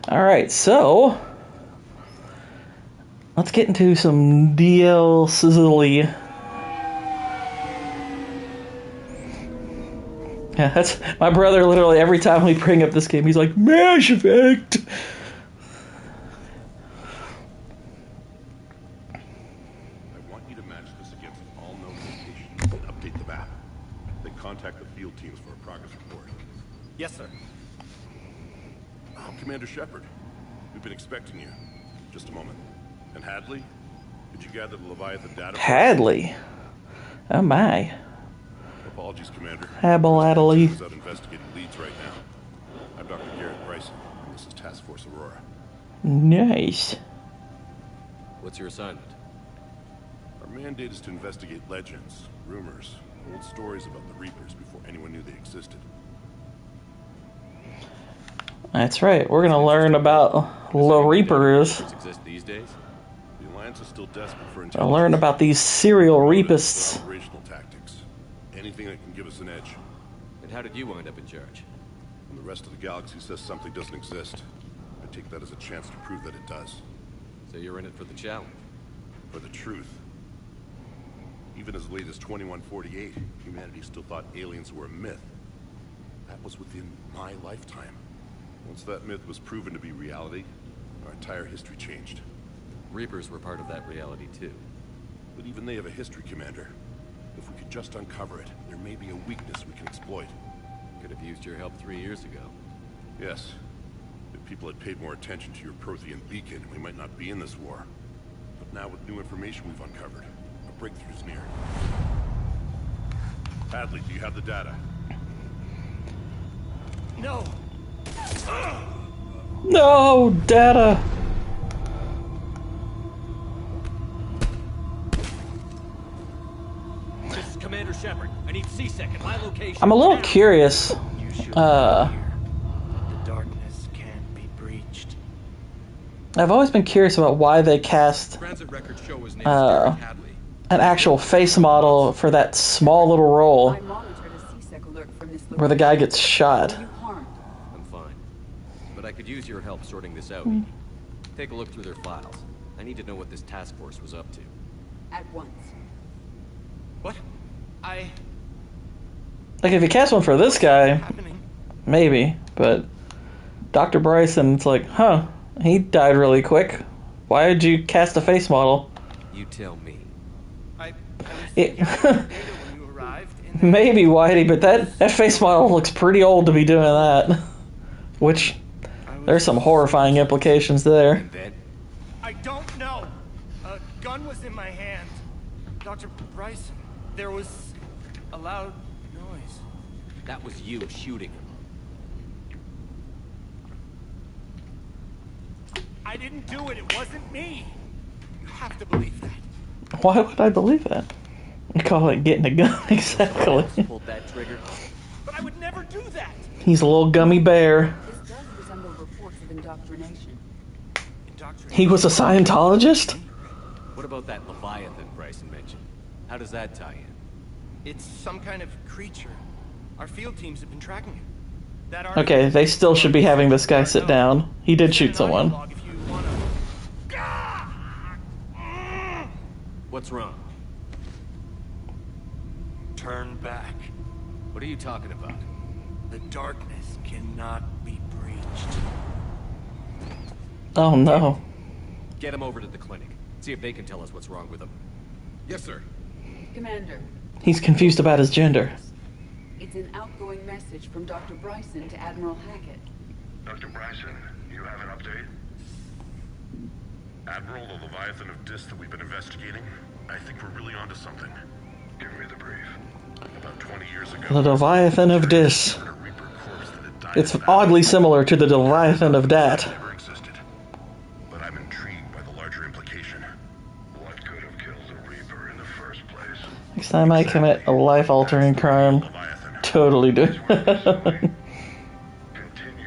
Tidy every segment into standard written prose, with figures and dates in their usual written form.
Alright, so let's get into some DLC. Yeah, that's my brother. Literally every time we bring up this game, he's like, Mass Effect. I want you to match this against all known locations and update the map. Then contact the field teams for a progress report. Yes, sir. Oh, Commander Shepard, we've been expecting you. Just a moment. And Hadley, did you gather the Leviathan data? Hadley. Oh my. Apologies, Commander. Hadley. Is out investigating leads right now. I'm Dr. Garrett Bryson, and this is Task Force Aurora. Nice. What's your assignment? Our mandate is to investigate legends, rumors, old stories about the Reapers before anyone knew they existed. That's right. We're gonna learn about the Reapers. Exist these days? The Alliance is still desperate for I'll intelligence. learn about these serial rapists. Operational tactics. Anything that can give us an edge. And how did you wind up in charge? When the rest of the galaxy says something doesn't exist, I take that as a chance to prove that it does. So you're in it for the challenge? For the truth. Even as late as 2148, humanity still thought aliens were a myth. That was within my lifetime. Once that myth was proven to be reality, our entire history changed. Reapers were part of that reality too. But even they have a history, Commander. If we could just uncover it, there may be a weakness we can exploit. Could have used your help 3 years ago. Yes. If people had paid more attention to your Prothean beacon, we might not be in this war. But now with new information we've uncovered, a breakthrough's near. Hadley, do you have the data? No! No, data. This is Commander Shepard. I need C-Sec at my location. I'm a little curious. The darkness can't be breached. I've always been curious about why they cast Transit records show his name is Garrett Hadley. an actual face model for that small little role I monitored a C-Sec alert from this where the guy gets shot. Were you harmed? I'm fine. But I could use your help sorting this out. Take a look through their files. I need to know what this task force was up to. At once. What? Like, if you cast one for this guy, Happening? maybe, but Dr. Bryson, it's like, huh, he died really quick. Why did you cast a face model? You tell me. I was It, when you arrived, and maybe, Whitey, but that face model looks pretty old to be doing that. Which, there's some horrifying implications there. And then? I don't know. A gun was in my hand. Dr. Bryson, there was a loud noise. That was you shooting him. I didn't do it. It wasn't me. You have to believe that. Why would I believe that? You call it getting a gun, exactly. Pulled that trigger. But I would never do that. He's a little gummy bear. This does resemble reports of indoctrination. He was a Scientologist? What about that Leviathan Bryson mentioned? How does that tie in? It's some kind of creature. Our field teams have been tracking it. That Okay, they still should be having this guy sit down. He did shoot someone. If you wanna... What's wrong? Turn back. What are you talking about? The darkness cannot be breached. Oh no. Get him over to the clinic. See if they can tell us what's wrong with him. Yes, sir. Commander. He's confused about his gender. It's an outgoing message from Dr. Bryson to Admiral Hackett. Dr. Bryson, you have an update? Admiral, the Leviathan of Dis that we've been investigating, I think we're really onto something. Give me the brief. About 20 years ago... The Leviathan of Dis. It's oddly similar to the Leviathan of Dat. Never existed. But I'm intrigued by the larger implication. What could have killed the Reaper in the first place? Next time I commit a life-altering crime, totally do. Continue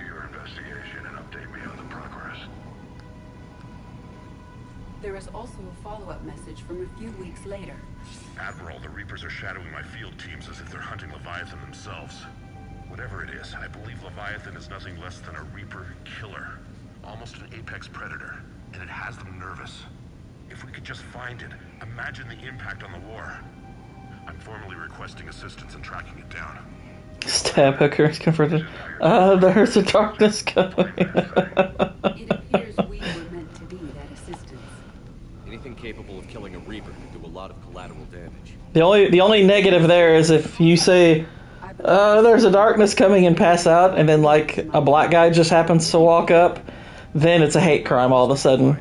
your investigation and update me on the progress. There is also a follow-up message from a few weeks later. Admiral, the Reapers are shadowing my field teams as if they're hunting Leviathan themselves. Whatever it is, I believe Leviathan is nothing less than a Reaper killer. All almost an apex predator, and it has them nervous. If we could just find it, imagine the impact on the war. I'm formally requesting assistance in tracking it down. Stab hooker is confronted. There's a darkness coming. It appears we were meant to be that assistance. Anything capable of killing a Reaper can do a lot of collateral damage. The only negative there is if you say, there's a darkness coming and pass out, and then like a black guy just happens to walk up, then it's a hate crime all of a sudden.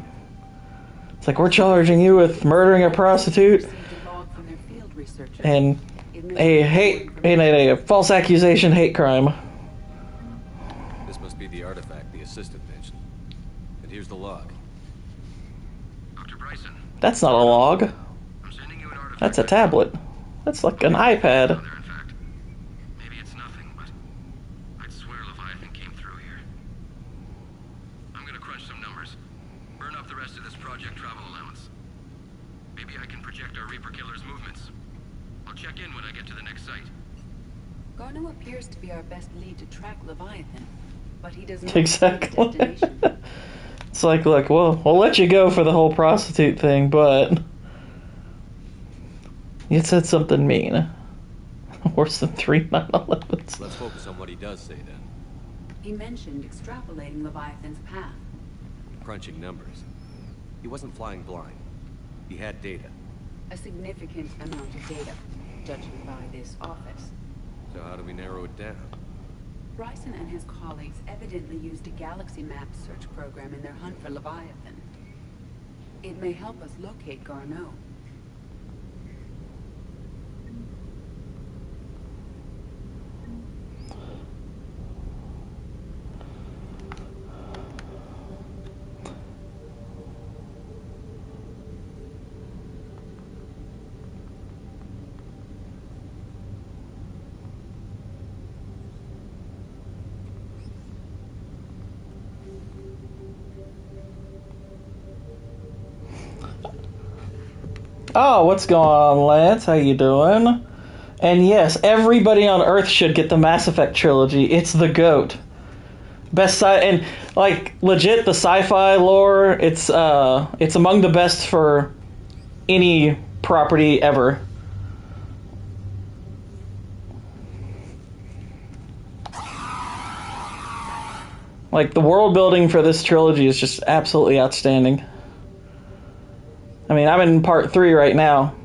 It's like, we're charging you with murdering a prostitute and a false accusation hate crime. This must be the artifact the assistant mentioned. And here's the log. Dr. Bryson, That's not a log. I'm sending you an artifact. That's a tablet. That's like an iPad. There, in fact. Maybe it's nothing, but I'd swear Leviathan came through here. I'm gonna crunch some numbers. Burn off the rest of this project travel allowance. Maybe I can project our Reaper killer's movements. I'll check in when I get to the next site. Garneau appears to be our best lead to track Leviathan, but he does not Exactly. know the destination. It's like, look, we'll let you go for the whole prostitute thing, but you said something mean. Worse than 3 9/11s. Let's focus on what he does say then. He mentioned extrapolating Leviathan's path. Crunching numbers. He wasn't flying blind. He had data. A significant amount of data, judging by this office. So how do we narrow it down? Bryson and his colleagues evidently used a galaxy map search program in their hunt for Leviathan. It may help us locate Garneau. Oh, what's going on, Lance? How you doing? And yes, everybody on Earth should get the Mass Effect trilogy. It's the GOAT. Best and like legit the sci-fi lore. It's among the best for any property ever. Like the world building for this trilogy is just absolutely outstanding. I mean, I'm in part 3 right now,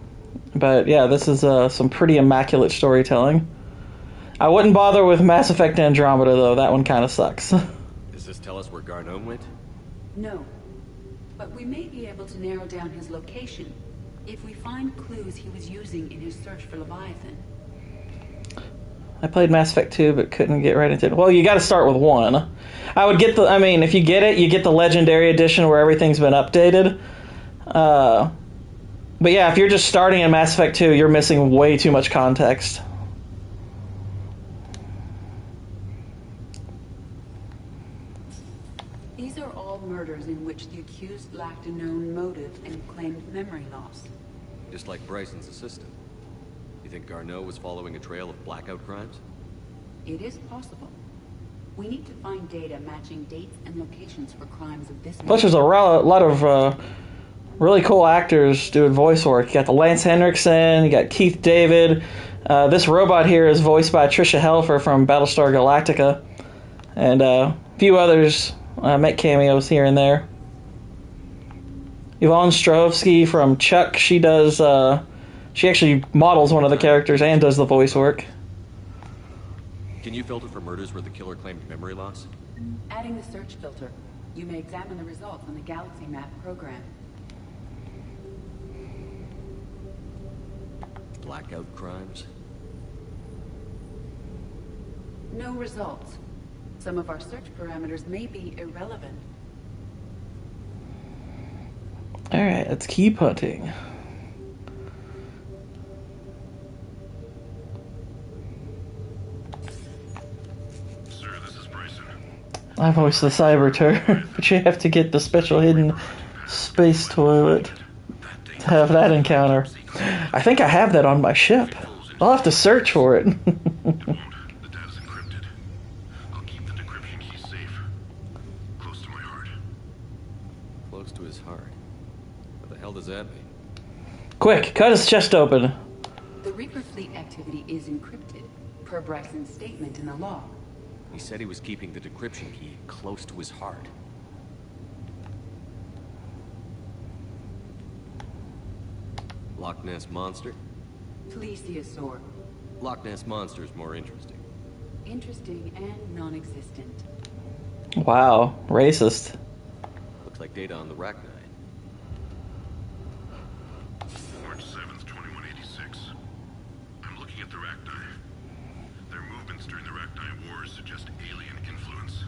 but yeah, this is some pretty immaculate storytelling. I wouldn't bother with Mass Effect Andromeda, though. That one kind of sucks. Does this tell us where Garneau went? No, but we may be able to narrow down his location if we find clues he was using in his search for Leviathan. I played Mass Effect 2, but couldn't get right into it. Well, you got to start with 1. I would get if you get it, you get the Legendary Edition where everything's been updated. But yeah, if you're just starting in Mass Effect 2, you're missing way too much context. These are all murders in which the accused lacked a known motive and claimed memory loss. Just like Bryson's assistant. You think Garneau was following a trail of blackout crimes? It is possible. We need to find data matching dates and locations for crimes of this Plus, there's a lot of really cool actors doing voice work. You got the Lance Henriksen, you got Keith David. This robot here is voiced by Tricia Helfer from Battlestar Galactica. And a few others make cameos here and there. Yvonne Strahovski from Chuck, she actually models one of the characters and does the voice work. Can you filter for murders where the killer claimed memory loss? Adding the search filter, you may examine the results on the Galaxy Map program. Blackout crimes? No results. Some of our search parameters may be irrelevant. Alright, let's keep hunting. Sir, this is Bryson. I voice the Cyber Turd, but you have to get the special hidden space toilet to have that encounter. I think I have that on my ship. I'll have to search for it. The data's encrypted. I'll keep the decryption key safe. Close to my heart. Close to his heart. What the hell does that mean? Quick, cut his chest open. The Reaper fleet activity is encrypted, per Bryson's statement in the log. He said he was keeping the decryption key close to his heart. Loch Ness Monster? Plesiosaur. Loch Ness Monster's more interesting. Interesting and non-existent. Wow, racist. Looks like data on the Rachni. March 7th, 2186. I'm looking at the Rachni. Their movements during the Rachni Wars suggest alien influence.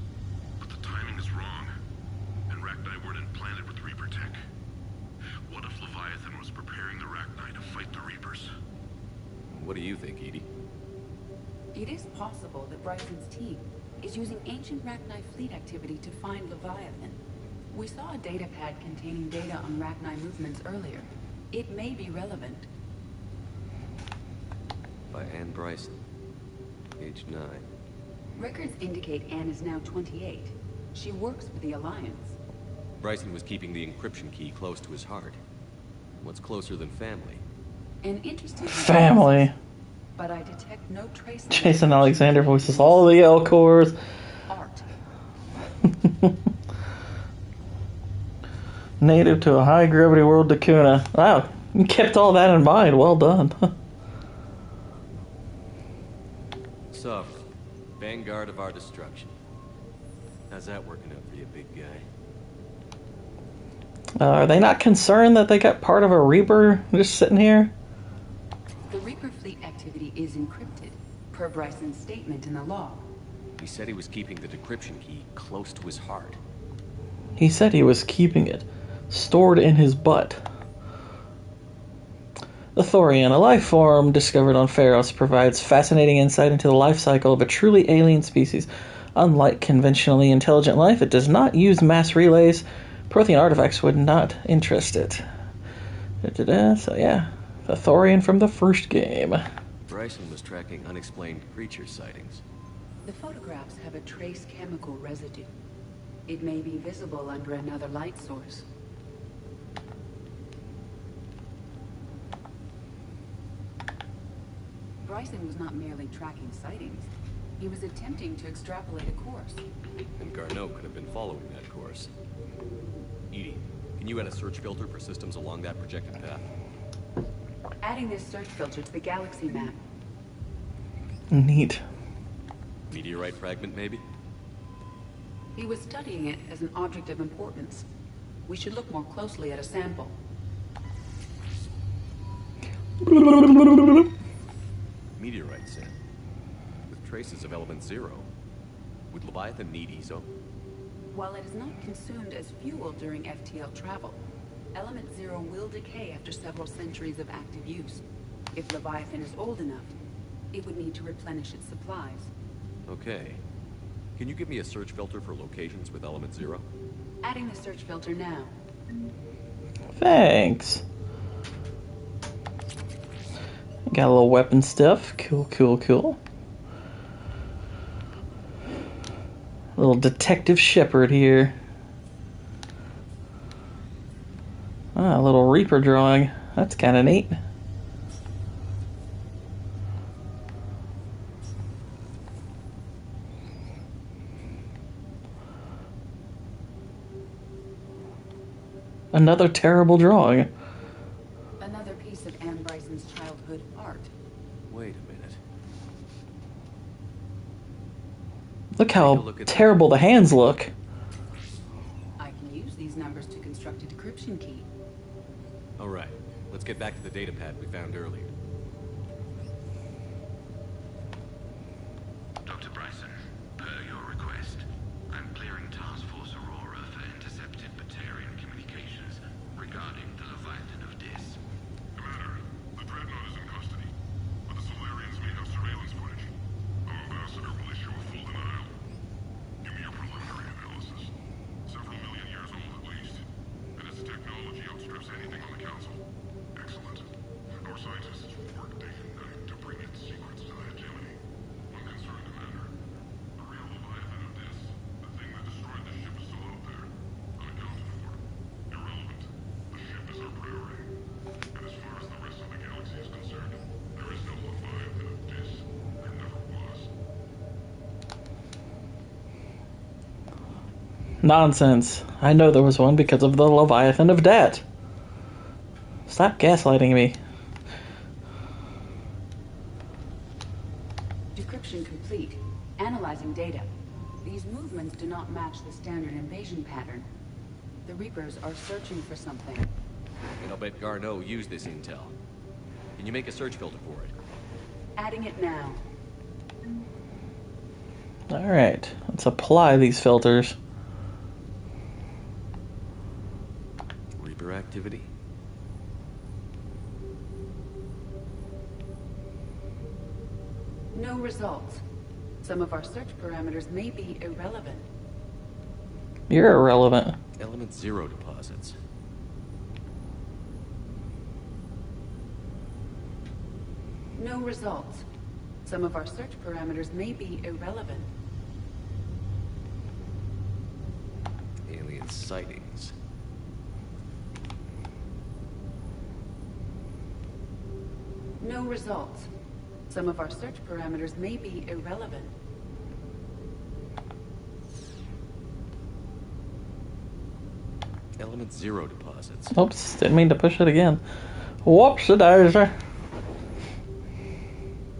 But the timing is wrong. And Rachni weren't implanted with Reaper tech. What if Leviathan was preparing the Rachni to fight the Reapers? What do you think, Edie? It is possible that Bryson's team is using ancient Rachni fleet activity to find Leviathan. We saw a data pad containing data on Rachni movements earlier. It may be relevant. By Anne Bryson. Age 9. Records indicate Anne is now 28. She works for the Alliance. Bryson was keeping the encryption key close to his heart. What's closer than family? An interesting Family. but I detect no trace of Jason Alexander voices all the L-cores. art. Native to a high-gravity world, Dakuna. Wow, you kept all that in mind. Well done. Sovereign. Vanguard of our destruction. How's that working out for you, big guy? Are they not concerned that they got part of a Reaper just sitting here? The Reaper fleet activity is encrypted, per Bryson's statement in the log. He said he was keeping the decryption key close to his heart. He said he was keeping it stored in his butt. The Thorian, a life form discovered on Pharos, provides fascinating insight into the life cycle of a truly alien species. Unlike conventionally intelligent life, it does not use mass relays. Prothean artifacts would not interest it. So yeah, the Thorian from the first game. Bryson was tracking unexplained creature sightings. The photographs have a trace chemical residue. It may be visible under another light source. Bryson was not merely tracking sightings. He was attempting to extrapolate a course. And Garneau could have been following that course. Edie, can you add a search filter for systems along that projected path? Adding this search filter to the galaxy map. Neat. Meteorite fragment, maybe? He was studying it as an object of importance. We should look more closely at a sample. Meteorite sand. With traces of element 0. Would Leviathan need ESO? While it is not consumed as fuel during FTL travel, element 0 will decay after several centuries of active use. If Leviathan is old enough, it would need to replenish its supplies. Okay. Can you give me a search filter for locations with element 0? Adding the search filter now. Thanks. Got a little weapon stuff. Cool, cool, cool. Little Detective Shepard here. Ah, a little Reaper drawing. That's kind of neat. Another terrible drawing. Another piece of Anne Bryson's childhood art. Wait a minute. Look how terrible the hands look. I can use these numbers to construct a decryption key. Alright, let's get back to the data pad we found earlier. Dr. Bryson, per your request, I'm clearing Task Force Aurora for intercepted Batarian communications regarding the Leviathan of Dis. Commander, the Dreadnought is in custody, but the Solarians may have surveillance footage. Our ambassador will issue a full denial. Give me your preliminary analysis. Several million years old at least, and its technology outstrips anything on the Council. Excellent. Our scientists Nonsense. I know there was one because of the Leviathan of Debt. Stop gaslighting me. Decryption complete. Analyzing data. These movements do not match the standard invasion pattern. The Reapers are searching for something. And I'll bet Garneau used this intel. Can you make a search filter for it? Adding it now. Alright, let's apply these filters. Reaper activity? No results. Some of our search parameters may be irrelevant. You're irrelevant. Element 0 deposits. No results. Some of our search parameters may be irrelevant. Alien sightings. No results. Some of our search parameters may be irrelevant. Element 0 deposits. Oops, didn't mean to push it again. Whoopsie-daisy.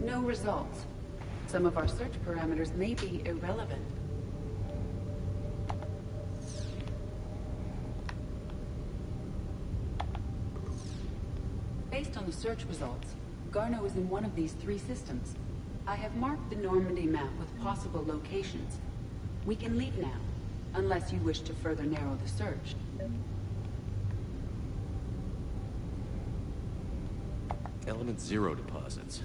No results. Some of our search parameters may be irrelevant. Based on the search results, Garneau is in one of these 3 systems. I have marked the Normandy map with possible locations. We can leave now, unless you wish to further narrow the search. Element 0 deposits.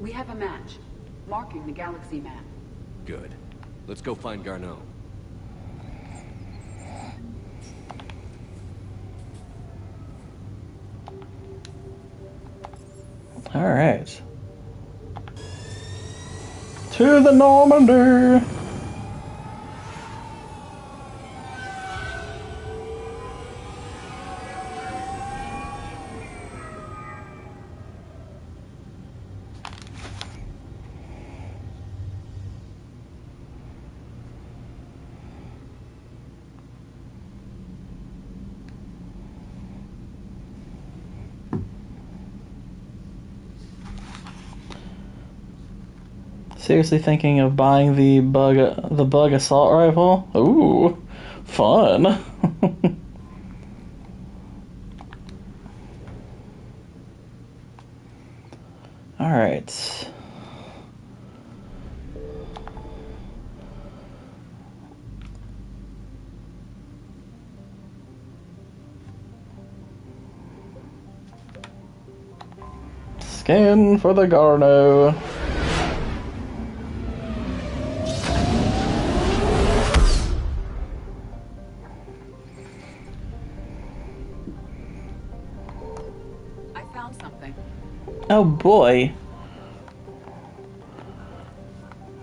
We have a match, marking the galaxy map. Good. Let's go find Garneau. Alright. To the Normandy! Seriously thinking of buying the bug assault rifle? Ooh, fun. All right. Scan for the Garneau. Oh boy.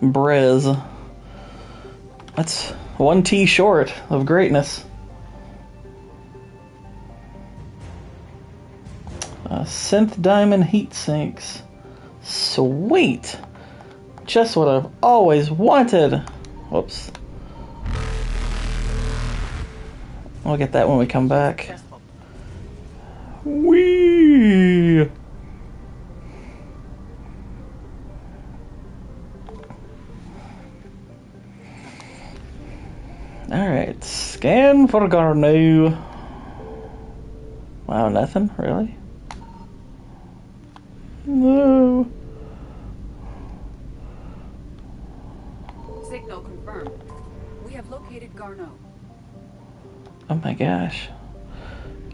Briz. That's 1 T short of greatness. Synth diamond heat sinks. Sweet. Just what I've always wanted. Whoops. I'll get that when we come back. Whee! Alright, scan for Garneau. Wow, nothing? Really? No. Signal confirmed. We have located Garneau. Oh my gosh.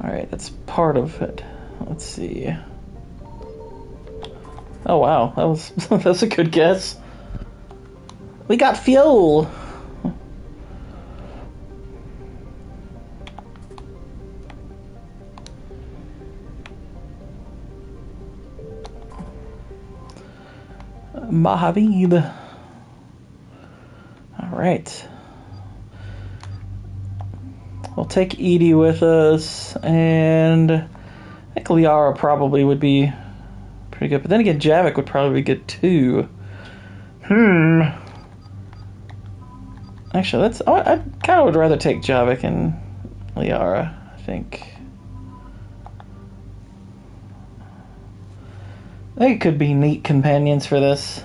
Alright, that's part of it. Let's see. Oh wow, that was that's a good guess. We got fuel! Mahavid. Alright. We'll take Edie with us, and I think Liara probably would be pretty good. But then again, Javik would probably be good too. Actually, let's. Oh, I kind of would rather take Javik and Liara, I think. They could be neat companions for this.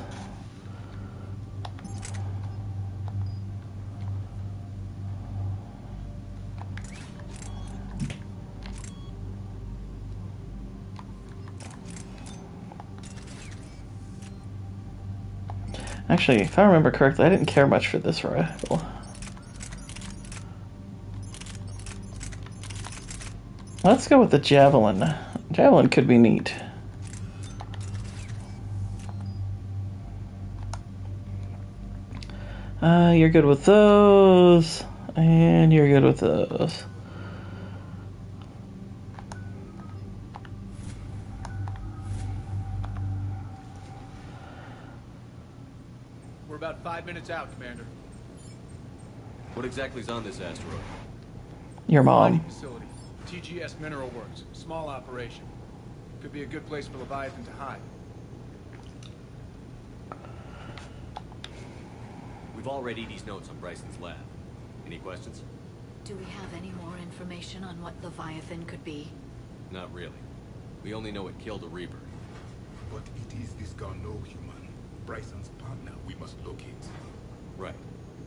Actually, if I remember correctly, I didn't care much for this rifle. Let's go with the Javelin. Javelin could be neat. You're good with those, and you're good with those. We're about 5 minutes out, Commander. What exactly is on this asteroid? Your Mining mom. facility. TGS Mineral Works. Small operation. Could be a good place for Leviathan to hide. We've all read Edie's notes on Bryson's lab. Any questions? Do we have any more information on what Leviathan could be? Not really. We only know it killed a Reaper. But it is this Garneau human, Bryson's partner, we must locate. Right.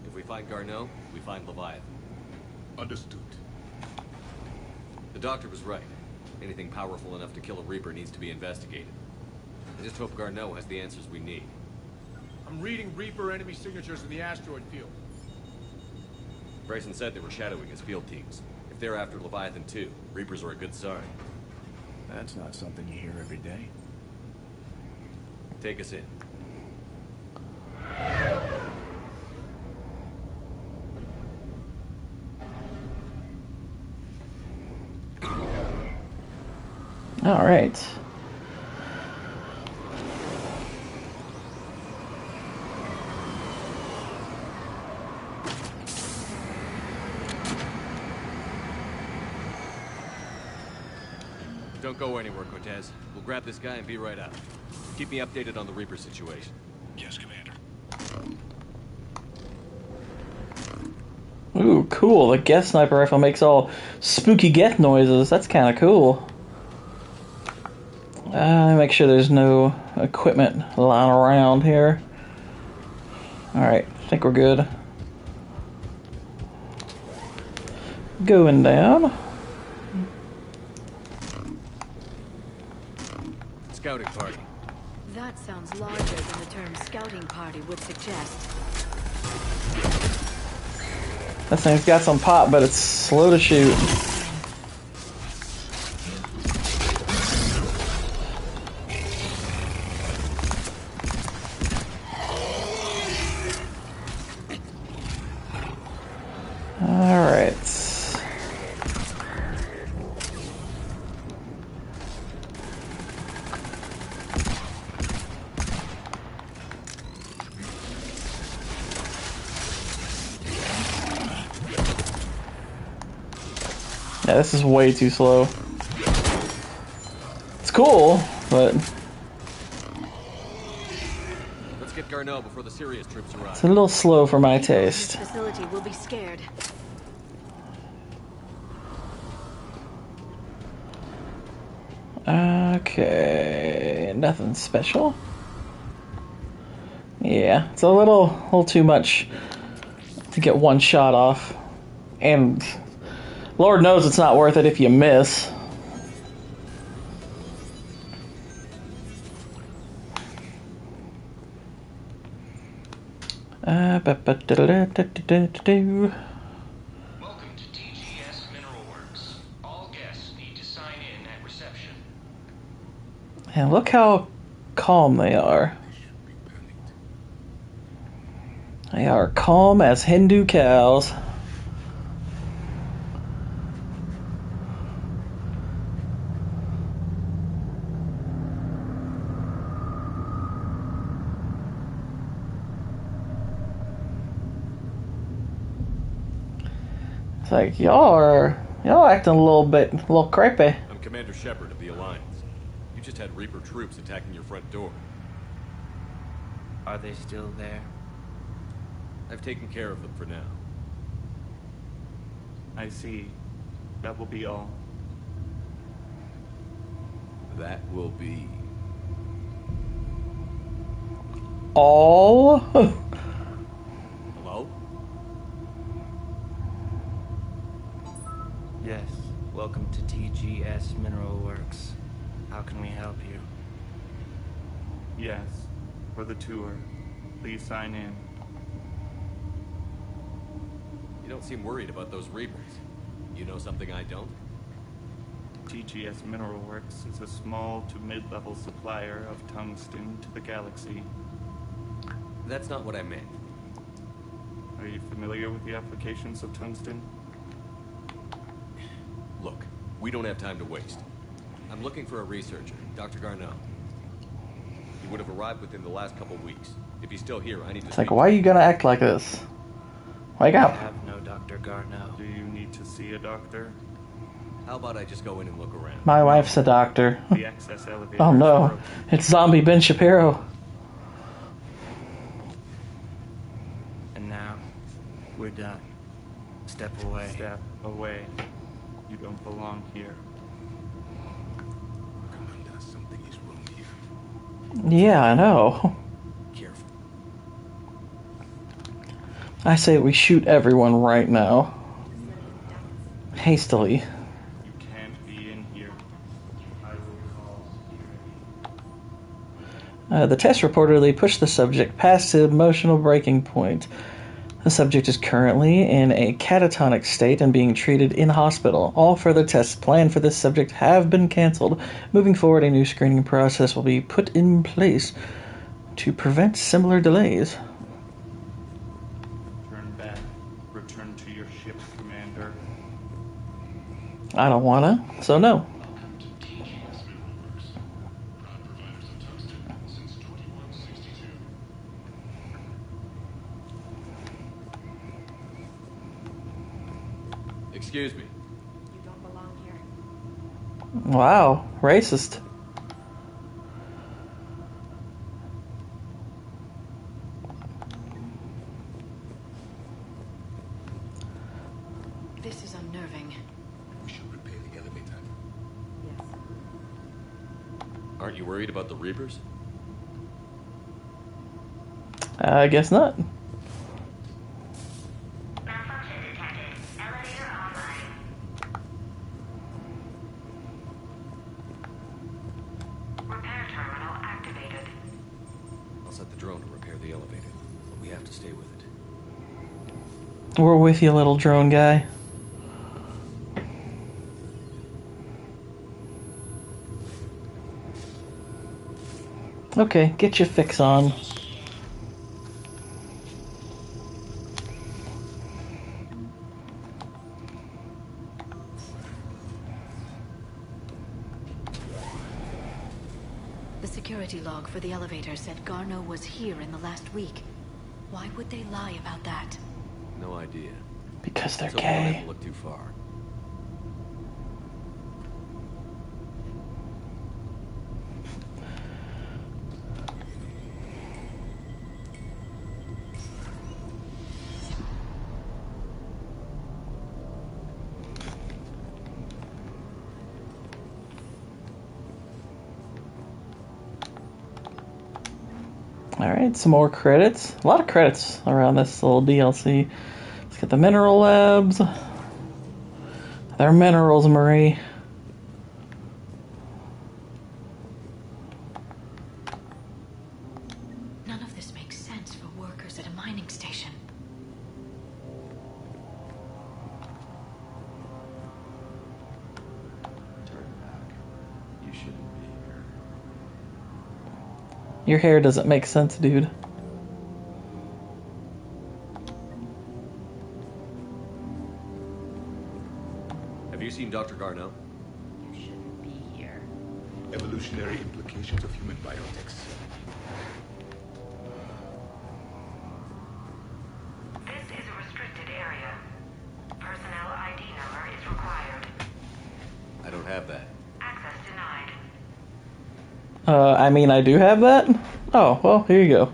If we find Garneau, we find Leviathan. Understood. The doctor was right. Anything powerful enough to kill a Reaper needs to be investigated. I just hope Garneau has the answers we need. I'm reading Reaper enemy signatures in the asteroid field. Bryson said they were shadowing his field teams. If they're after Leviathan too, Reapers are a good sign. That's not something you hear every day. Take us in. All right. Don't go anywhere, Cortez. We'll grab this guy and be right out. Keep me updated on the Reaper situation. Yes, Commander. Ooh, cool. The Geth sniper rifle makes all spooky Geth noises. That's kind of cool. Make sure there's no equipment lying around here. Alright, I think we're good. Going down. Scouting party. That sounds larger than the term scouting party would suggest. That thing's got some pop, but it's slow to shoot. Alright. Yeah, this is way too slow. It's cool, but Let's get Garneau before the serious troops arrive. it's a little slow for my taste. This facility will be scared. Okay, nothing special. Yeah, it's a little too much to get one shot off, and Lord knows it's not worth it if you miss. Welcome to TGS Mineral Works. All guests need to sign in at reception. And look how calm they are. They are calm as Hindu cows. It's like y'all acting a little creepy. I'm Commander Shepard of the Alliance. You just had Reaper troops attacking your front door. Are they still there? I've taken care of them for now. I see. That will be all. That will be... All? Hello? Yes. Welcome to TGS Mineral Works. How can we help you? Yes. For the tour. Please sign in. You don't seem worried about those Reapers. You know something I don't? TGS Mineral Works is a small to mid-level supplier of tungsten to the galaxy. That's not what I meant. Are you familiar with the applications of tungsten? Look, we don't have time to waste. I'm looking for a researcher, Dr. Garneau. He would have arrived within the last couple weeks. If he's still here, I need to It's speak like, why are you gonna act like this? Wake I up. have no Dr. Garneau. Do you need to see a doctor? How about I just go in and look around? My wife's a doctor. The access elevator. Oh no, is broken. it's zombie Ben Shapiro. And now, we're done. Step away. Step away. You don't belong here. Commander, something is wrong here. Yeah, I know. Careful. I say we shoot everyone right now. Hastily. You can't be in here. I will call. The test reportedly pushed the subject past the emotional breaking point. The subject is currently in a catatonic state and being treated in hospital. All further tests planned for this subject have been cancelled. Moving forward, a new screening process will be put in place to prevent similar delays. Turn back. Return to your ship, Commander. I don't wanna, so no. Excuse me. You don't belong here. Wow, racist. This is unnerving. We should repair the elevator. Yes. Aren't you worried about the Reapers? I guess not. Malfunction detected. Elevator online. Repair terminal activated. I'll set the drone to repair the elevator, but we have to stay with it. We're with you, little drone guy. Okay, get your fix on. The security log for the elevator said Garneau was here in the last week. Why would they lie about that? No idea. Because they're So we don't have gay. to look too far. Alright, some more credits. A lot of credits around this little DLC. Let's get the mineral labs. They're minerals, Marie. None of this makes sense for workers at a mining station. Turn back. You shouldn't be here. Your hair doesn't make sense, dude. Have you seen Dr. Garneau? You shouldn't be here. Evolutionary implications of human biotics. This is a restricted area. Personnel ID number is required. I don't have that. Access denied. I mean, I do have that? Oh, well, here you go.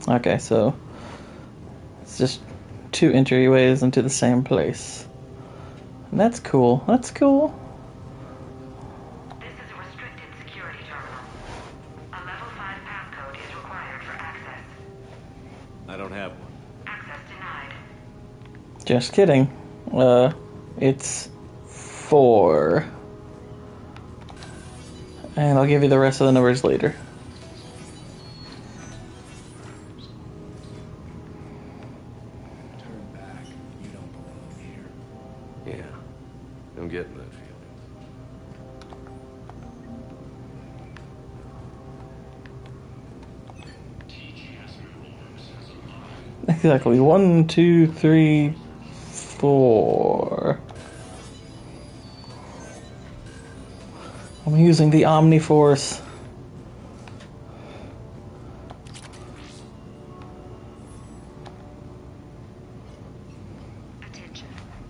Okay, so it's just 2 entryways into the same place. And that's cool. That's cool. This is a restricted security terminal. A level 5 passcode is required for access. I don't have one. Access denied. Just kidding. It's 4. And I'll give you the rest of the numbers later. Turn back. You don't belong here. Yeah. I'm getting that feeling. Exactly. 1, 2, 3, 4. I'm using the Omniforce. Attention.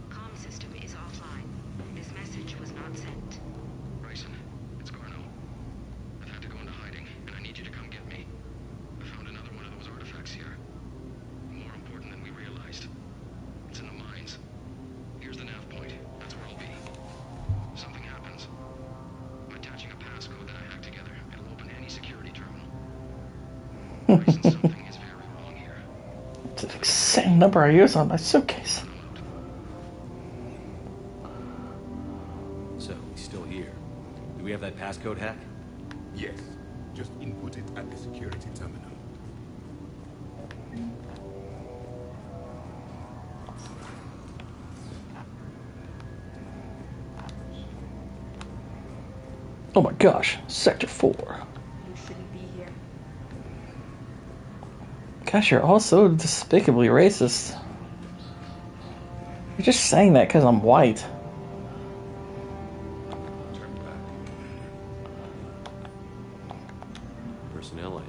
Comm system is offline. This message was not sent. Bryson, it's Garno. I've had to go into hiding, and I need you to come get me. I found another one of those artifacts here. More important than we realized. It's in the mines. Here's the nav point. That's where I'll be. If something happens, I'm attaching a passcode that I hacked together. It'll open any security terminal. Bryson, something is very wrong here. It's the same number I use on my suitcase. So, he's still here. Do we have that passcode hack? Yes. Just input it at the security terminal. Oh my gosh, Sector 4. You shouldn't be here. Gosh, you're all so despicably racist. You're just saying that because I'm white. Turn back. Personnel ID.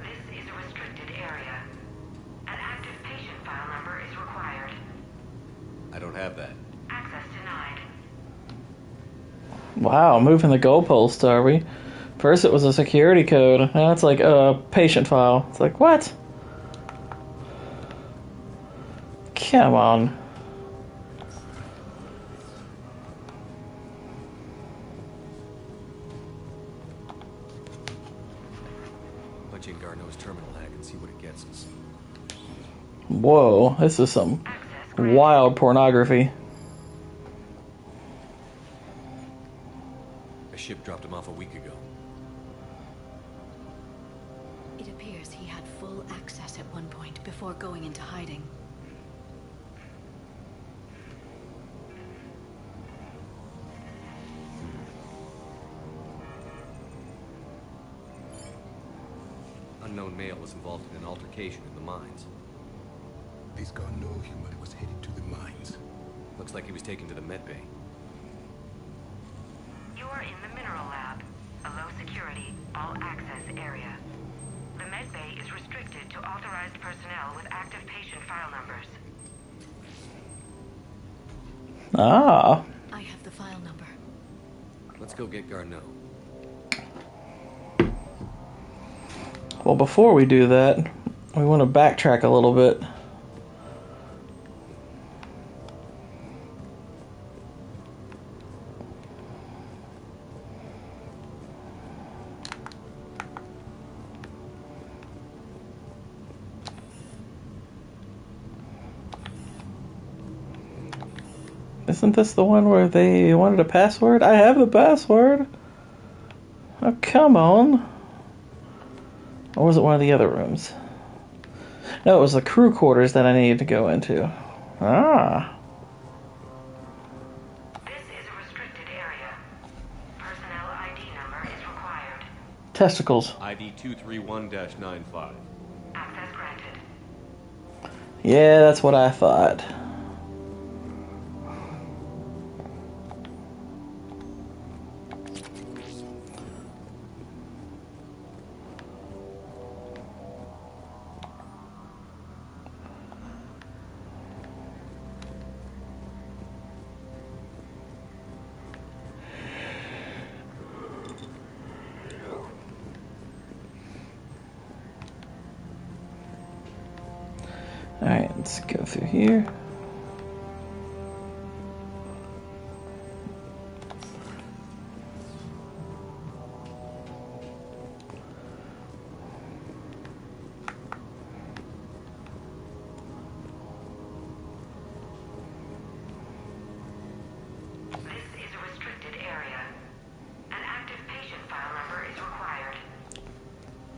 This is a restricted area. An active patient file number is required. I don't have that. Access denied. Wow, moving the goalpost, are we? First it was a security code, now it's like a patient file. It's like, what? Come on. Punch in Garno's terminal hack and see what it gets us. Whoa, this is some wild pornography. A ship dropped him off a week ago. It appears he had full access at one point before going into hiding. Unknown male was involved in an altercation in the mines. This Garneau human was headed to the mines. Looks like he was taken to the medbay. You are in the mineral lab, a low security, all access area. The medbay is restricted to authorized personnel with active patient file numbers. Ah. I have the file number. Let's go get Garneau. Well, before we do that, we want to backtrack a little bit. Isn't this the one where they wanted a password? I have the password. Oh, come on. Or was it one of the other rooms? No, it was the crew quarters that I needed to go into. Ah. This is a restricted area. Personnel ID number is required. Testicles. ID 231-95. Access granted. Yeah, that's what I thought. Let's go through here.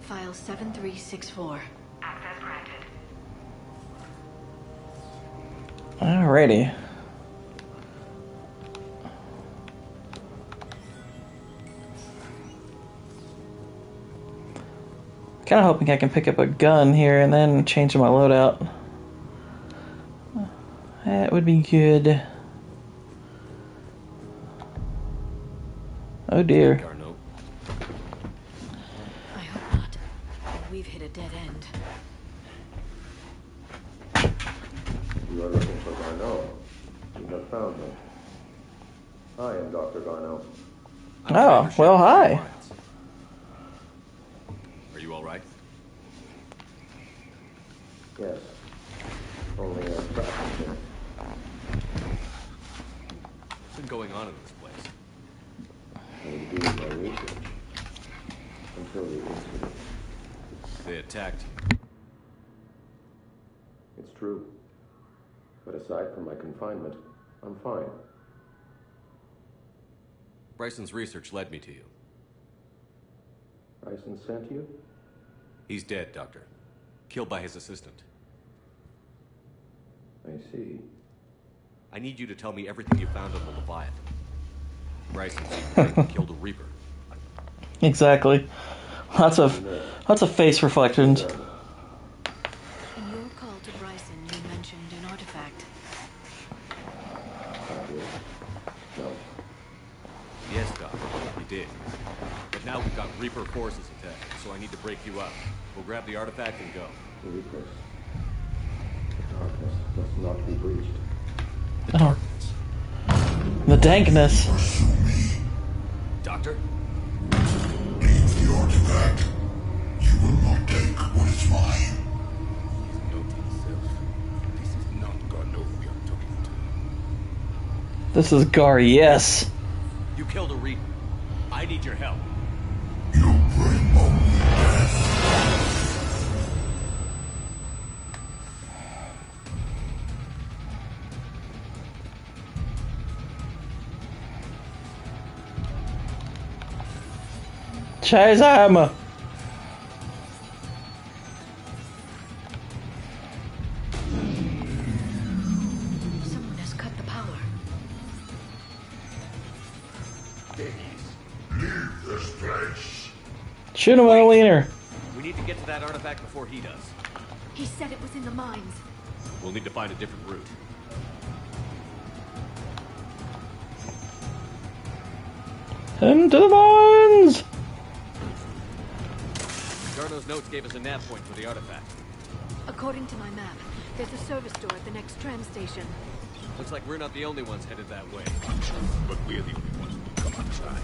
File 7364. Access granted. Alrighty. Kind of hoping I can pick up a gun here and then change my loadout. That would be good. Oh dear. I hope not. We've hit a dead end. You are looking for Garneau. You have found him. I am Dr. Garneau. Oh, well, hi. Are you all right? Yes. Only a traffic jam. What's been going on in this place? I was doing my research. Until the incident. They attacked you. It's true. But aside from my confinement, I'm fine. Bryson's research led me to you. Bryson sent you? He's dead, Doctor. Killed by his assistant. I see. I need you to tell me everything you found on the Leviathan. Bryson killed a Reaper. Exactly. Lots of face reflections. In your call to Bryson, you mentioned an artifact. No. Yes, Doc, you did. But now we've got Reaper forces attacked, so I need to break you up. We'll grab the artifact and go. The Reapers. The darkness must not be breached. Oh. The dankness. Doctor? Leave the artifact. You will not take what is mine. Note himself. This is not Garneau we are talking to. This is Gar, yes. You killed a Reaper. I need your help. You bring only death. Chase him. Someone has cut the power. Leave this place. Shoot him with a leaner. We need to get to that artifact before he does. He said it was in the mines. We'll need to find a different route. Into the mines. Garneau's notes gave us a nav point for the artifact. According to my map, there's a service door at the next tram station. Looks like we're not the only ones headed that way. But we're the only ones who come outside.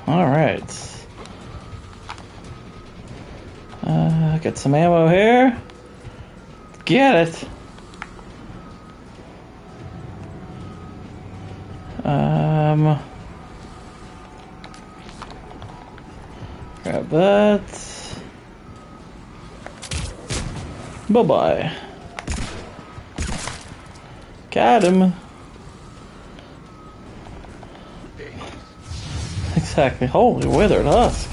All right. Get some ammo here. Get it. Grab that. Bye-bye. Got him. Exactly. Holy withered husk.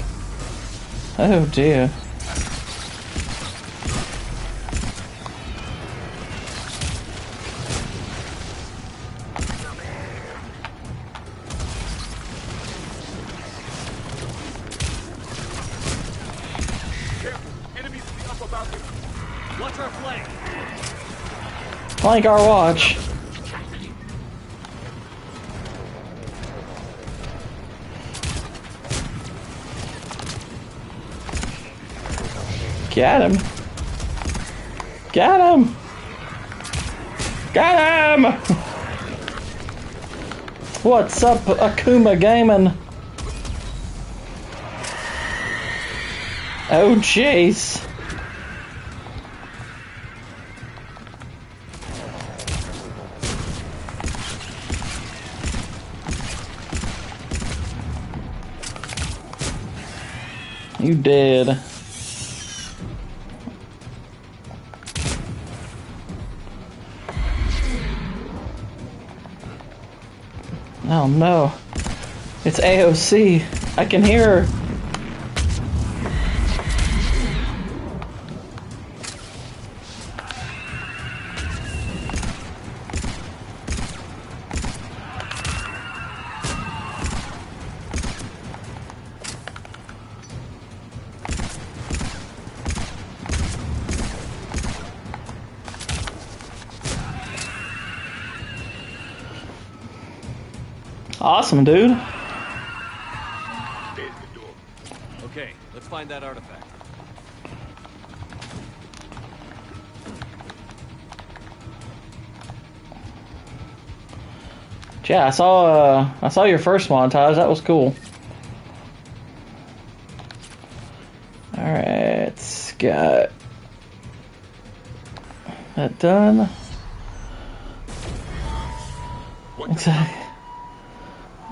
Oh dear. Watch our flank! Flank our watch. Got him. Got him. Got him. What's up, Akuma Gaming? Oh, jeez. You did. Oh no. It's AOC. I can hear her. Awesome, dude. Okay, let's find that artifact. Yeah, I saw your first montage. That was cool. All right, got that done. Exactly.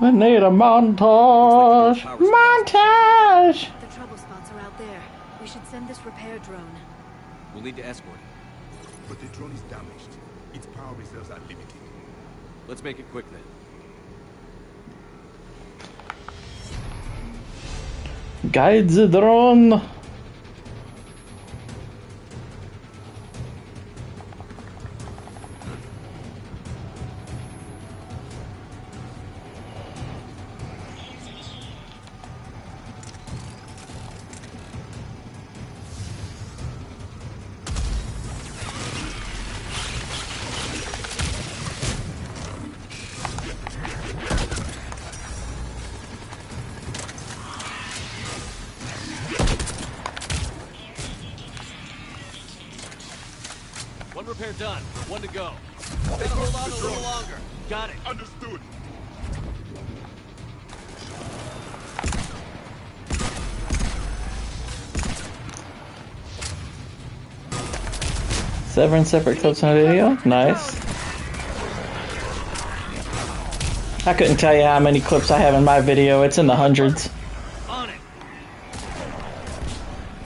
We need a montage. Montage. The trouble spots are out there. We should send this repair drone. We'll need to escort it. But the drone is damaged. Its power reserves are limited. Let's make it quick then. Guide the drone. One repair done. One to go. Gotta hold on a little longer. Got it. Understood. Seven separate clips on video. Nice. I couldn't tell you how many clips I have in my video. It's in the hundreds. On it.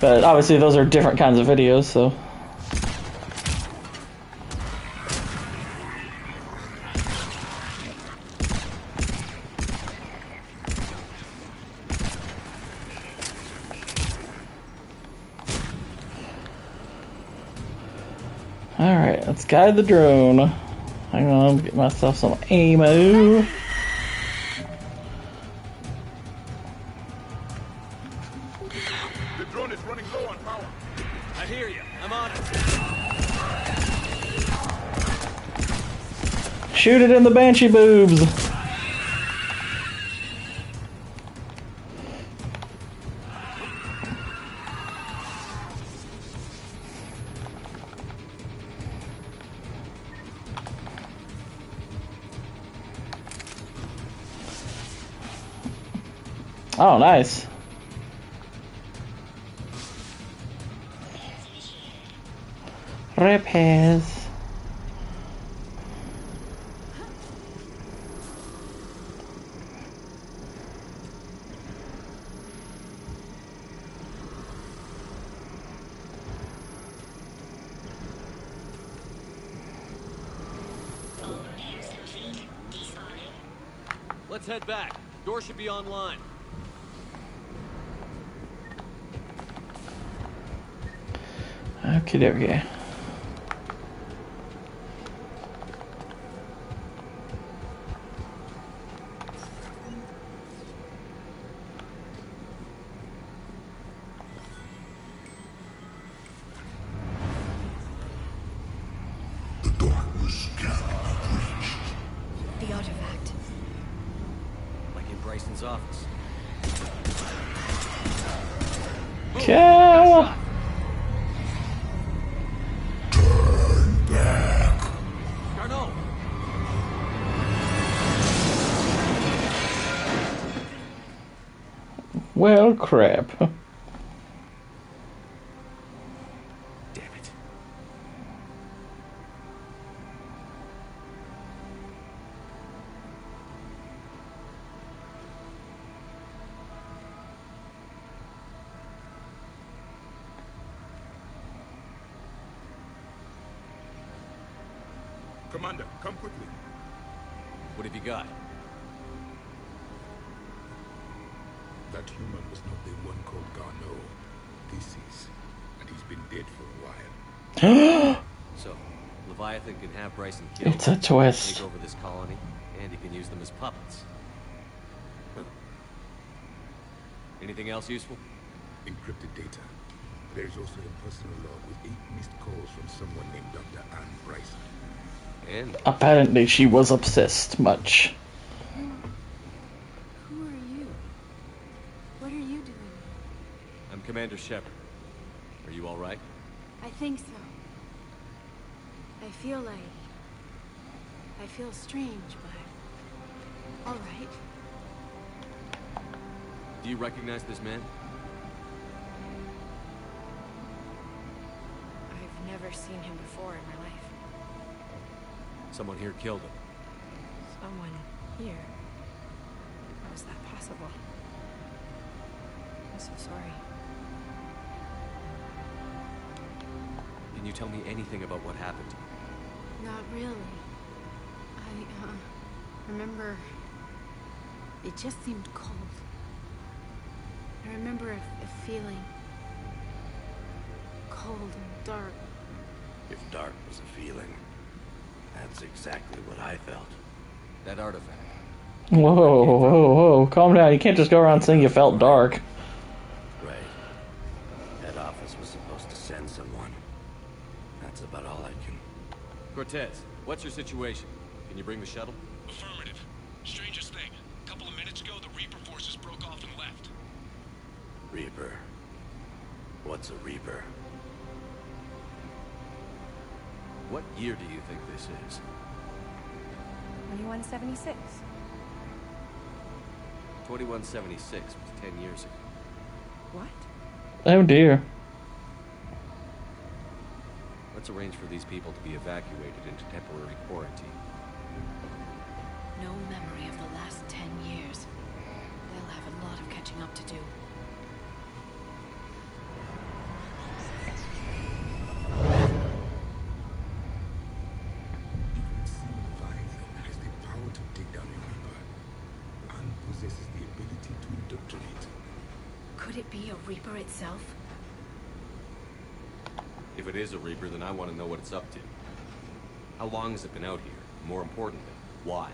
But obviously those are different kinds of videos, so. Alright, let's guide the drone. Hang on, get myself some ammo. The drone is running low on power. I hear you. I'm on it. Shoot it in the banshee boobs. Oh, nice. Repairs. Let's head back. Door should be online. Okay, there we go. The darkness cannot be breached. The artifact. Like in Bryson's office. Kill! Well, crap. Damn it. Commander, come quickly. What have you got? That human was not the one called Garneau. This is, and he's been dead for a while. So, Leviathan can have Bryson killed. It's a twist. Take over this colony, and he can use them as puppets. Anything else useful? Encrypted data. There's also a personal log with 8 missed calls from someone named Dr. Anne Bryson. And Apparently she was obsessed much. Who are you? What are you doing? I'm Commander Shepard. Are you all right? I think so. I feel strange, but all right. Do you recognize this man? I've never seen him before in my life. Someone here killed him. Someone here. How is that possible? I'm so sorry. Can you tell me anything about what happened to you? Not really. I remember it just seemed cold. I remember a feeling cold and dark. If dark was a feeling, that's exactly what I felt. That artifact. Whoa, whoa, whoa. Calm down. You can't just go around saying you felt dark. Right. Head office was supposed to send someone. That's about all I can... Cortez, what's your situation? Can you bring the shuttle? Affirmative. Strangest thing. A couple of minutes ago, the Reaper forces broke off and left. Reaper. What's a Reaper? What year do you think this is? 2176. 2176 was 10 years ago. What? Oh dear. Let's arrange for these people to be evacuated into temporary quarantine. No memory of the last 10 years. They'll have a lot of catching up to do. Leviathan has the power to take down a Reaper, and possesses the ability to indoctrinate. Could it be a Reaper itself? If it is a Reaper, then I want to know what it's up to. How long has it been out here? More importantly, why?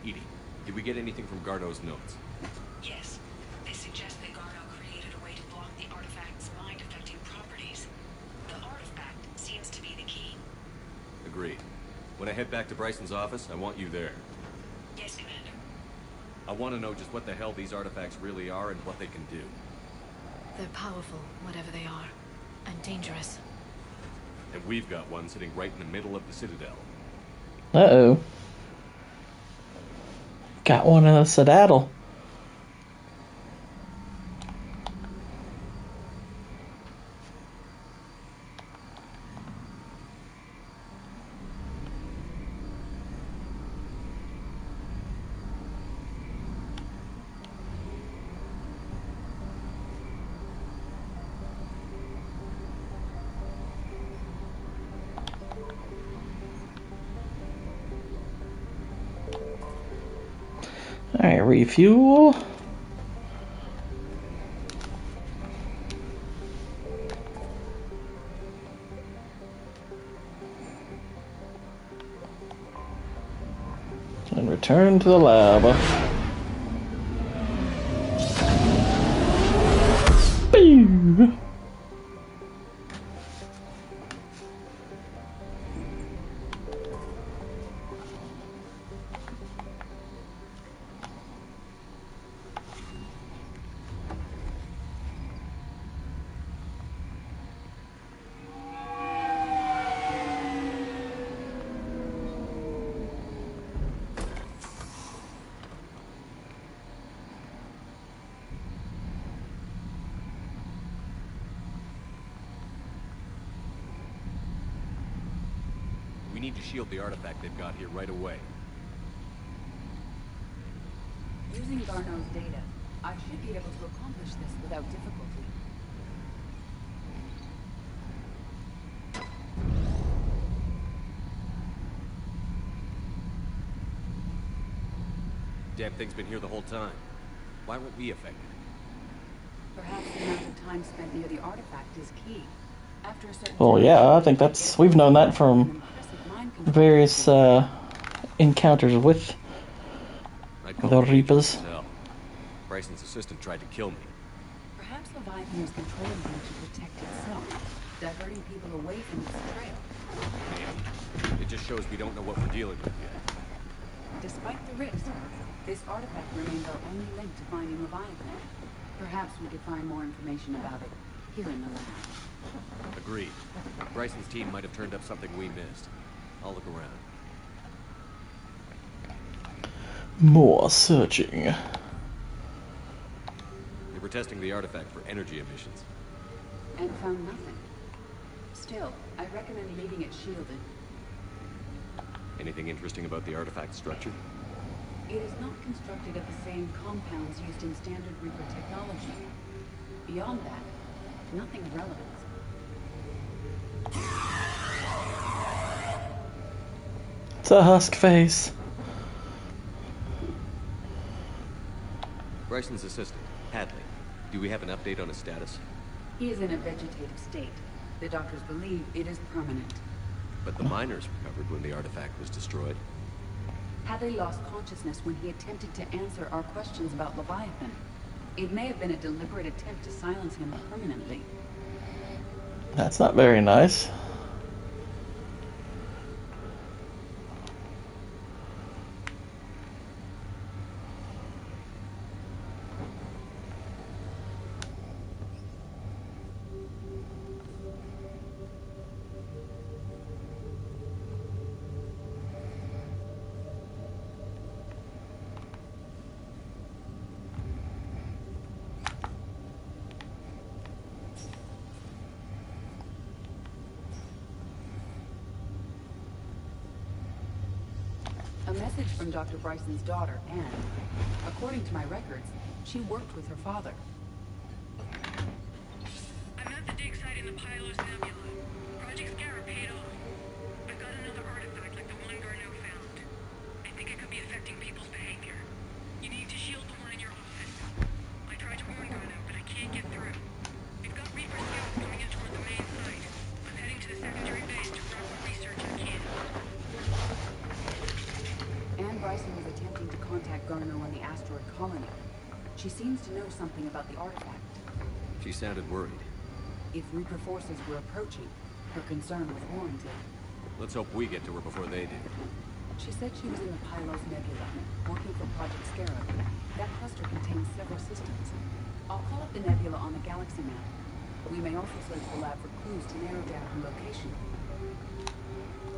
Edie, did we get anything from Garneau's notes? Yes. They suggest that Garneau created a way to block the artifact's mind-affecting properties. The artifact seems to be the key. Agreed. When I head back to Bryson's office, I want you there. Yes, Commander. I want to know just what the hell these artifacts really are and what they can do. They're powerful, whatever they are. And dangerous. And we've got one sitting right in the middle of the Citadel. Uh-oh. Got one in the Citadel. Alright, refuel. And return to the lab. Pew! We need to shield the artifact they've got here right away. Using Garneau's data, I should be able to accomplish this without difficulty. Damn thing's been here the whole time. Why weren't we affected? Perhaps the amount of time spent near the artifact is key. After a certain Well, yeah, I think we've known that from various encounters with the Reapers. Bryson's assistant tried to kill me. Perhaps Leviathan was controlling him to protect itself, diverting people away from its trail. Maybe. It just shows we don't know what we're dealing with yet. Despite the risk, this artifact remains our only link to finding Leviathan. Perhaps we could find more information about it here in the lab. Agreed. Bryson's team might have turned up something we missed. I'll look around. More searching. They were testing the artifact for energy emissions. And found nothing. Still, I recommend leaving it shielded. Anything interesting about the artifact structure? It is not constructed of the same compounds used in standard Reaper technology. Beyond that, nothing relevant. It's a husk face. Bryson's assistant, Hadley. Do we have an update on his status? He is in a vegetative state. The doctors believe it is permanent. But the miners recovered when the artifact was destroyed. Hadley lost consciousness when he attempted to answer our questions about Leviathan. It may have been a deliberate attempt to silence him permanently. That's not very nice. A message from Dr. Bryson's daughter, Anne. According to my records, she worked with her father. I'm at the dig site in the Pylos Nebula. Project Scarab paid off. I've got another artifact like the one Garneau found. I think it could be affecting people's behavior. You need to shield the one in your office. I tried to warn Garneau, but I can't get through. We've got Reaper scouts coming in toward the main site. I'm heading to the secondary base to wrap up research I can. Anne Bryson was attempting to contact Garneau on the asteroid colony. She seems to know something about the artifact. She sounded worried. If Reaper forces were approaching, her concern was warranted. Let's hope we get to her before they do. She said she was in the Pylos Nebula, working for Project Scarab. That cluster contains several systems. I'll call up the nebula on the galaxy map. We may also search the lab for clues to narrow down her location.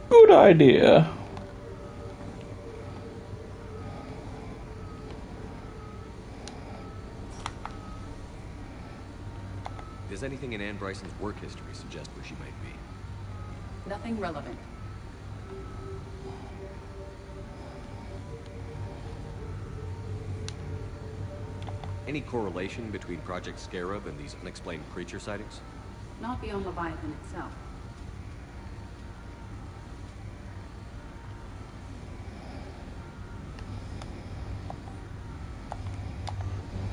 Good idea. Does anything in Anne Bryson's work history suggest where she might be? Nothing relevant. Any correlation between Project Scarab and these unexplained creature sightings? Not beyond Leviathan itself.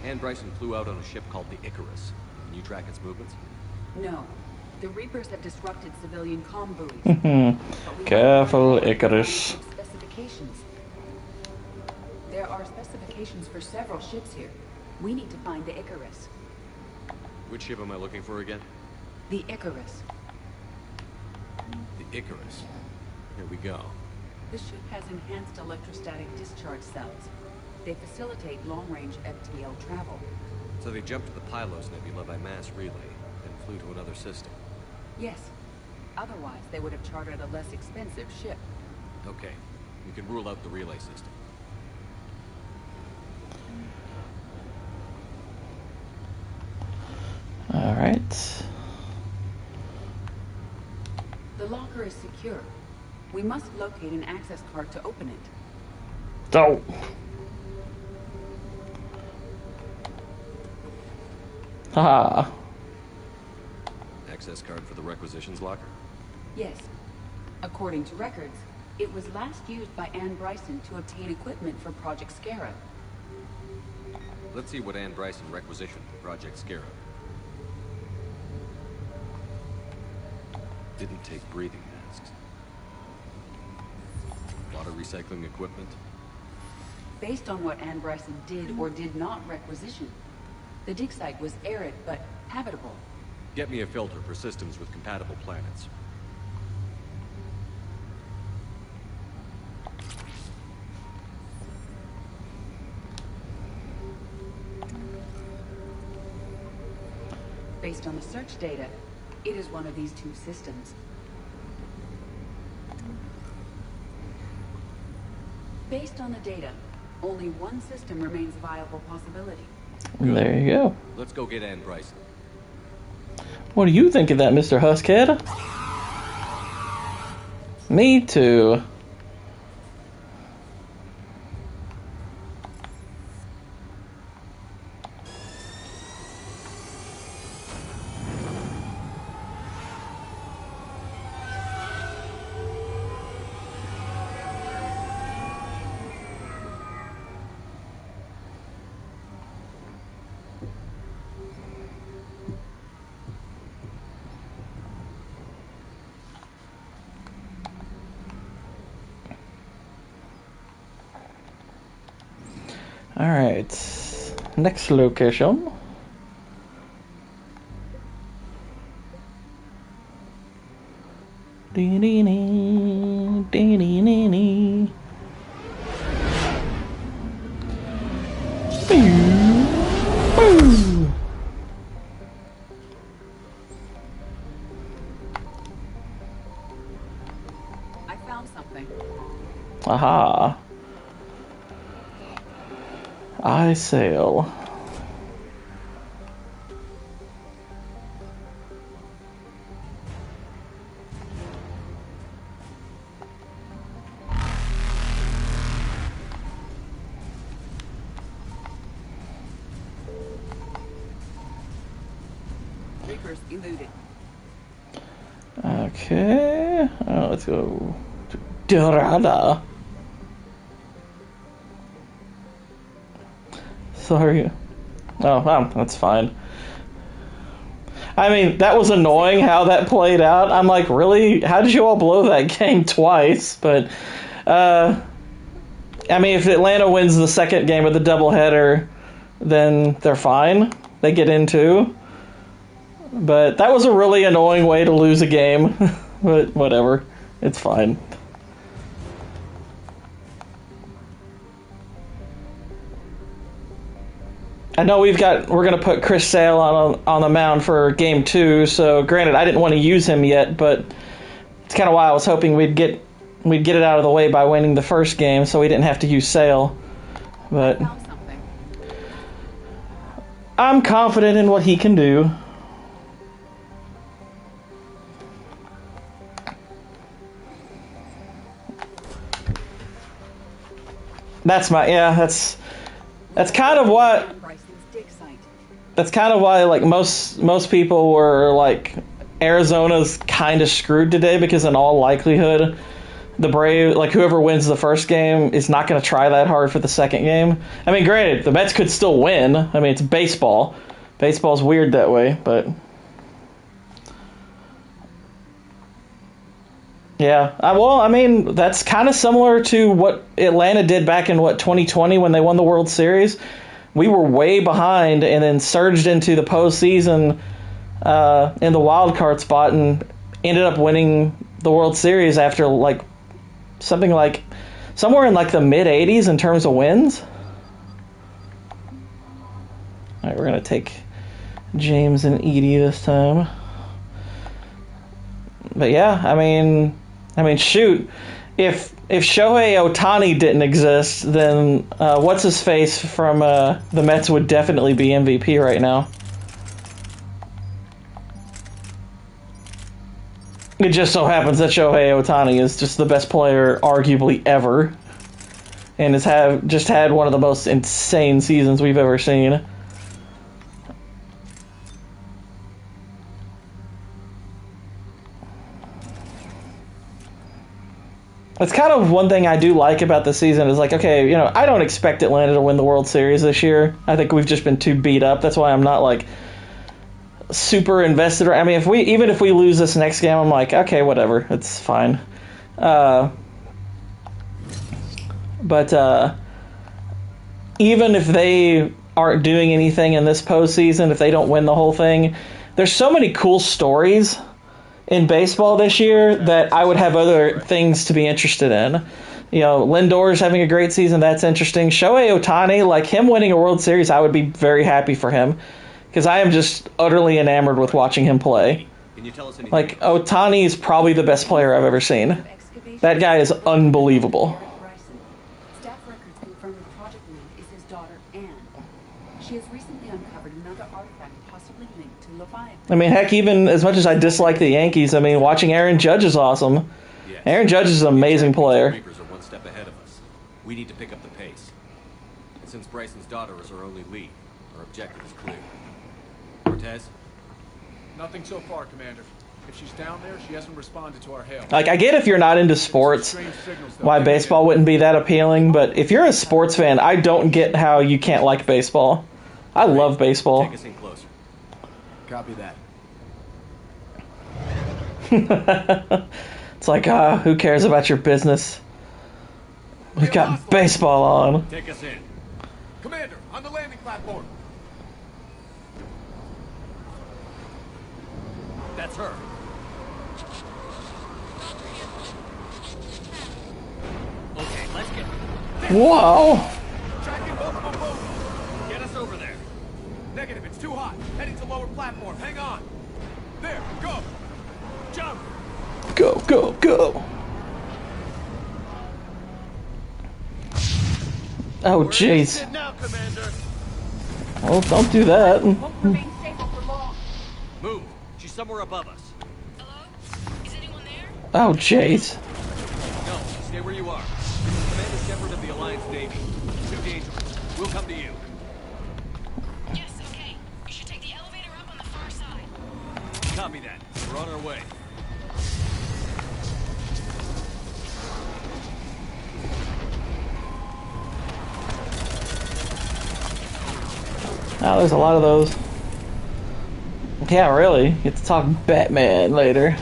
Anne Bryson flew out on a ship called the Icarus. Can you track its movements? No. The Reapers have disrupted civilian comm buoys. Careful, Icarus. Specifications. There are specifications for several ships here. We need to find the Icarus. Which ship am I looking for again? The Icarus. The Icarus. Here we go. The ship has enhanced electrostatic discharge cells. They facilitate long-range FTL travel. So they jumped to the Pylos Nebula by mass relay, and flew to another system. Yes. Otherwise, they would have chartered a less expensive ship. Okay. We can rule out the relay system. Alright. The locker is secure. We must locate an access card to open it. Oh. Haha. Access card for the requisitions locker? Yes. According to records, it was last used by Anne Bryson to obtain equipment for Project Scarab. Let's see what Anne Bryson requisitioned for Project Scarab. Didn't take breathing masks. Water recycling equipment. Based on what Anne Bryson did or did not requisition, the dig site was arid but habitable. Get me a filter for systems with compatible planets. Based on the search data, it is one of these two systems. Based on the data, only one system remains a viable possibility. There you go. Let's go get Anne Bryson. What do you think of that, Mr. Huskhead? Me too. Alright, next location. Dee-dee-dee, dee-dee-dee-dee. Boo. I found something. Aha. I sail. Reapers eluded. Okay. Let's go to Dorada. Sorry. Oh, wow, that's fine. I mean, that was annoying how that played out. I'm like, really? How did you all blow that game twice? But, I mean, if Atlanta wins the second game of the doubleheader, then they're fine. They get in too. But that was a really annoying way to lose a game. But whatever. It's fine. I know we're gonna put Chris Sale on the mound for game 2. So granted, I didn't want to use him yet, but it's kind of why I was hoping we'd get it out of the way by winning the first game, so we didn't have to use Sale. But I'm confident in what he can do. That's kind of what. That's kind of why, like, most people were like, Arizona's kind of screwed today, because in all likelihood, the Braves, like, whoever wins the first game is not going to try that hard for the second game. I mean, granted, the Mets could still win. I mean, it's baseball. Baseball's weird that way, but yeah. Well, I mean, that's kind of similar to what Atlanta did back in 2020 when they won the World Series. We were way behind and then surged into the postseason in the wild card spot and ended up winning the World Series after like something like somewhere in like the mid 80s in terms of wins. All right, we're gonna take James and Edie this time. But yeah, I mean, shoot. If Shohei Ohtani didn't exist, then what's his face from the Mets would definitely be MVP right now. It just so happens that Shohei Ohtani is just the best player, arguably, ever. And has just had one of the most insane seasons we've ever seen. It's kind of one thing I do like about the season is like, okay, you know, I don't expect Atlanta to win the World Series this year. I think we've just been too beat up. That's why I'm not like super invested. I mean, even if we lose this next game, I'm like, okay, whatever, it's fine. But even if they aren't doing anything in this postseason, if they don't win the whole thing, there's so many cool stories in baseball this year that I would have other things to be interested in. You know, Lindor's having a great season. That's interesting. Shohei Ohtani, like him winning a World Series, I would be very happy for him because I am just utterly enamored with watching him play. Can you tell us anything? Like, Ohtani is probably the best player I've ever seen. That guy is unbelievable. Staff records confirm the project lead is his daughter, Anne. She has recently uncovered another artifact possibly linked to Leviathan. I mean, heck, even as much as I dislike the Yankees, I mean, watching Aaron Judge is awesome. Yes. Aaron Judge is an amazing player. Reapers are one step ahead of us. We need to pick up the pace. And since Bryson's daughter is our only lead, our objective is clear. Cortez? Nothing so far, Commander. If she's down there, she hasn't responded to our hail. Like, I get if you're not into sports, why baseball wouldn't be that appealing, but if you're a sports fan, I don't get how you can't like baseball. I love baseball. Take us in closer. Copy that. It's like, who cares about your business? We've got baseball on. Take us in. Commander, on the landing platform. That's her. Okay, let's get. Whoa! Tracking multiple boats. Get us over there. Negative, it's too hot. Heading to lower platform. Hang on. There, go. Jump. Go, go, go. Oh, jeez. Oh, don't do that. Move. She's somewhere above us. Oh, jeez. No, stay where you are. Commander Shepard of the Alliance Navy. Too dangerous. We'll come to you. Yes, okay. You should take the elevator up on the far side. Copy that. We're on our way. Oh, there's a lot of those. Yeah, really. Get to talk Batman later.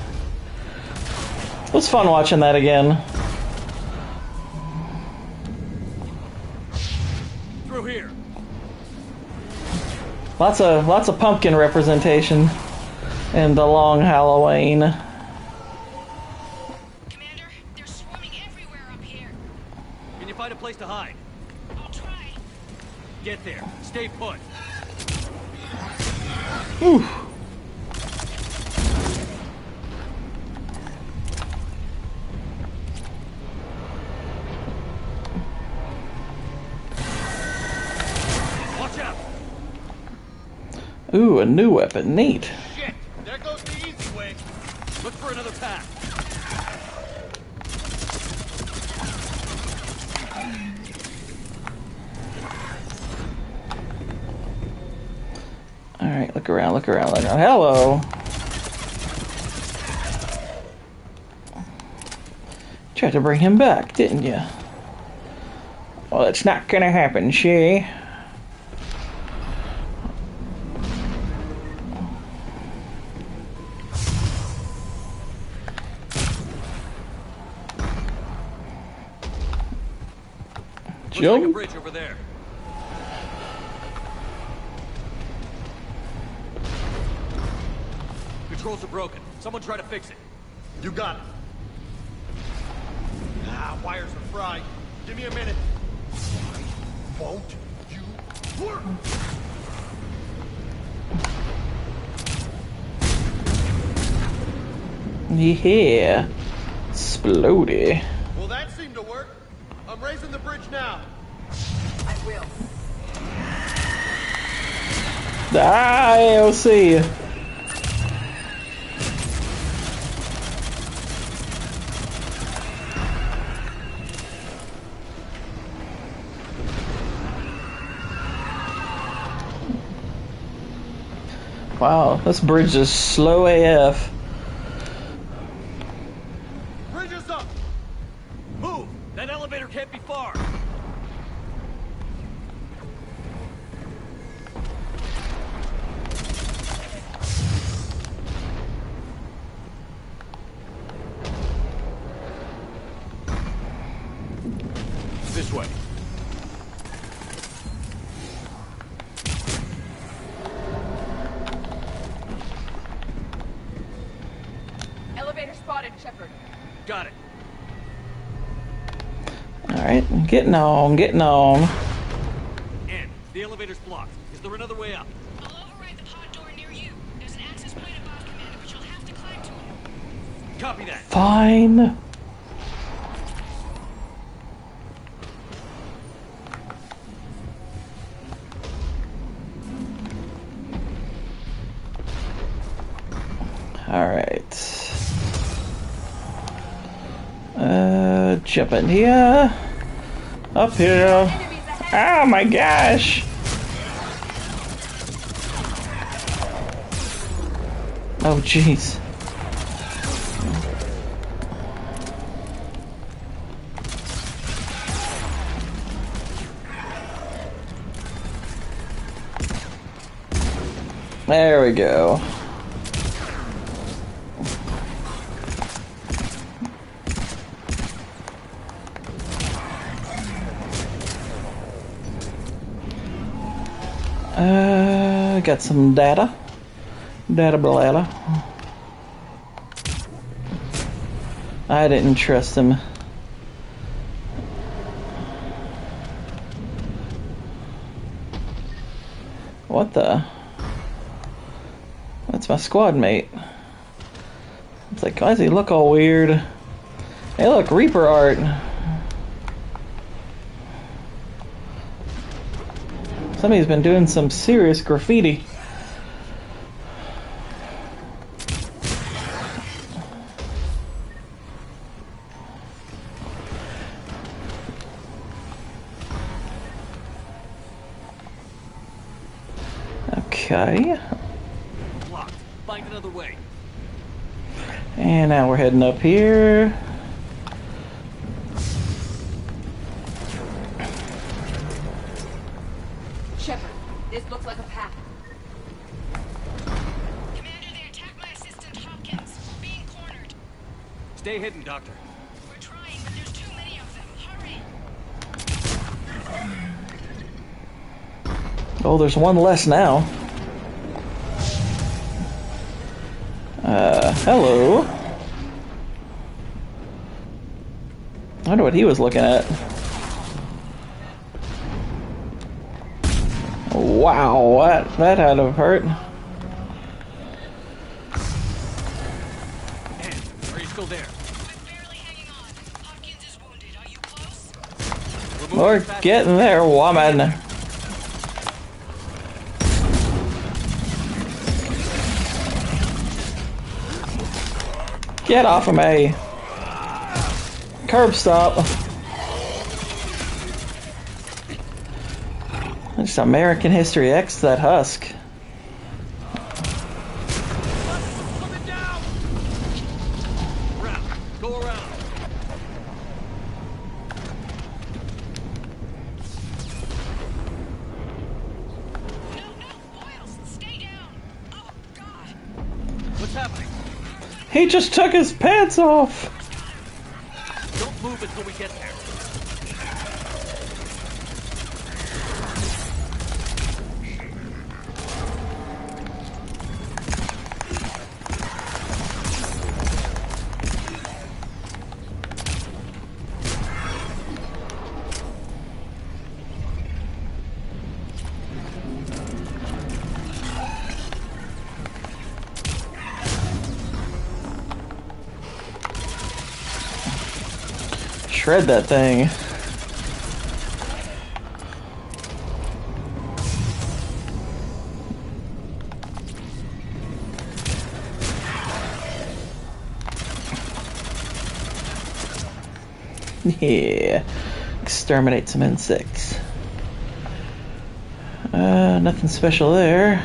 It was fun watching that again. Through here. Lots of pumpkin representation in the Long Halloween. Commander, they're swarming everywhere up here. Can you find a place to hide? I'll try. Get there. Stay put. Whew. Watch out. Ooh, a new weapon. Neat. Shit. There goes the easy way. Look for another path. Alright, look around, look around, look around. Hello! Tried to bring him back, didn't you? Well, it's not gonna happen, she. Looks like a bridge over there. Controls are broken. Someone try to fix it. You got it. Wires are fried. Give me a minute. Won't you work? Yeah. Splody. Well, that seemed to work. I'm raising the bridge now. I will. AOC. Wow, this bridge is slow AF. Bridge is up! Move! That elevator can't be far! This way. Elevator spotted, Shepard. Got it. Alright, getting on, getting on. And the elevator's blocked. Is there another way up? I'll override the pod door near you. There's an access point above, Commander, but you'll have to climb to it. Copy that. Fine. Alright. Jump in here. Up here. Oh my gosh. Oh jeez. There we go. Got some data. Data blata. I didn't trust him. What the? That's my squad mate. It's like, why does he look all weird? Hey look, Reaper art. Somebody's been doing some serious graffiti. Okay. Blocked. Find another way. And now we're heading up here. Shepard, this looks like a path. Commander, they attacked my assistant, Hopkins. Being cornered. Stay hidden, Doctor. We're trying, but there's too many of them. Hurry! Oh, there's one less now. Hello. I wonder what he was looking at. Wow, that had to hurt. Are you still there? I'm barely hanging on. Hopkins is wounded. Are you close? We're getting there, woman. Get off of me. Curb stop. Just American History X, that husk. Go around. What's happening? He just took his pants off. Don't move until we get there. Shred that thing. Yeah. Exterminate some insects. Nothing special there.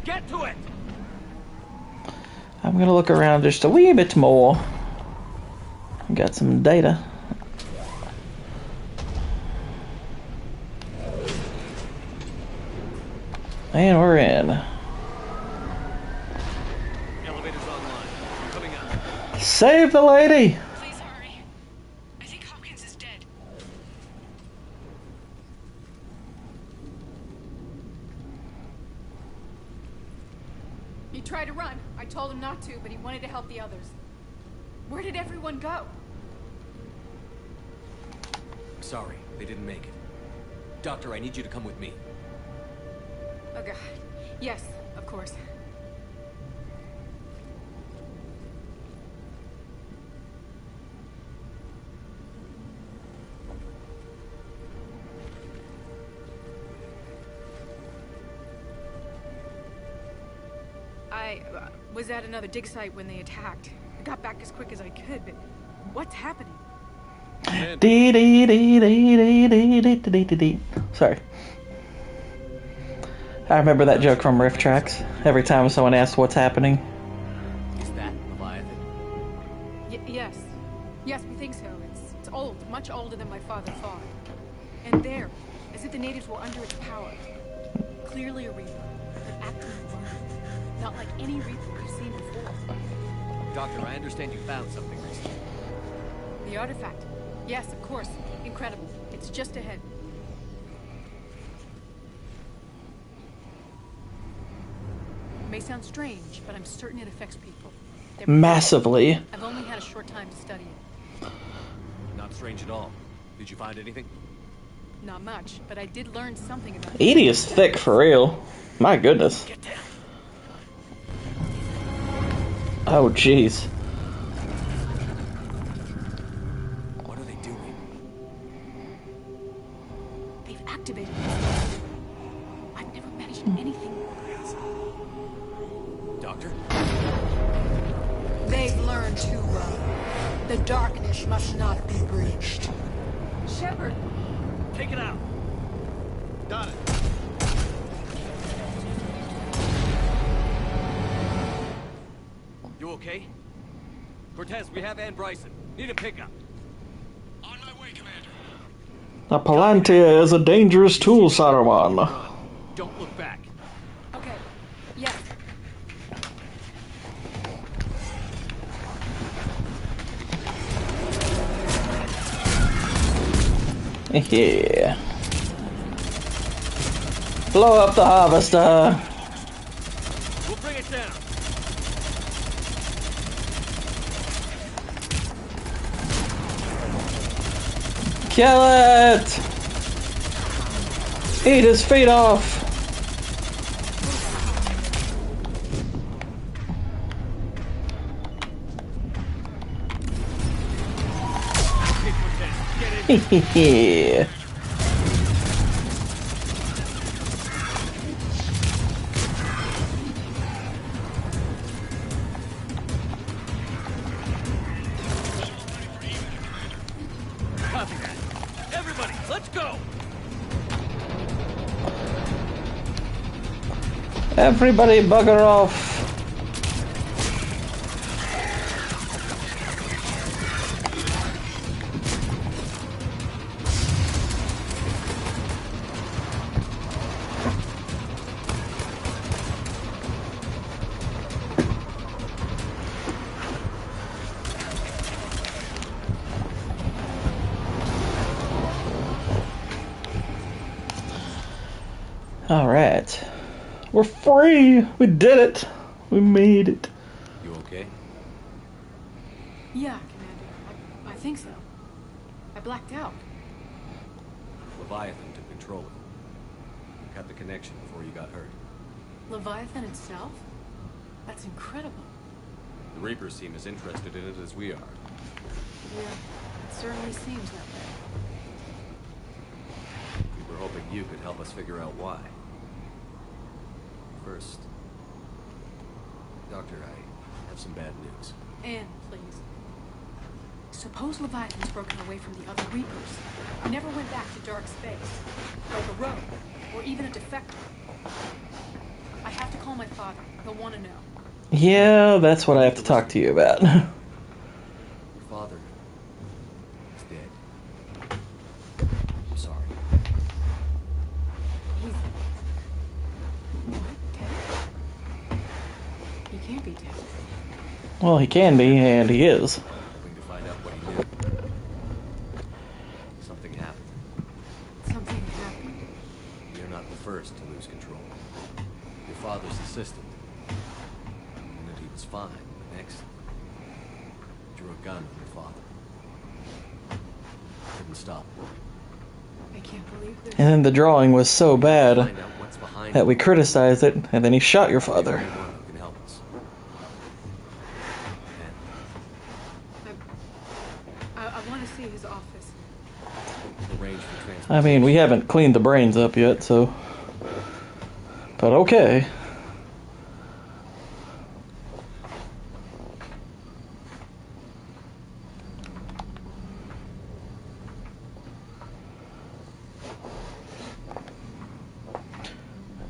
Get to it! I'm gonna look around just a wee bit more. Got some data. And we're in. Elevator's online. Coming out. Save the lady! Please hurry. I think Hopkins is dead. He tried to run. I told him not to, but he wanted to help the others. Where did everyone go? Sorry, they didn't make it. Doctor, I need you to come with me. Oh god. Yes, of course. I was at another dig site when they attacked. I got back as quick as I could, but what's happening? Dee dee dee dee dee dee dee dee dee dee. Sorry. I remember that joke from Riff Tracks. Every time someone asks what's happening. Is that Leviathan? Yes. Yes, we think so. It's old, much older than my father thought. And there, as if the natives were under its power. Clearly a Reaper, but acting alone. Not like any Reaper we've seen before. Doctor, I understand you found something recently. The artifact. Yes, of course. Incredible. It's just ahead. It may sound strange, but I'm certain it affects people. Massively. I've only had a short time to study it. Not strange at all. Did you find anything? Not much, but I did learn something about it. Edie is thick for real. My goodness. Oh, jeez. What are they doing? They've activated it. I've never managed anything. Doctor? They've learned too well. The darkness must not be breached. Shepard! Take it out. Got it. You okay? Cortez, we have Ann Bryson. Need a pickup. On my way, Commander. The Palantir is a dangerous tool, Saruman. Don't look back. Okay. Yes. Yeah. Blow up the harvester. We'll bring it down. Kill it! Eat his feet off! Yeah. Copy that. Everybody, let's go! Everybody bugger off. All right. We're free! We did it! We made it. You okay? Yeah, Commander. I think so. I blacked out. Leviathan took control of it. Cut the connection before you got hurt. Leviathan itself? That's incredible. The Reapers seem as interested in it as we are. Yeah, it certainly seems that way. We were hoping you could help us figure out why. First, Doctor, I have some bad news. Anne, please. Suppose Leviathan's broken away from the other Reapers. Never went back to dark space. Like a rogue, or even a defector. I have to call my father. He'll want to know. Yeah, that's what I have to talk to you about. Your father is dead. I'm sorry. He's... What? Dead? He can't be dead. Well, he can be, and he is. Hoping to find out what he knew. Something happened. Something happened. You're not the first to lose control. Your father's assistant. And that he was fine. But next, drew a gun on your father. Couldn't stop. I can't believe this. And then the drawing was so bad Find out what's behind that we criticized it, and then he shot your father. anyone who can help us. I want to see his office. Arrange for transport. I mean, we haven't cleaned the brains up yet, so... But okay.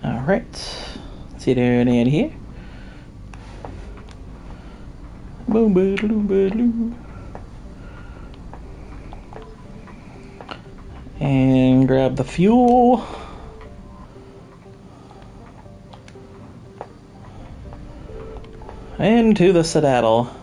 Alright. Let's see there any in here. Boom, boom, boom. And grab the fuel. Into the Citadel.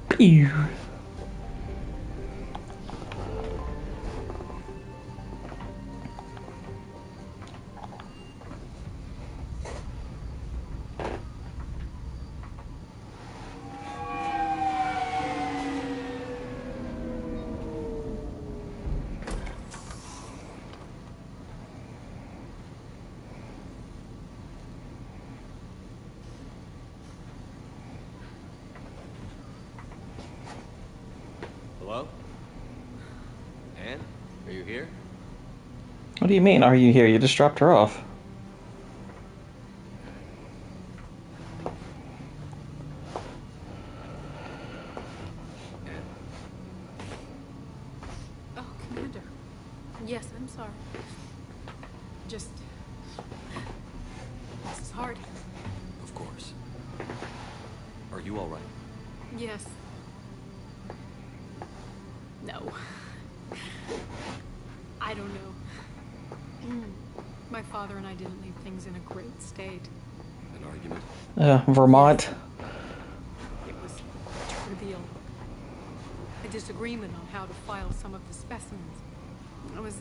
Pew. Hello? Anne? Are you here? What do you mean, are you here? You just dropped her off. Oh, Commander. Yes, I'm sorry. Just... This is hard. Of course. Are you all right? Yes. No. I don't know. My father and I didn't leave things in a great state. An argument? Vermont. It was trivial. A disagreement on how to file some of the specimens. I was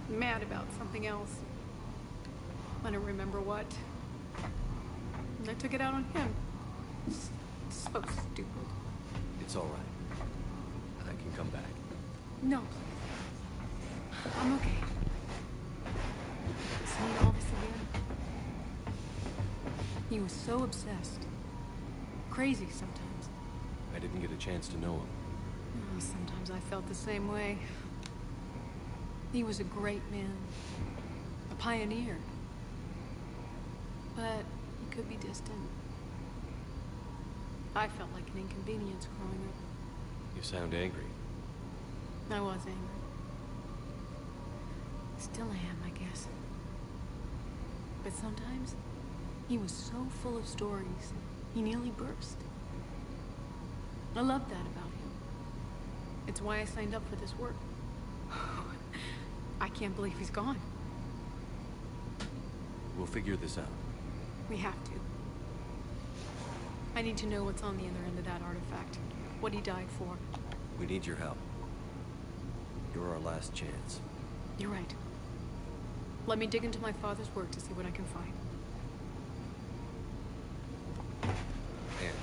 mad about something else. I don't remember what. And I took it out on him. So stupid. It's all right. I can come back. No, please. I'm okay. Seeing all this again. He was so obsessed. Crazy sometimes. I didn't get a chance to know him. Sometimes I felt the same way. He was a great man. A pioneer. But he could be distant. I felt like an inconvenience growing up. You sound angry. I was angry. Still am, I guess. But sometimes, he was so full of stories, he nearly burst. I love that about him. It's why I signed up for this work. I can't believe he's gone. We'll figure this out. We have to. I need to know what's on the other end of that artifact. What he died for. We need your help. You're our last chance. You're right. Let me dig into my father's work to see what I can find. Anne,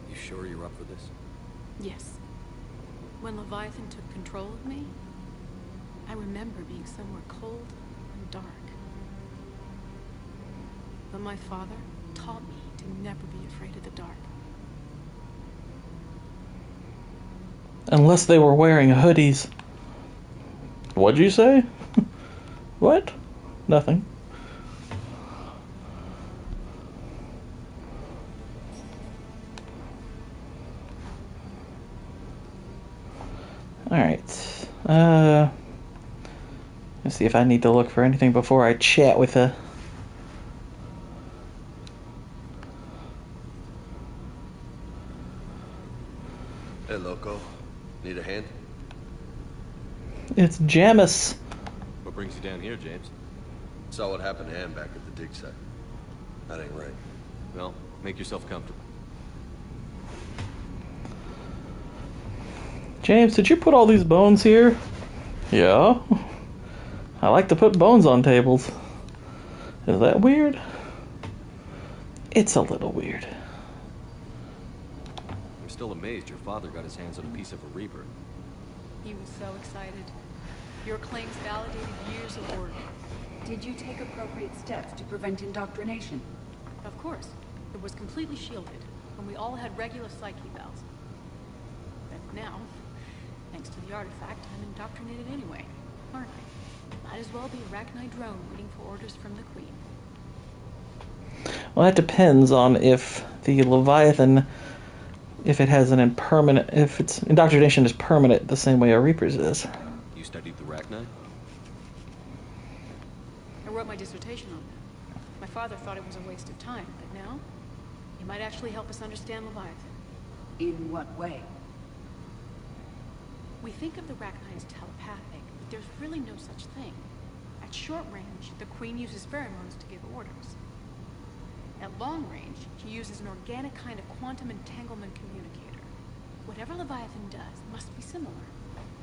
you sure you're up for this? Yes. When Leviathan took control of me, I remember being somewhere cold and dark. But my father taught me to never be afraid of the dark. Unless they were wearing hoodies. What'd you say? What? Nothing. Alright. Let's see if I need to look for anything before I chat with her. Hey, loco. Need a hand? It's Jamis. What brings you down here, James? Saw what happened to Ann back at the dig site. That ain't right. Well, make yourself comfortable. James, did you put all these bones here? Yeah. I like to put bones on tables. Is that weird? It's a little weird. I'm still amazed your father got his hands on a piece of a Reaper. He was so excited. Your claims validated years of work. Did you take appropriate steps to prevent indoctrination? Of course. It was completely shielded, and we all had regular psyche evals. But now, thanks to the artifact, I'm indoctrinated anyway, aren't I? Might as well be a Rachni drone waiting for orders from the Queen. Well, that depends on if the Leviathan, if it has an impermanent, if its indoctrination is permanent the same way a Reaper's is. You studied the Rachni? I wrote my dissertation on that. My father thought it was a waste of time, but now, he might actually help us understand Leviathan. In what way? We think of the Rachni as telepathic, but there's really no such thing. At short range, the Queen uses pheromones to give orders. At long range, she uses an organic kind of quantum entanglement communicator. Whatever Leviathan does must be similar,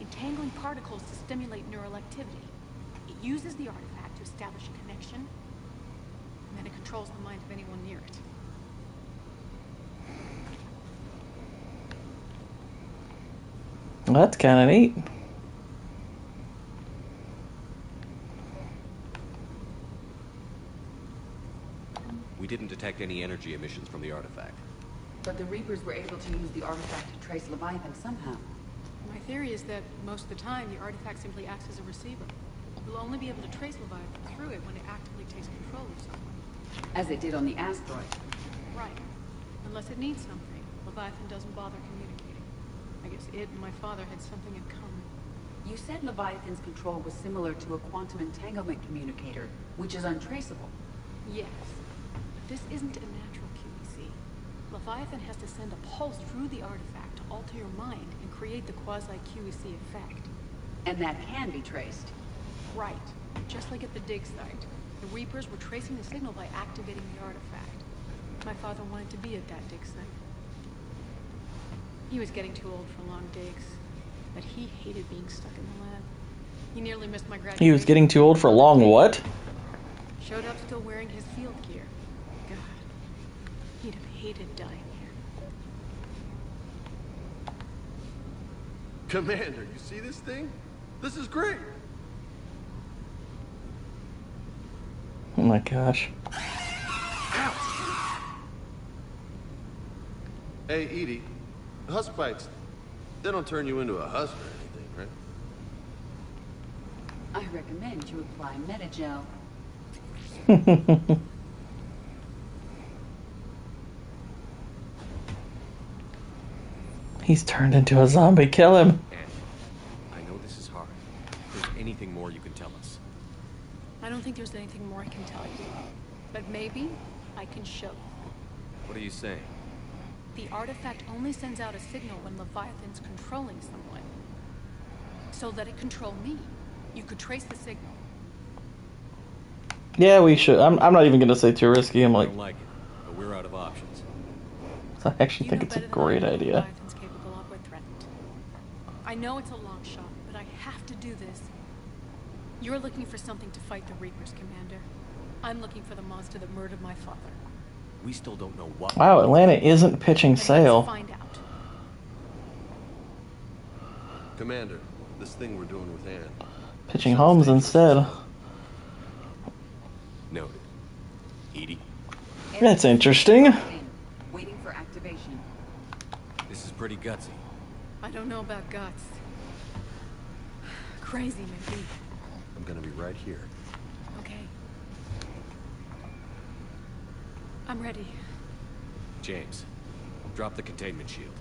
entangling particles to stimulate neural activity. It uses the artifact to establish a connection, and then it controls the mind of anyone near it. Well, that's kind of neat. We didn't detect any energy emissions from the artifact. But the Reapers were able to use the artifact to trace Leviathan somehow. My theory is that most of the time, the artifact simply acts as a receiver. We'll only be able to trace Leviathan through it when it actively takes control of someone. As it did on the asteroid. Right. Unless it needs something, Leviathan doesn't bother communicating. I guess it and my father had something in common. You said Leviathan's control was similar to a quantum entanglement communicator, which is untraceable. Yes. But this isn't a natural QEC. Leviathan has to send a pulse through the artifact to alter your mind and create the quasi-QEC effect. And that can be traced. Right. Just like at the dig site. The Reapers were tracing the signal by activating the artifact. My father wanted to be at that dig site. He was getting too old for long digs, but he hated being stuck in the lab. He nearly missed my graduation. He was getting too old for long what? Showed up still wearing his field gear. God, he'd have hated dying here. Commander, you see this thing? This is great. Oh my gosh. Hey, Edie, husk bites, they don't turn you into a husk or anything, right? I recommend you apply Metagel. He's turned into a zombie. Kill him. I know this is hard. If there's anything more you can tell us. I don't think there's anything more I can tell you. But maybe I can show you. What are you saying? The artifact only sends out a signal when Leviathan's controlling someone. So let it control me. You could trace the signal. Yeah, we should. I'm not even gonna say too risky. I'm I like, don't like it, but we're out of options. I actually think it's a great idea. Leviathan's capable of when threatened. I know it's a long shot, but I have to do this. You're looking for something to fight the Reapers, Commander. I'm looking for the monster that murdered my father. We still don't know what. Wow, Atlanta isn't pitching Let's sail. find out. Commander, this thing we're doing with Ann. Pitching homes instead. Noted. Edie, That's interesting. Waiting for activation. this is pretty gutsy. I don't know about guts. Crazy, maybe. I'm gonna be right here. Okay. I'm ready. James, drop the containment shield.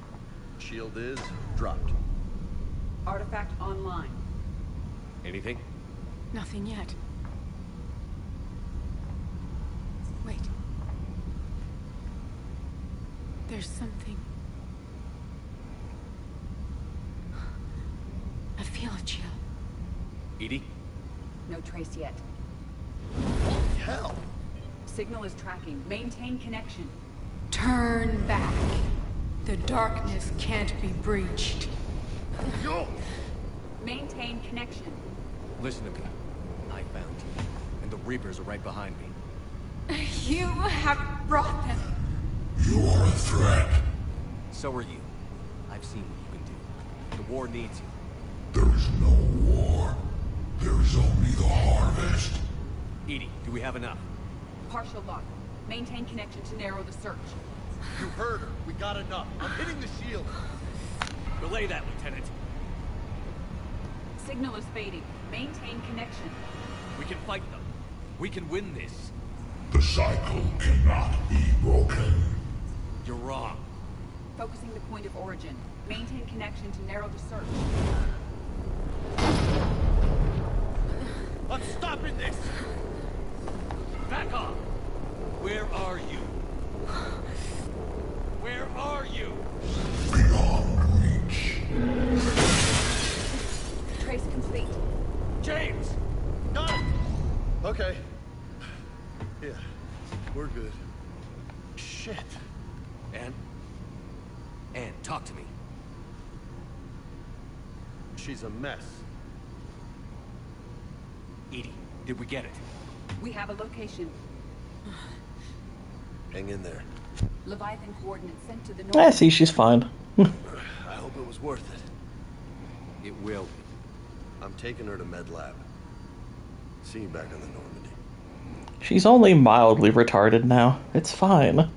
Shield is dropped. Artifact online. Anything? Nothing yet. Wait. There's something. I feel a chill. Edie? No trace yet. Hell! Signal is tracking. Maintain connection. Turn back. The darkness can't be breached. Yo! Maintain connection. Listen to me. I found you. And the Reapers are right behind me. You have brought them. You are a threat. So are you. I've seen what you can do. The war needs you. There is no war. There is only the harvest. Edie, do we have enough? Partial lock. Maintain connection to narrow the search. You heard her. We got enough. I'm hitting the shield. Relay that, Lieutenant. Signal is fading. Maintain connection. We can fight them. We can win this. The cycle cannot be broken. You're wrong. Focusing the point of origin. Maintain connection to narrow the search. I'm stopping this! Back off! Where are you? Where are you? Beyond reach. Trace complete. James! Got it! Okay. Yeah, we're good. Shit. Anne, talk to me. She's a mess. Edie, did we get it? We have a location. Hang in there. Leviathan coordinates sent to the north. I see, she's fine. I hope it was worth it. It will. I'm taking her to Med Lab. See you back on the Normandy. She's only mildly retarded now. It's fine.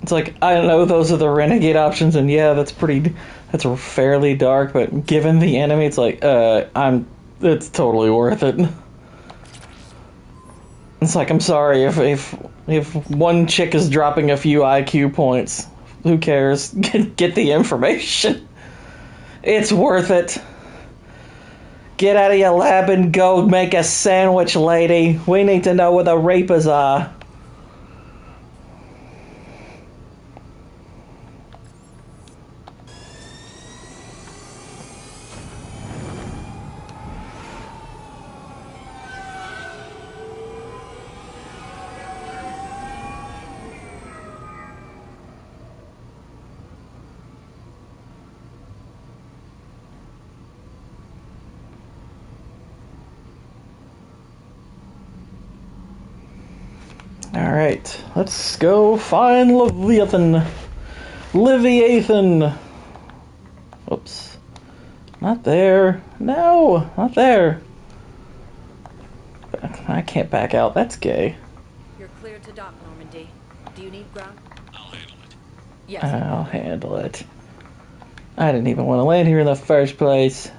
It's like, I know those are the renegade options, and yeah, that's fairly dark, but given the enemy, it's like, it's totally worth it. It's like, I'm sorry, if one chick is dropping a few IQ points, who cares? Get the information. It's worth it. Get out of your lab and go make a sandwich, lady. We need to know where the Reapers are. Alright, let's go find Leviathan. Leviathan! Oops. Not there. No, not there. I can't back out. That's gay. You're cleared to dock, Normandy. Do you need ground? I'll handle it. Yes. I'll handle it. I didn't even want to land here in the first place.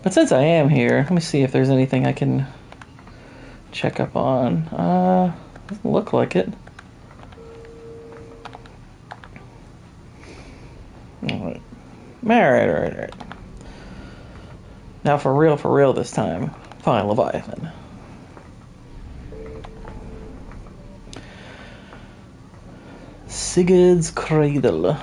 But since I am here, let me see if there's anything I can check up on. Doesn't look like it. Alright. Alright. Now for real this time. Find Leviathan. Sigurd's Cradle.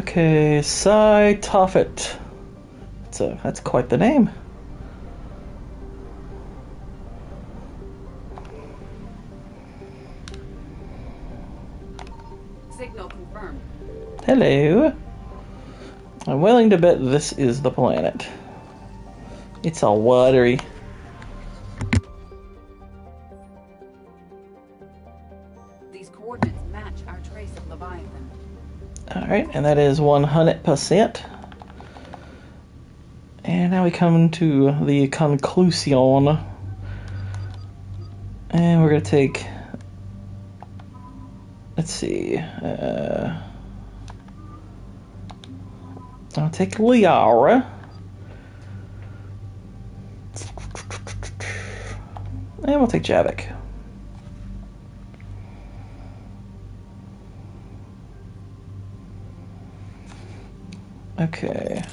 Okay, Cy Toffet. That's quite the name. Signal confirmed. Hello. I'm willing to bet this is the planet. It's all watery. These coordinates match our trace of Leviathan. Alright, and that is 100%. And now we come to the conclusion. And we're going to take... Let's see. I'll take Liara. And we'll take Javik. Okay.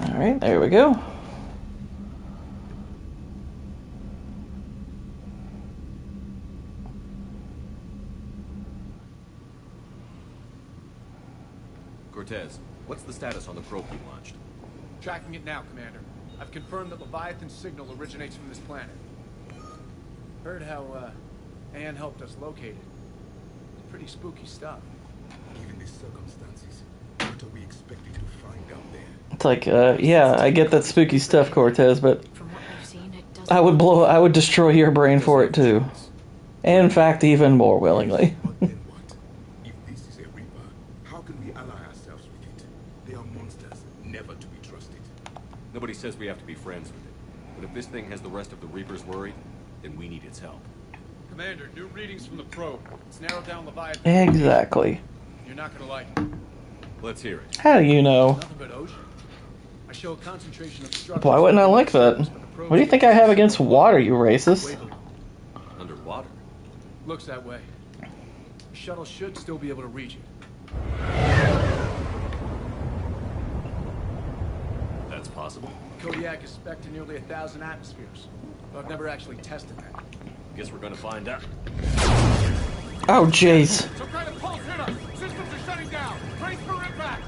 All right, there we go. Cortez, what's the status on the probe you launched? Tracking it now, Commander. I've confirmed that Leviathan's signal originates from this planet. Heard how, Anne helped us locate it. Pretty spooky stuff. Given the circumstances, what are we expecting to find out there? It's like, yeah, I get that spooky stuff, Cortez, but I would destroy your brain for it too. And in fact, even more willingly. If this is a Reaper, how can we ally ourselves with it? They are monsters, never to be trusted. Nobody says we have to be friends with it. But if this thing has the rest of the Reapers worried, then we need its help. Commander, new readings from the probe. It's narrowed down Leviathan. Exactly. You're not gonna like it. Let's hear it. How do you know? Nothing but ocean. I show a concentration of structures. Why wouldn't I like that? What do you think I have against water, you racist? Underwater? Looks that way. The shuttle should still be able to reach it. That's possible. Kodiak is spec to nearly 1,000 atmospheres. But I've never actually tested that. Guess we're gonna find out. Oh, jeez. Some kind of pulse hit us! Systems are shutting down! Brace for impact!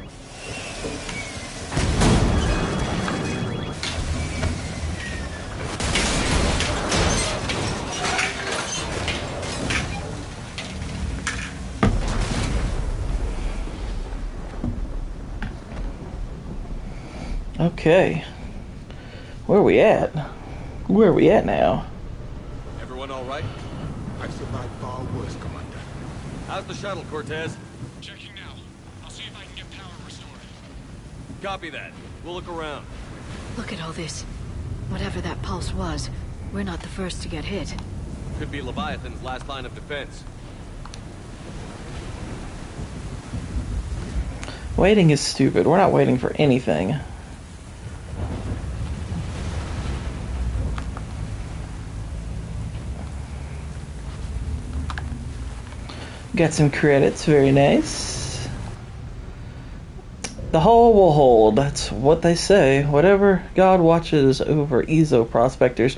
Okay. Where are we at? Where are we at now? Everyone all right? I've survived far worse, Commander. How's the shuttle, Cortez? Checking now. I'll see if I can get power restored. Copy that. We'll look around. Look at all this. Whatever that pulse was, we're not the first to get hit. Could be Leviathan's last line of defense. Waiting is stupid. We're not waiting for anything. Got some credits, very nice. The hull will hold, that's what they say. Whatever God watches over Ezo prospectors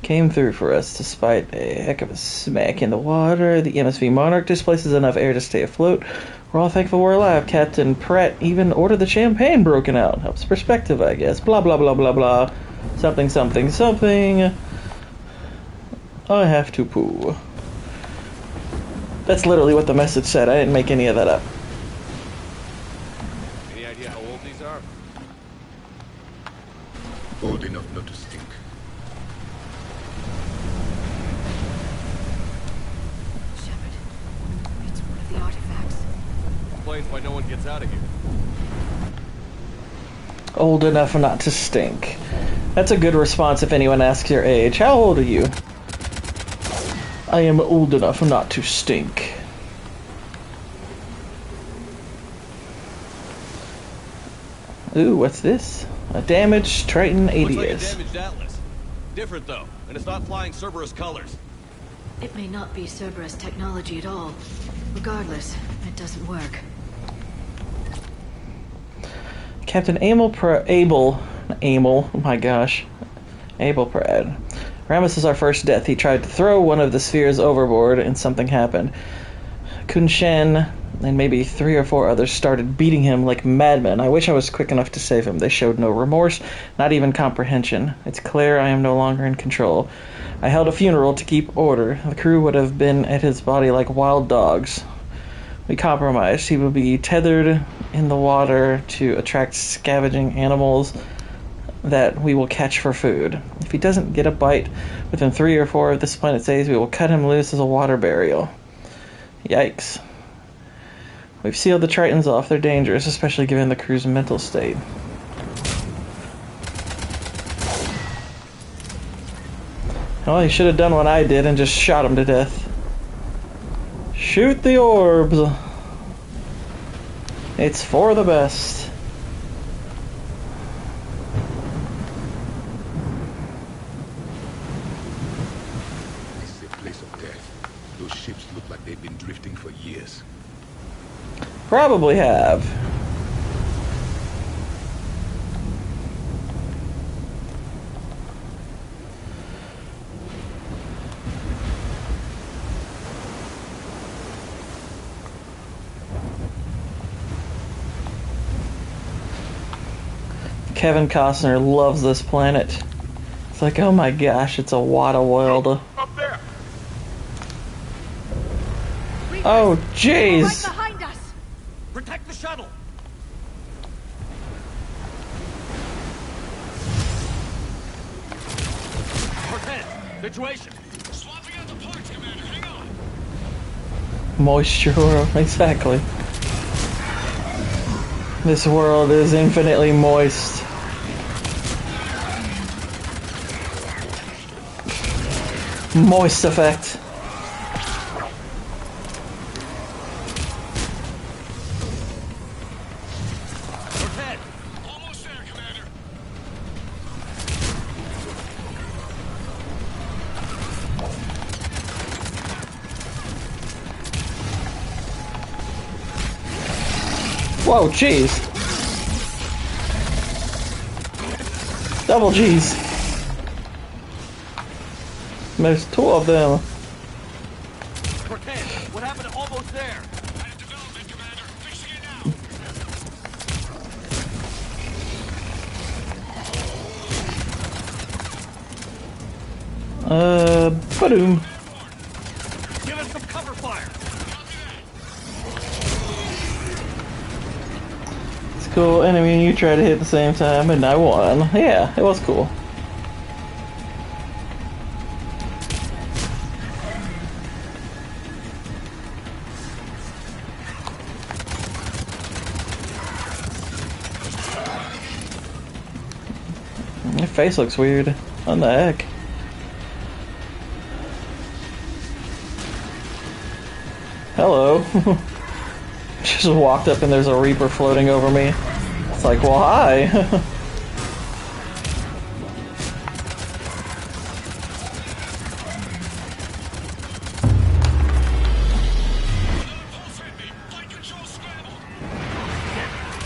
came through for us, despite a heck of a smack in the water. The MSV Monarch displaces enough air to stay afloat. We're all thankful we're alive. Captain Pratt even ordered the champagne broken out. Helps perspective, I guess. Blah, blah, blah, blah, blah. Something, something, something. I have to poo. That's literally what the message said. I didn't make any of that up. Any idea how old these are? Old enough not to stink. Shepard, it's one of the artifacts. Explains why no one gets out of here. Old enough not to stink. That's a good response if anyone asks your age. How old are you? I am old enough not to stink. Ooh, what's this? A damaged Triton Looks like a ADS. damaged Atlas. Different though, and it's not flying Cerberus colors. It may not be Cerberus technology at all. Regardless, it doesn't work. Captain Abel, oh my gosh. Abel Pratt. Ramus is our first death. He tried to throw one of the spheres overboard and something happened. Kun Shen and maybe 3 or 4 others started beating him like madmen. I wish I was quick enough to save him. They showed no remorse, not even comprehension. It's clear I am no longer in control. I held a funeral to keep order. The crew would have been at his body like wild dogs. We compromised. He would be tethered in the water to attract scavenging animals that we will catch for food. If he doesn't get a bite within 3 or 4 of this planet's days, we will cut him loose as a water burial. Yikes. We've sealed the Tritons off. They're dangerous, especially given the crew's mental state. Well, he should have done what I did and just shot him to death. Shoot the orbs. It's for the best. This is a place of death. Those ships look like they've been drifting for years. Probably have. Kevin Costner loves this planet. It's like, oh my gosh, it's a water world. Up there. Oh, jeez. Right behind us. Protect the shuttle. Cortez, situation. Swapping out the parts, Commander. Hang on. Moisture, exactly. This world is infinitely moist. Moist effect. Cortez, almost there, Commander. Whoa, jeez. Double G's. There's 2 of them. Cortez, what happened to almost there? Had a development, Commander. Fixing it now. Ba-doom. Give us some cover fire. It's cool. Enemy and you try to hit at the same time, and I won. Yeah, it was cool. Your face looks weird. What the heck? Hello. Just walked up and there's a Reaper floating over me. It's like, well, hi.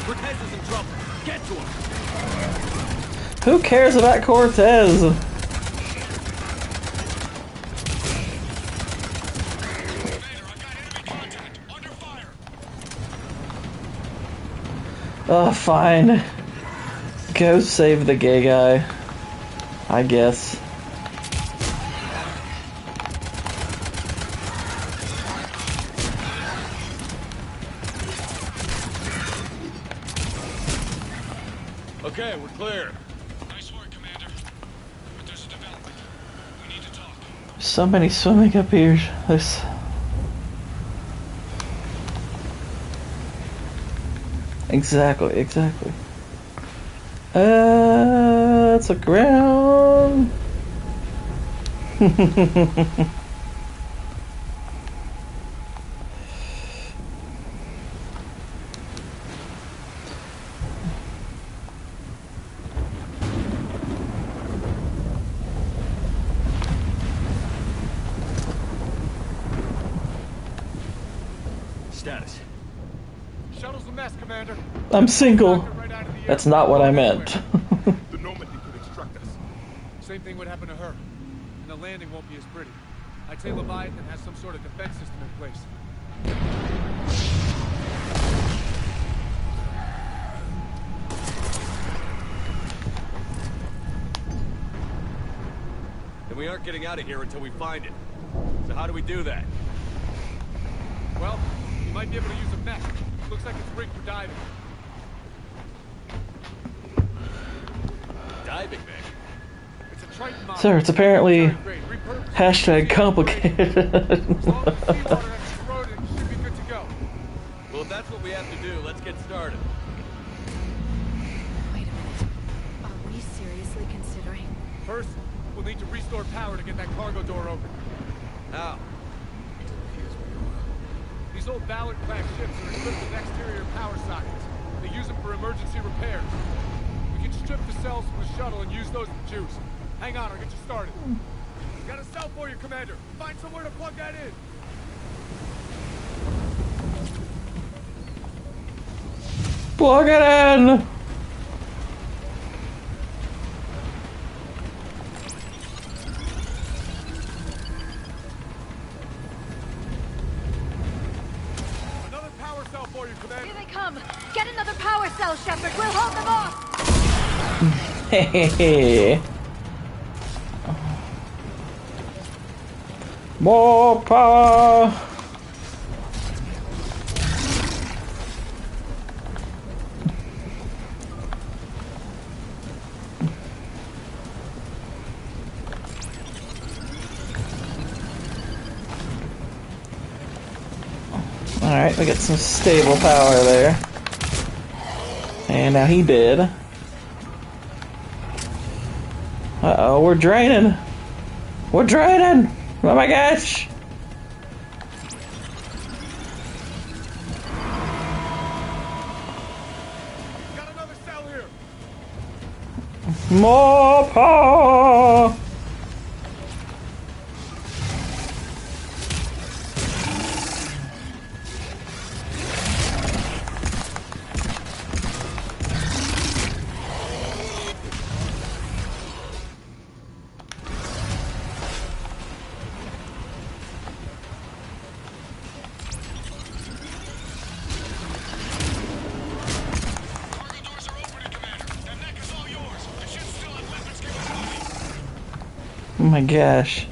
Cortez is in trouble. Get to him. Who cares about Cortez? Oh, fine. Go save the gay guy. I guess. Okay, we're clear. Nice work, Commander. But there's a development. We need to talk. Somebody swimming up here. There's... Exactly. Let's look around. Status. Shuttle's a mess, Commander. I'm single. That's not what I meant. The Normandy could extract us. Same thing would happen to her. And the landing won't be as pretty. I'd say Leviathan has some sort of defense system in place. And we aren't getting out of here until we find it. So how do we do that? Well, you might be able to use a mech. Looks like it's rigged for diving. Diving mech? It's a Triton model. Sir, it's apparently hashtag complicated. Well, if that's what we have to do, let's get started. Wait a minute. Are we seriously considering? First, we'll need to restore power to get that cargo door open. How? These old Ballard-class ships are equipped with exterior power sockets. They use them for emergency repairs. We can strip the cells from the shuttle and use those for juice. Hang on, I'll get you started. Got a cell for you, Commander. Find somewhere to plug that in. Plug it in! Another power cell for you, Commander. Here they come! Get another power cell, Shepard! We'll hold them off! Hey. More power! Alright, we got some stable power there. And now he did. Uh-oh, we're draining. We're draining! Oh my gosh! Got another cell here. More power! Oh my gosh.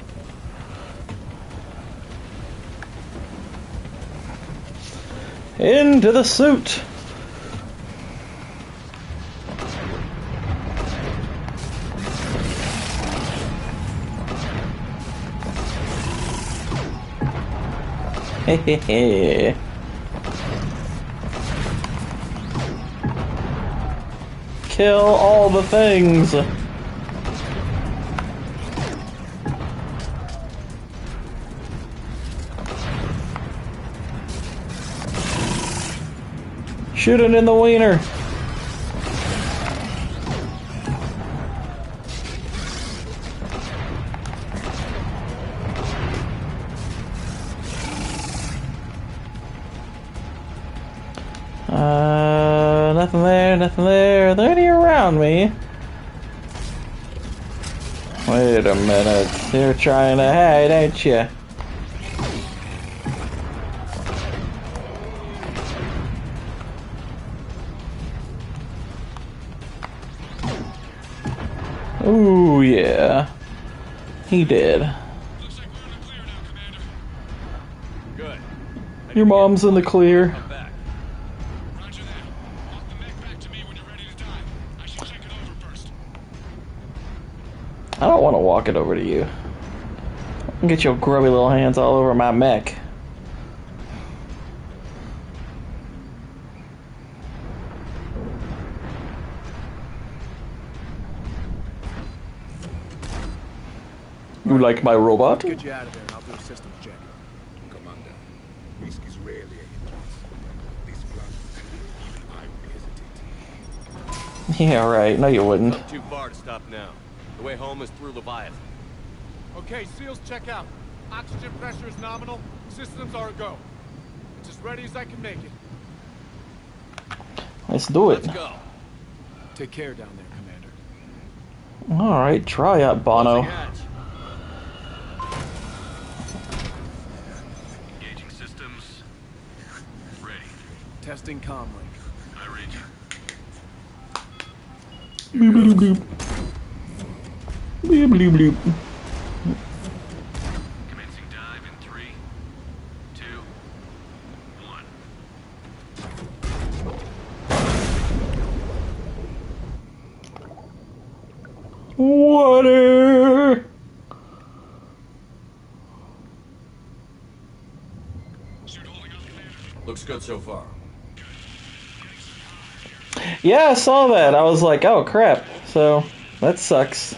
Into the suit. Hehehe. Kill all the things. Shoot it in the wiener. Nothing there, nothing there. Are there any around me? Wait a minute. You're trying to hide, ain't you? Ooh, yeah. He did. Good. Your mom's in the clear. I don't want to walk it over to you. Get your grubby little hands all over my mech. You like my robot? Get you out of there and I'll do a systems check. Commander, risk is rarely a hindrance. This plan, even I would hesitate. Yeah, right. No, you wouldn't. Not too far to stop now. The way home is through Leviathan. Okay, SEALs check out. Oxygen pressure is nominal. Systems are a go. It's as ready as I can make it. Let's do it. Let's go. Take care down there, Commander. Alright, try out, Bono. Engaging systems. Ready. Testing comm link. I read you. Bloop, bloop, bloop. Bloop, bloop, bloop. Looks good so far. Yeah, I saw that. I was like, oh crap. So, that sucks.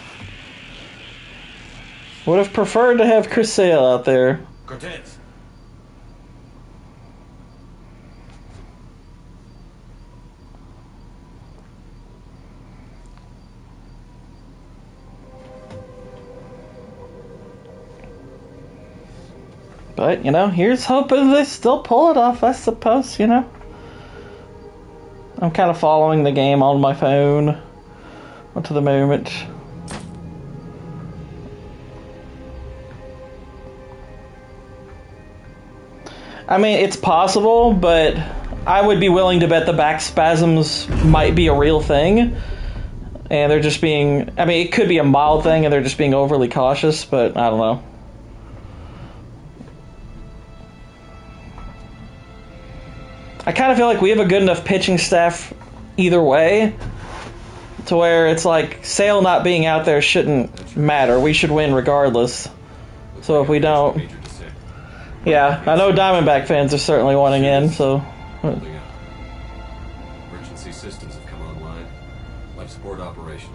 Would have preferred to have Chris Sale out there. Cortez. But, you know, here's hoping they still pull it off, I suppose, you know. I'm kind of following the game on my phone to the moment. I mean, it's possible, but I would be willing to bet the back spasms might be a real thing. And they're just being... I mean, it could be a mild thing and they're just being overly cautious, but I don't know. I kind of feel like we have a good enough pitching staff either way to where it's like Sale not being out there shouldn't matter. We should win regardless. So if we don't... Yeah, I know Diamondback fans are certainly wanting in, so... Emergency systems have come online. Life support operation.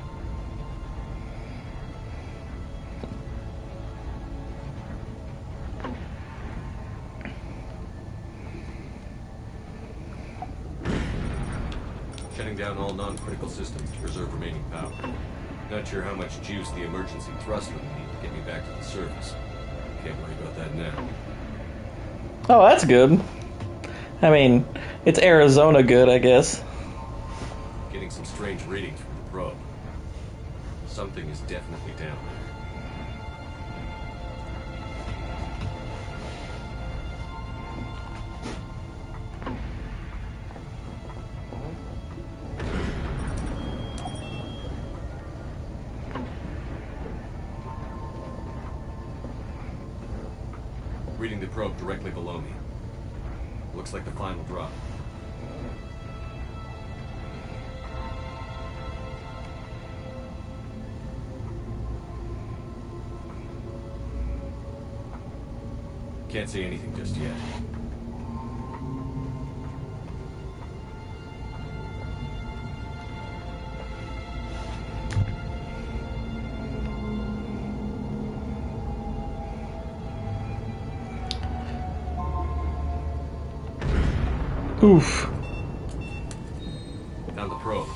Shutting down all non-critical systems to preserve remaining power. Not sure how much juice the emergency thruster will need to get me back to the surface. Can't worry about that now. Oh, that's good. I mean, it's Arizona good, I guess. Getting some strange readings from the probe. Something is definitely down there. Reading the probe directly below me. Looks like the final drop. Can't say anything just yet. Oof. Found the probe.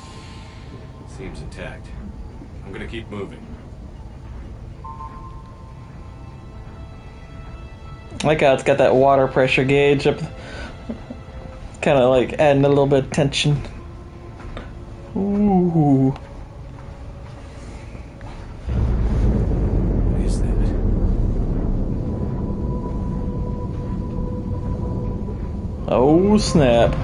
Seems intact. I'm gonna keep moving. I like how it's got that water pressure gauge up. Kind of like adding a little bit of tension. Ooh. What is that? Oh, snap.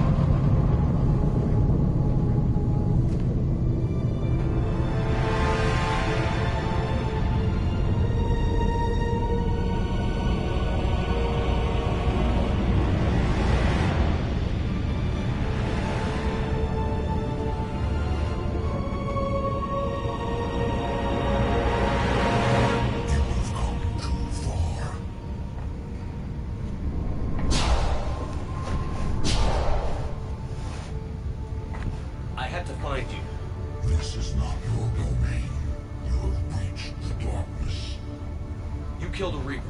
I had to find you. This is not your domain. You have breached the darkness. You killed a Reaper.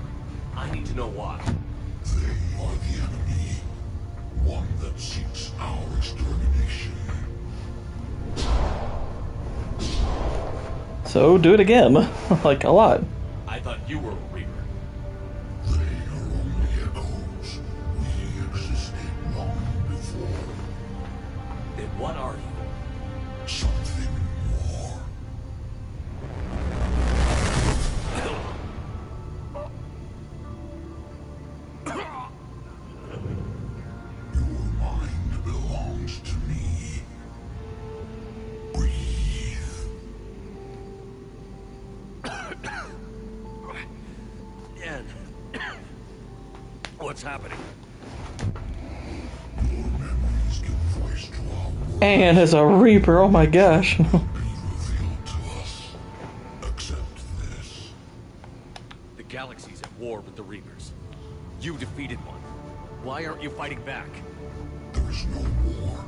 I need to know why. They are the enemy. One that seeks our extermination. So do it again. Like a lot. I thought you were a Reaper. They are only echoes. We existed long before. Then what are you? Something more. Your mind belongs to me. Breathe. Dan. What's happening? Your memories give voice to our world. And as a Reaper, oh my gosh. Be revealed to us. Accept this. The galaxy's at war with the Reapers. You defeated one. Why aren't you fighting back? There is no war.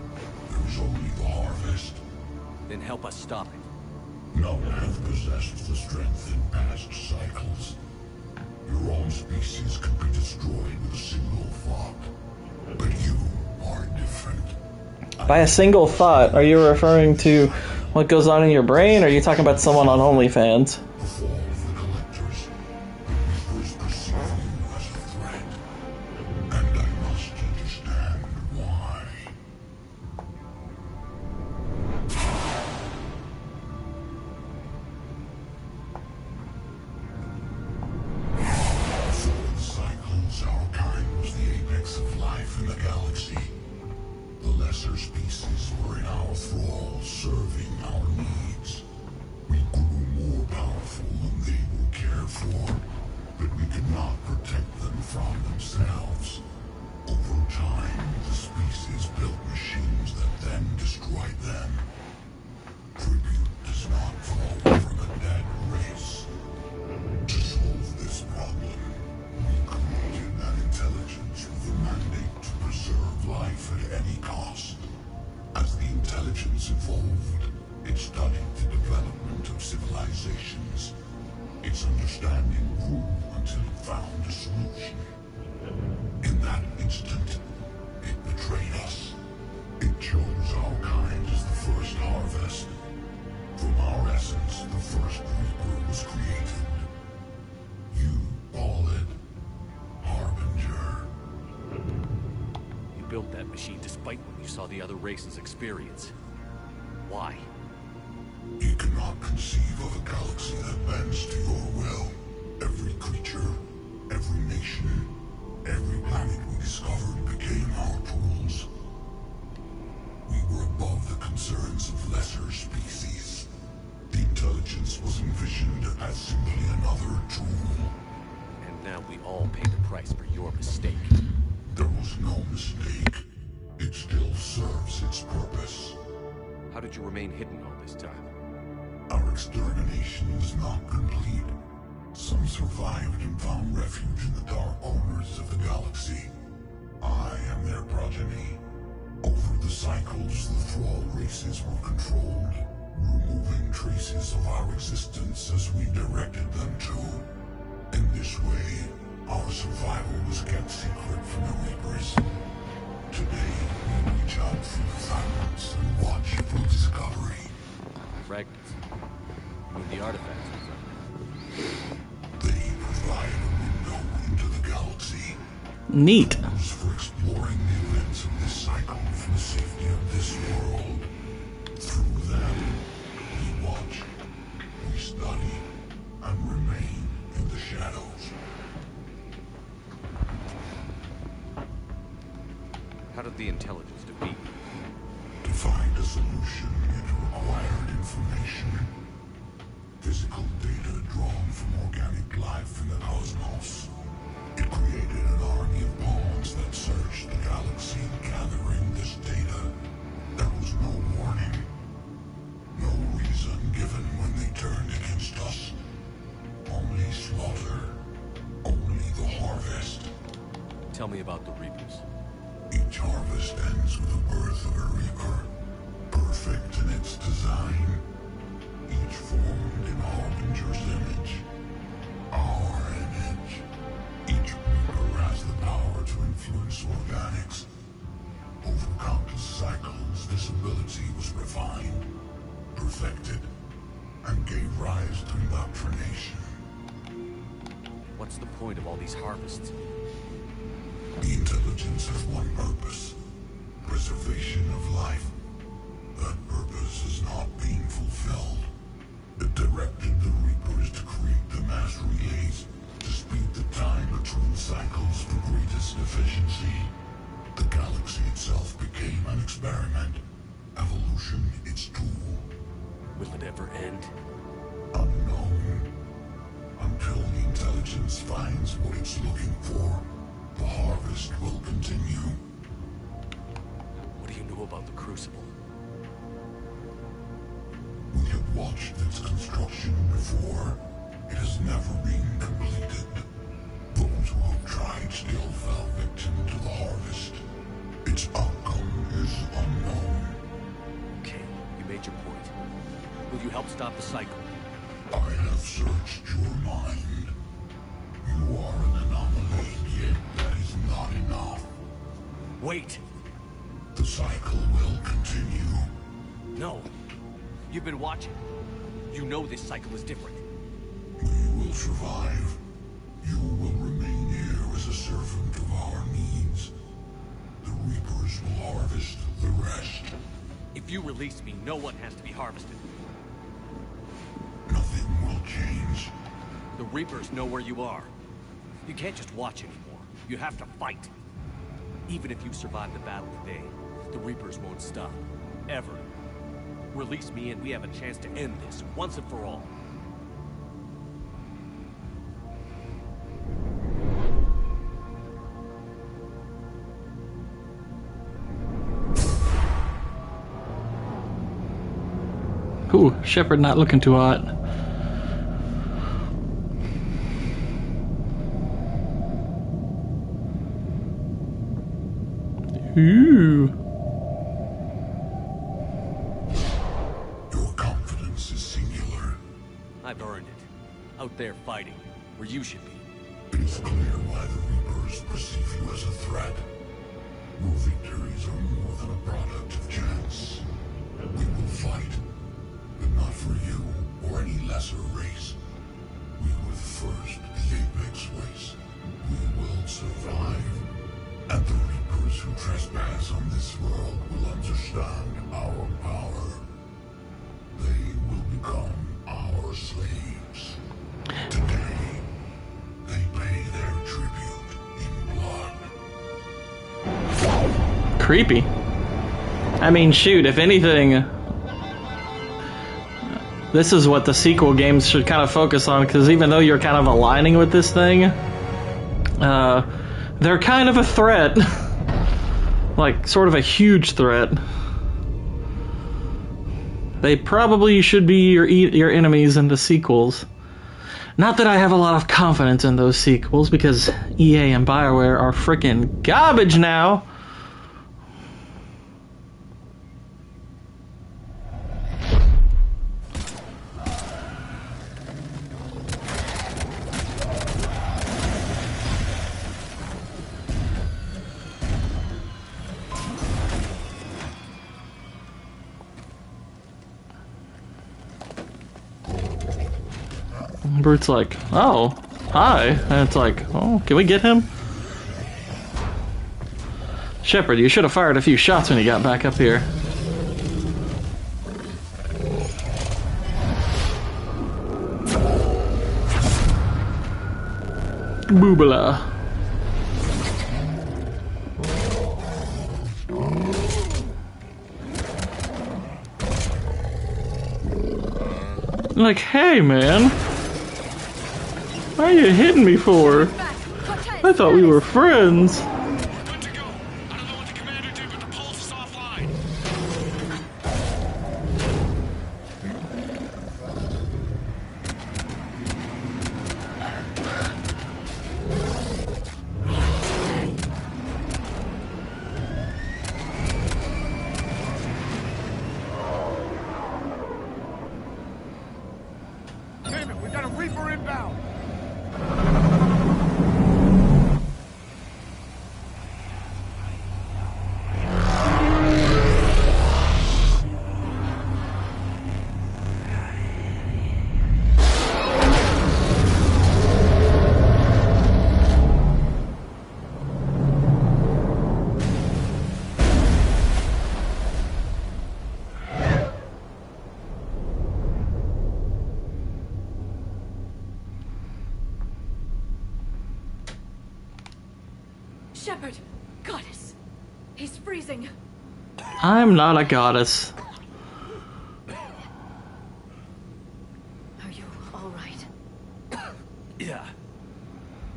There is only the harvest. Then help us stop it. None have possessed the strength in past cycles. Your own species can be destroyed with a single thought. But you are different. By a single thought, are you referring to what goes on in your brain, or are you talking about someone on OnlyFans? The fall of the collectors. The Reapers perceive you as a threat. And I must understand why. Before the cycles, our kind was the apex of life in the galaxy. The lesser species were in our thrall, serving our needs. We grew more powerful than they were cared for, but we could not protect them from themselves. Over time, the species built machines that then destroyed them. Tribute does not fall from a dead race. To solve this problem, we created an intelligence with a mandate to preserve life at any cost. As the intelligence evolved, it studied the development of civilizations. Its understanding grew until it found a solution. In that instant, it betrayed us. It chose our kind as the first harvest. From our essence, the first Reaper was created. You call it Harbinger. You built that machine despite what you saw the other races experience. Why? You cannot conceive of a galaxy that bends to your will. Every creature, every nation, every planet we discovered became our tools. We were above the concerns of lesser species. The intelligence was envisioned as simply another tool. And now we all pay the price for your mistake. There was no mistake. It still serves its purpose. How did you remain hidden all this time? Our extermination was not complete. Some survived and found refuge in the dark corners of the galaxy. I am their progeny. Over the cycles, the thrall races were controlled, removing traces of our existence as we directed them to. In this way, our survival was kept secret from the Reapers. Today, we reach out through the silence and watch for discovery. Fragments. I mean, the artifacts we found. They provide a window into the galaxy. Neat. Tools for exploring the events of this cycle from the safety of this world. Through them, we watch, we study, and remain in the shadows. How did the intelligence defeat? To find a solution, it required information. Physical data drawn from organic life in the cosmos. It created an army of pawns that searched the galaxy, gathering this data. There was no warning. No reason given when they turned against us. Only slaughter. Only the harvest. Tell me about the Reapers. Each harvest ends with the birth of a Reaper. Perfect in its design. Each formed in Harbinger's image. Our image. Each Reaper has the power to influence organics. Over countless cycles, this ability was refined, perfected, and gave rise to indoctrination. What's the point of all these harvests? The intelligence has one purpose. Preservation of life. That purpose is not being fulfilled. It directed the Reapers to create the mass relays to speed the time between cycles for greatest efficiency. The galaxy itself became an experiment. Evolution its tool. Will it ever end? Unknown. Until the intelligence finds what it's looking for, the harvest will continue. What do you know about the Crucible? We have watched its construction before. It has never been completed. Those who have tried still fell victim to the stop the cycle. I have searched your mind. You are an anomaly, yet that is not enough. Wait! The cycle will continue. No. You've been watching. You know this cycle is different. We will survive. You will remain here as a servant of our needs. The Reapers will harvest the rest. If you release me, no one has to be harvested. Nothing will change. The Reapers know where you are. You can't just watch anymore. You have to fight. Even if you survive the battle today, the Reapers won't stop. Ever. Release me and we have a chance to end this, once and for all. Ooh, Shepard not looking too hot. Ooh. Your confidence is singular. I've earned it. Out there fighting, where you should be. It is clear why the Reapers perceive you as a threat. Your victories are more than a product of chance. We will fight, but not for you or any lesser race. We were the first, the Apex race. We will survive. And the Reapers who trespass on this world will understand our power. They will become our slaves. Today, they pay their tribute in blood. Creepy. I mean, shoot, if anything, this is what the sequel games should kind of focus on, because even though you're kind of aligning with this thing, they're kind of a threat. Like, sort of a huge threat. They probably should be your enemies in the sequels. Not that I have a lot of confidence in those sequels, because EA and BioWare are freaking garbage now. Brute's like, oh, hi. And it's like, oh, can we get him? Shepard, you should have fired a few shots when you got back up here. Boobala. Like, hey, man. Why are you hitting me for? I thought we were friends. Damn it, we got a Reaper inbound! Shepard! Goddess! He's freezing! I'm not a goddess. Are you alright? Yeah.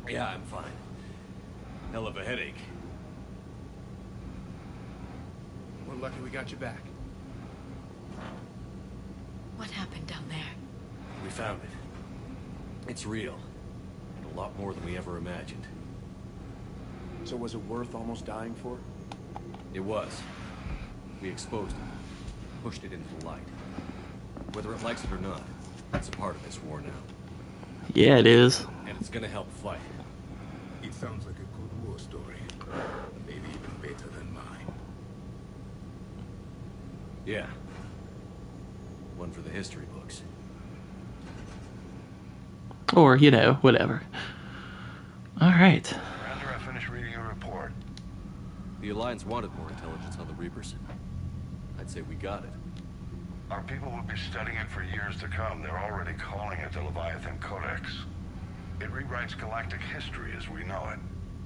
Yeah, I'm fine. Hell of a headache. We're lucky we got you back. What happened down there? We found it. It's real. And a lot more than we ever imagined. So was it worth almost dying for? It was. We exposed it. Pushed it into the light. Whether it likes it or not, it's a part of this war now. Yeah, it is. And it's gonna help fight. It sounds like a good war story. Maybe even better than mine. Yeah. One for the history books. Or, you know, whatever. Alright. Commander, I finished reading your report. The Alliance wanted more intelligence on the Reapers. I'd say we got it. Our people will be studying it for years to come. They're already calling it the Leviathan Codex. It rewrites galactic history as we know it.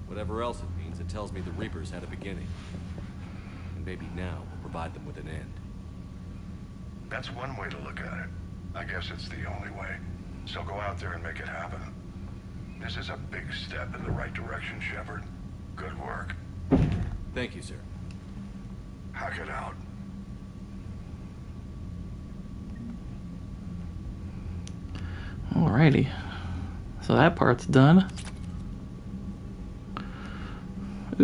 Whatever else it means, it tells me the Reapers had a beginning. And maybe now will provide them with an end. That's one way to look at it. I guess it's the only way. So go out there and make it happen. This is a big step in the right direction, Shepard. Good work. Thank you, sir. Hack it out. Alrighty. So that part's done.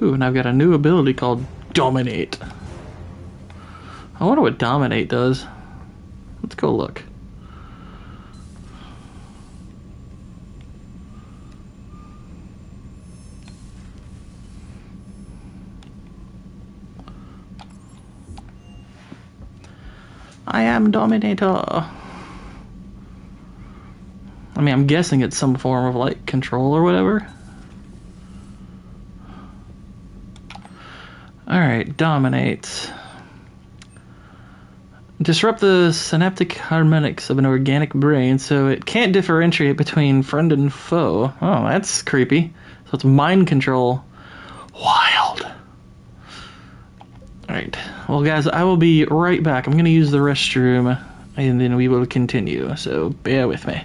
Ooh, and I've got a new ability called Dominate. I wonder what Dominate does. Let's go look. I am Dominator. I mean, I'm guessing it's some form of, like, control or whatever. Alright, Dominate. Disrupt the synaptic harmonics of an organic brain so it can't differentiate between friend and foe. Oh, that's creepy. So it's mind control. Wild. Alright, well guys, I will be right back. I'm going to use the restroom, and then we will continue, so bear with me.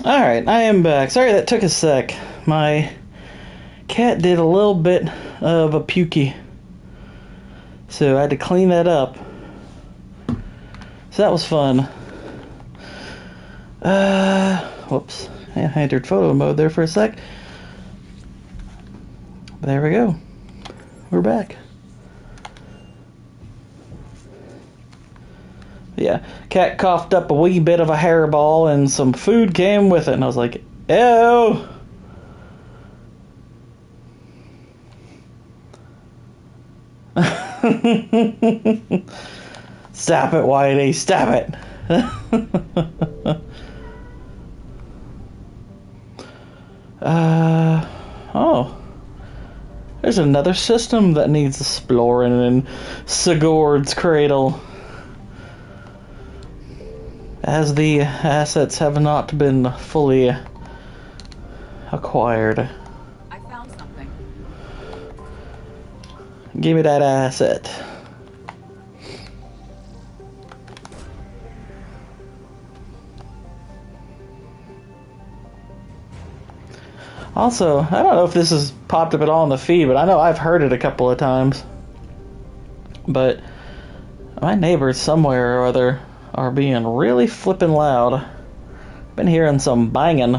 Alright, I am back. Sorry that took a sec. My cat did a little bit of a pukey, so I had to clean that up. So that was fun. Whoops. I entered photo mode there for a sec. There we go. We're back. Yeah, cat coughed up a wee bit of a hairball and some food came with it, and I was like, ew! Stop it, Whitey, stop it! Oh. There's another system that needs exploring in Sigurd's cradle. As the assets have not been fully acquired. I found something. Give me that asset. Also, I don't know if this has popped up at all in the feed, but I know I've heard it a couple of times. But my neighbors somewhere or other are being really flippin' loud. Been hearing some banging.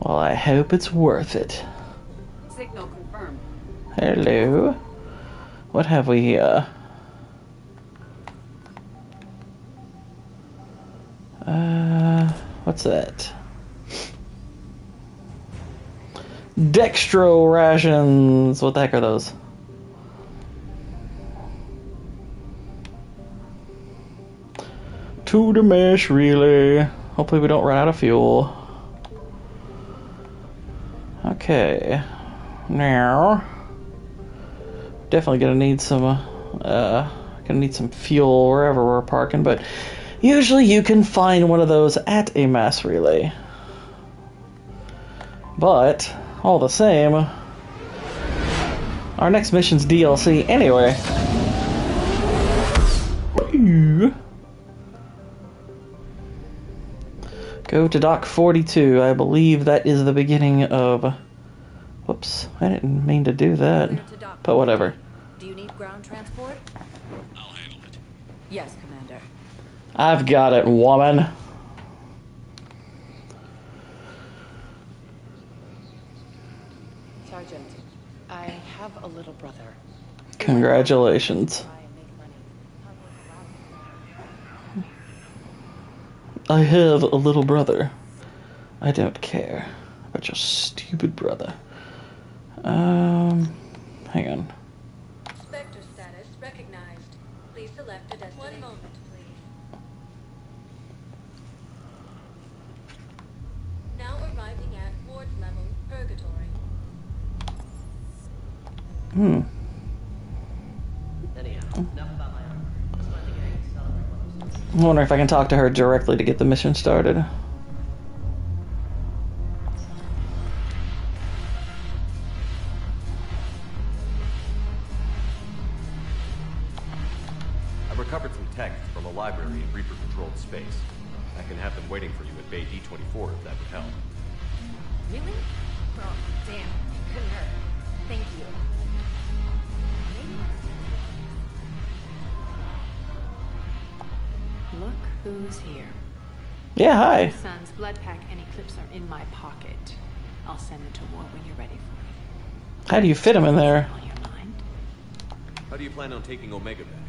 Well, I hope it's worth it. Signal confirmed. Hello. What have we here? What's that? Dextro rations. What the heck are those? To the mesh relay. Hopefully we don't run out of fuel. Okay. Now, definitely gonna need some fuel wherever we're parking, but usually you can find one of those at a mass relay. But all the same, our next mission's DLC anyway. Go to Dock 42. I believe that is the beginning of... Whoops, I didn't mean to do that. But whatever. Do you need ground transport? I'll handle it. Yes, Commander. I've got it, woman. Sergeant, I have a little brother. Congratulations. I have a little brother. I don't care about your stupid brother. Hang on. Spectre status recognized. Please select a destination. 1 moment, please. Now arriving at ward level purgatory. I wonder if I can talk to her directly to get the mission started. I recovered some text from a library in Reaper-controlled space. I can have them waiting for you at Bay D-24 if that would help. Really? Well, damn. Couldn't hurt. Thank you. Look who's here. Yeah, hi. My son's blood pack and Eclipse are in my pocket. I'll send it to War when you're ready for it. How do you fit him in there? How do you plan on taking Omega back?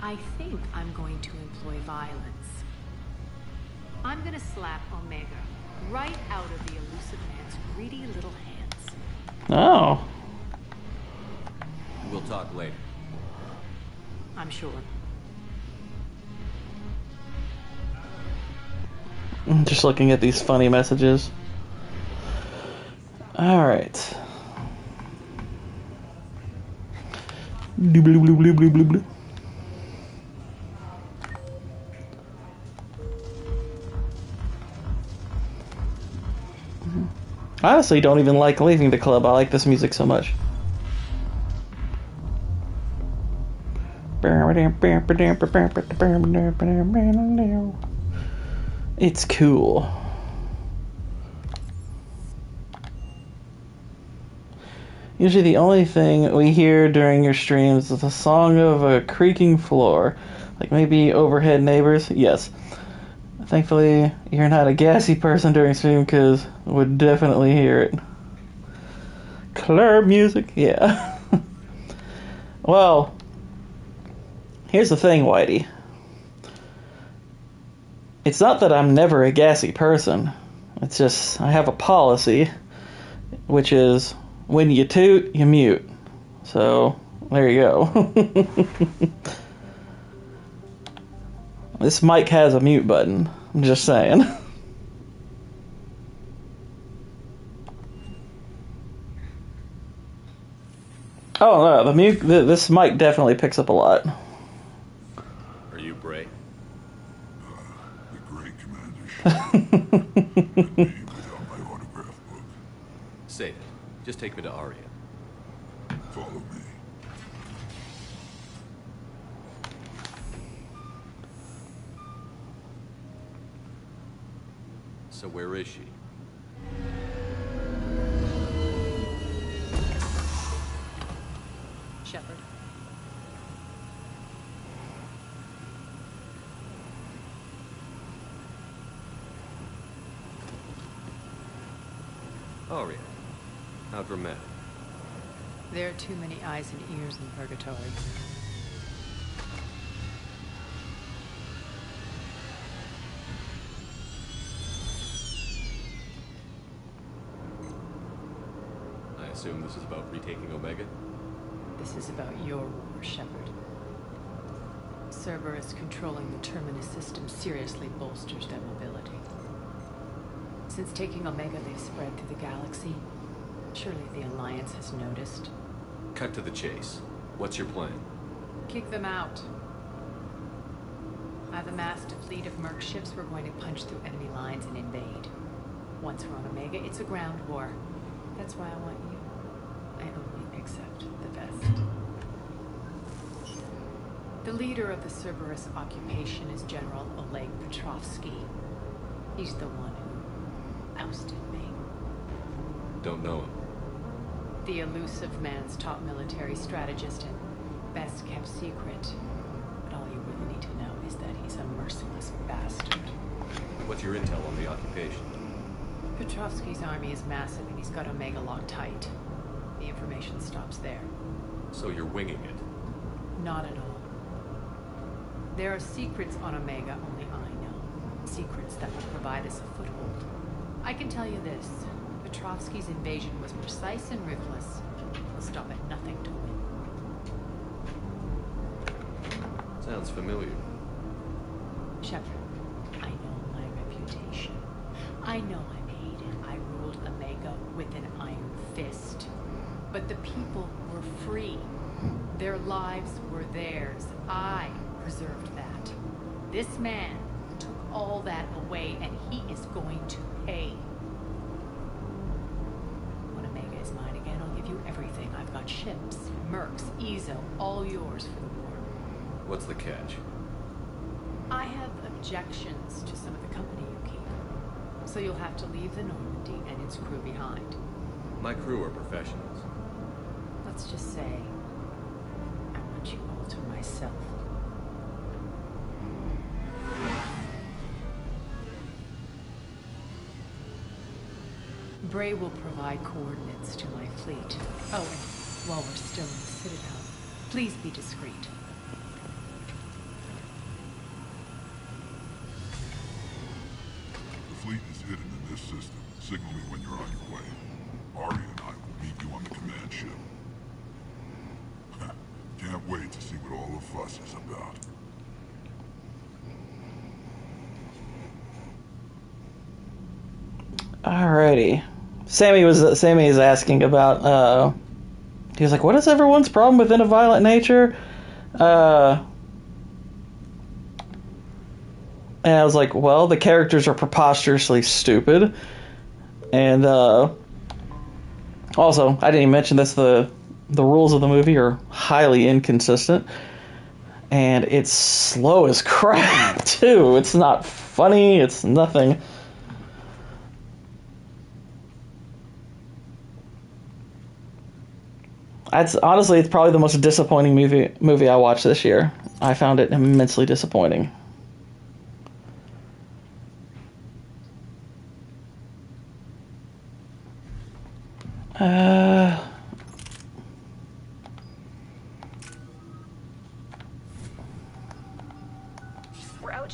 I think I'm going to employ violence. I'm gonna slap Omega right out of the elusive man's greedy little hands. Oh. We'll talk later. I'm sure. I'm just looking at these funny messages. Alright. I honestly don't even like leaving the club. I like this music so much. It's cool. Usually the only thing we hear during your streams is the song of a creaking floor. Like maybe overhead neighbors? Yes. Thankfully, you're not a gassy person during stream because would definitely hear it. Club music? Yeah. Well, here's the thing, Whitey. It's not that I'm never a gassy person. It's just I have a policy, which is when you toot, you mute. So, there you go. This mic has a mute button. I'm just saying. Oh no, the mute. This mic definitely picks up a lot. Are you Bray? The great Commander Shepard. Me without my autograph book. Save it. Just take me to Aria. Follow me. So where is she? Shepard. Aria. How dramatic. There are too many eyes and ears in purgatory. I assume this is about retaking Omega? This is about your war, Shepard. Cerberus controlling the Terminus system seriously bolsters their mobility. Since taking Omega, they've spread through the galaxy. Surely the Alliance has noticed. Cut to the chase. What's your plan? Kick them out. I've amassed a fleet of merc ships. We're going to punch through enemy lines and invade. Once we're on Omega, it's a ground war. That's why I want you. I only accept the best. The leader of the Cerberus occupation is General Oleg Petrovsky. He's the one who ousted me. Don't know him. The elusive man's top military strategist and best kept secret. But all you really need to know is that he's a merciless bastard. What's your intel on the occupation? Petrovsky's army is massive and he's got Omega locked tight. The information stops there. So you're winging it? Not at all. There are secrets on Omega only I know. Secrets that will provide us a foothold. I can tell you this. Petrovsky's invasion was precise and ruthless. He'll stop at nothing to win. Sounds familiar. Shepard, I know my reputation. I know I'm hated. I ruled Omega with an iron fist. But the people were free. Their lives were theirs. I preserved that. This man took all that away, and he is going to pay. When Omega is mine again, I'll give you everything. I've got ships, mercs, Ezo, all yours for the war. What's the catch? I have objections to some of the company you keep. So you'll have to leave the Normandy and its crew behind. My crew are professionals. Let's just say, I want you all to myself. Bray will provide coordinates to my fleet. Oh, and while we're still in the Citadel, please be discreet. The fleet is hidden in this system. Signal me when you're on your way. Aria and I will meet you on the command ship. Can't wait to see what all the fuss is about. Alrighty. Sammy is asking about he was like, what is everyone's problem within a violent nature? And I was like, well, the characters are preposterously stupid. And also, I didn't even mention this, the rules of the movie are highly inconsistent. And it's slow as crap, too. It's not funny, it's nothing. Honestly, it's probably the most disappointing movie I watched this year. I found it immensely disappointing.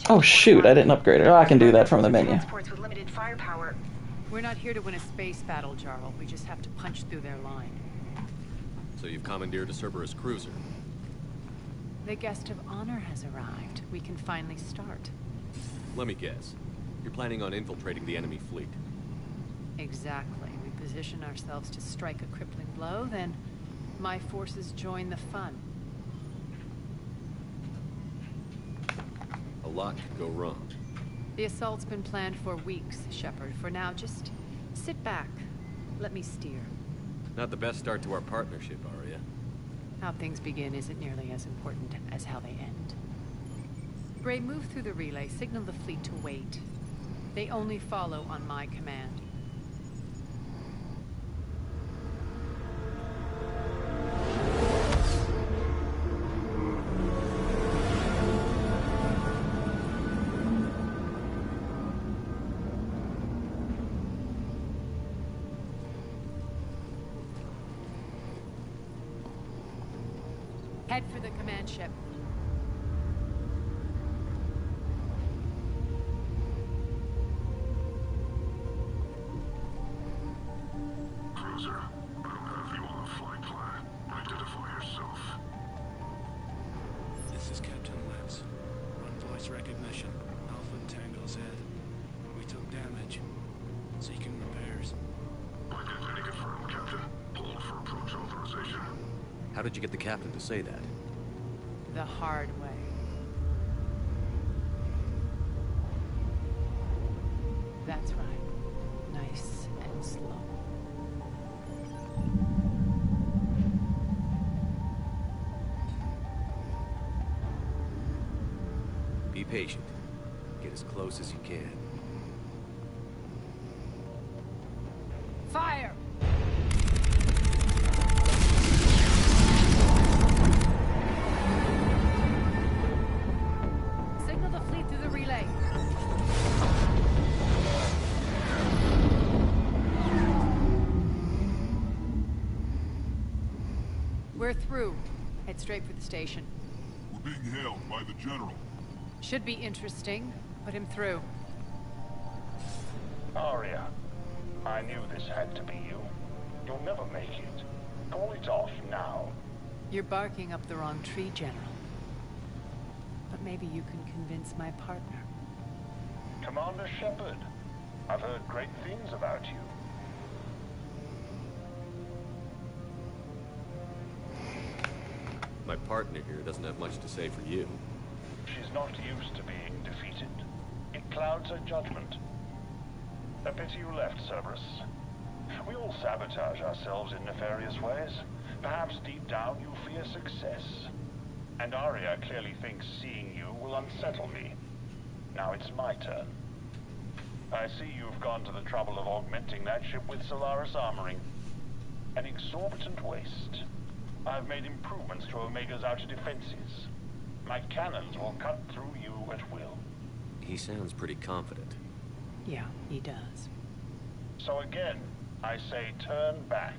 Oh shoot, I didn't upgrade it. Oh, I can do that from the menu. With limited firepower. We're not here to win a space battle, Jarl. We just have to punch through their line. So you've commandeered a Cerberus cruiser. The guest of honor has arrived. We can finally start. Let me guess. You're planning on infiltrating the enemy fleet. Exactly. We position ourselves to strike a crippling blow, then my forces join the fun. A lot could go wrong. The assault's been planned for weeks, Shepard. For now, just sit back. Let me steer. Not the best start to our partnership, Arya. How things begin isn't nearly as important as how they end. Gray, move through the relay. Signal the fleet to wait. They only follow on my command. Head for the command ship. Cruiser, I don't have you on the flight plan. Identify yourself. This is Captain Letts. Run voice recognition. Alpha Tango Z. We took damage. Seeking repairs. Identity confirmed, Captain. Hold for approach authorization. How did you get the captain to say that? The hard way. That's right. Nice and slow. Be patient. Get as close as you can. Fire! Signal the fleet through the relay. We're through. Head straight for the station. We're being hailed by the General. Should be interesting. Put him through. Arya, I knew this had to be you. You'll never make it. Call it off now. You're barking up the wrong tree, General. But maybe you can convince my partner. Commander Shepard, I've heard great things about you. My partner here doesn't have much to say for you. She's not used to being defeated. It clouds her judgment. A pity you left, Cerberus. We all sabotage ourselves in nefarious ways. Perhaps deep down you fear success. And Arya clearly thinks seeing you will unsettle me. Now it's my turn. I see you've gone to the trouble of augmenting that ship with Solaris armoring. An exorbitant waste. I've made improvements to Omega's outer defenses. My cannons will cut through you at will. He sounds pretty confident. Yeah, he does. So again, I say turn back.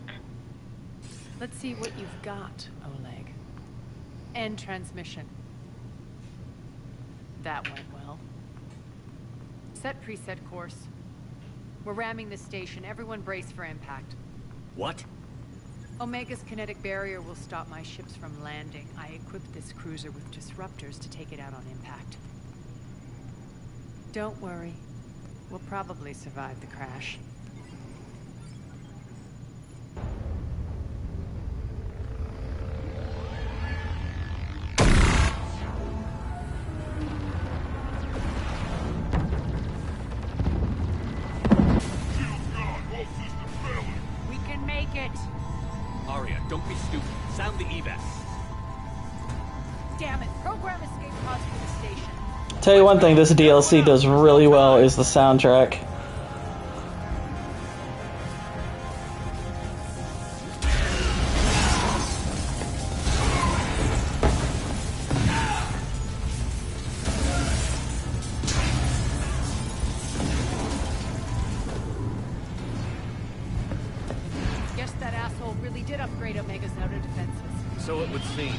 Let's see what you've got, Oleg. End transmission. That went well. Set preset course. We're ramming the station. Everyone brace for impact. What? Omega's kinetic barrier will stop my ships from landing. I equipped this cruiser with disruptors to take it out on impact. Don't worry. We'll probably survive the crash. We can make it! Arya, don't be stupid. Sound the evac. Damn it! Program escape pods for the station. Tell you one thing, this DLC does really well is the soundtrack. Guess that asshole really did upgrade Omega's outer defenses. So it would seem.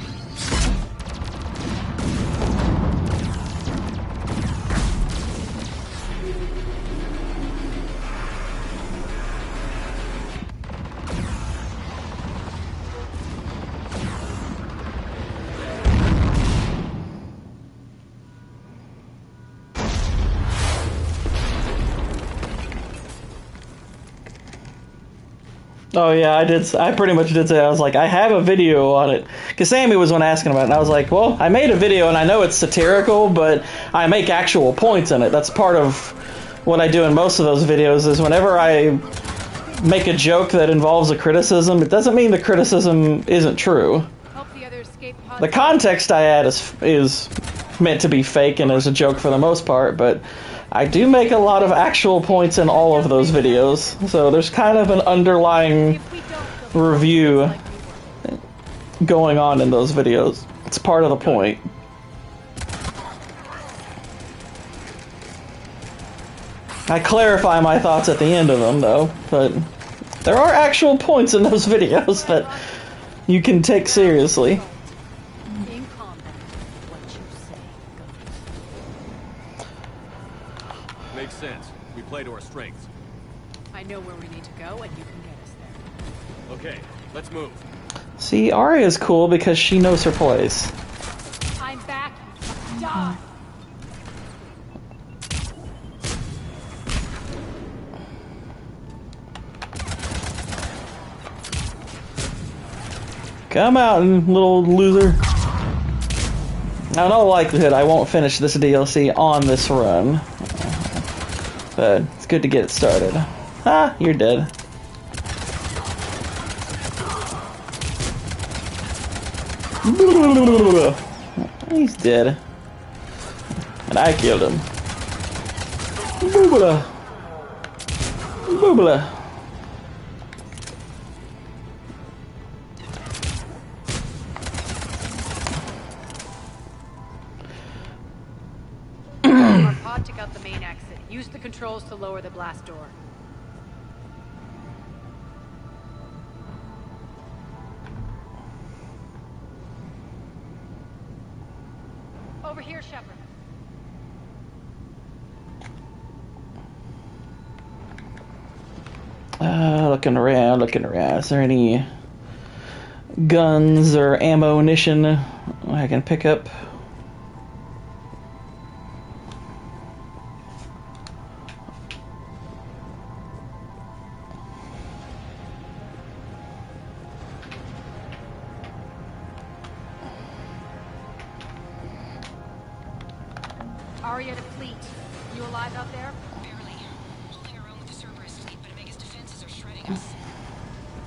Oh yeah, I did. I pretty much did say, I was like, I have a video on it, because Sammy was one asking about it, and I was like, well, I made a video, and I know it's satirical, but I make actual points in it. That's part of what I do in most of those videos, is whenever I make a joke that involves a criticism, it doesn't mean the criticism isn't true. The context I add is meant to be fake and is a joke for the most part, but I do make a lot of actual points in all of those videos, so there's kind of an underlying review going on in those videos. It's part of the point. I clarify my thoughts at the end of them, though, but there are actual points in those videos that you can take seriously. Makes sense. We play to our strengths. I know where we need to go, and you can get us there. Okay, let's move. See, Arya's cool because she knows her place. I'm back. Die. Come out, little loser. Now, in all likelihood, I won't finish this DLC on this run. But it's good to get it started. Ah, you're dead. He's dead. And I killed him. Boobala. Boobala. Our pod took out the main exit. Use the controls to lower the blast door. Over here, Shepard. Looking around, looking around. Is there any guns or ammunition I can pick up? Arya to Fleet. You alive out there? Barely. Holding our own with the Cerberus fleet, but Omega's defenses are shredding us.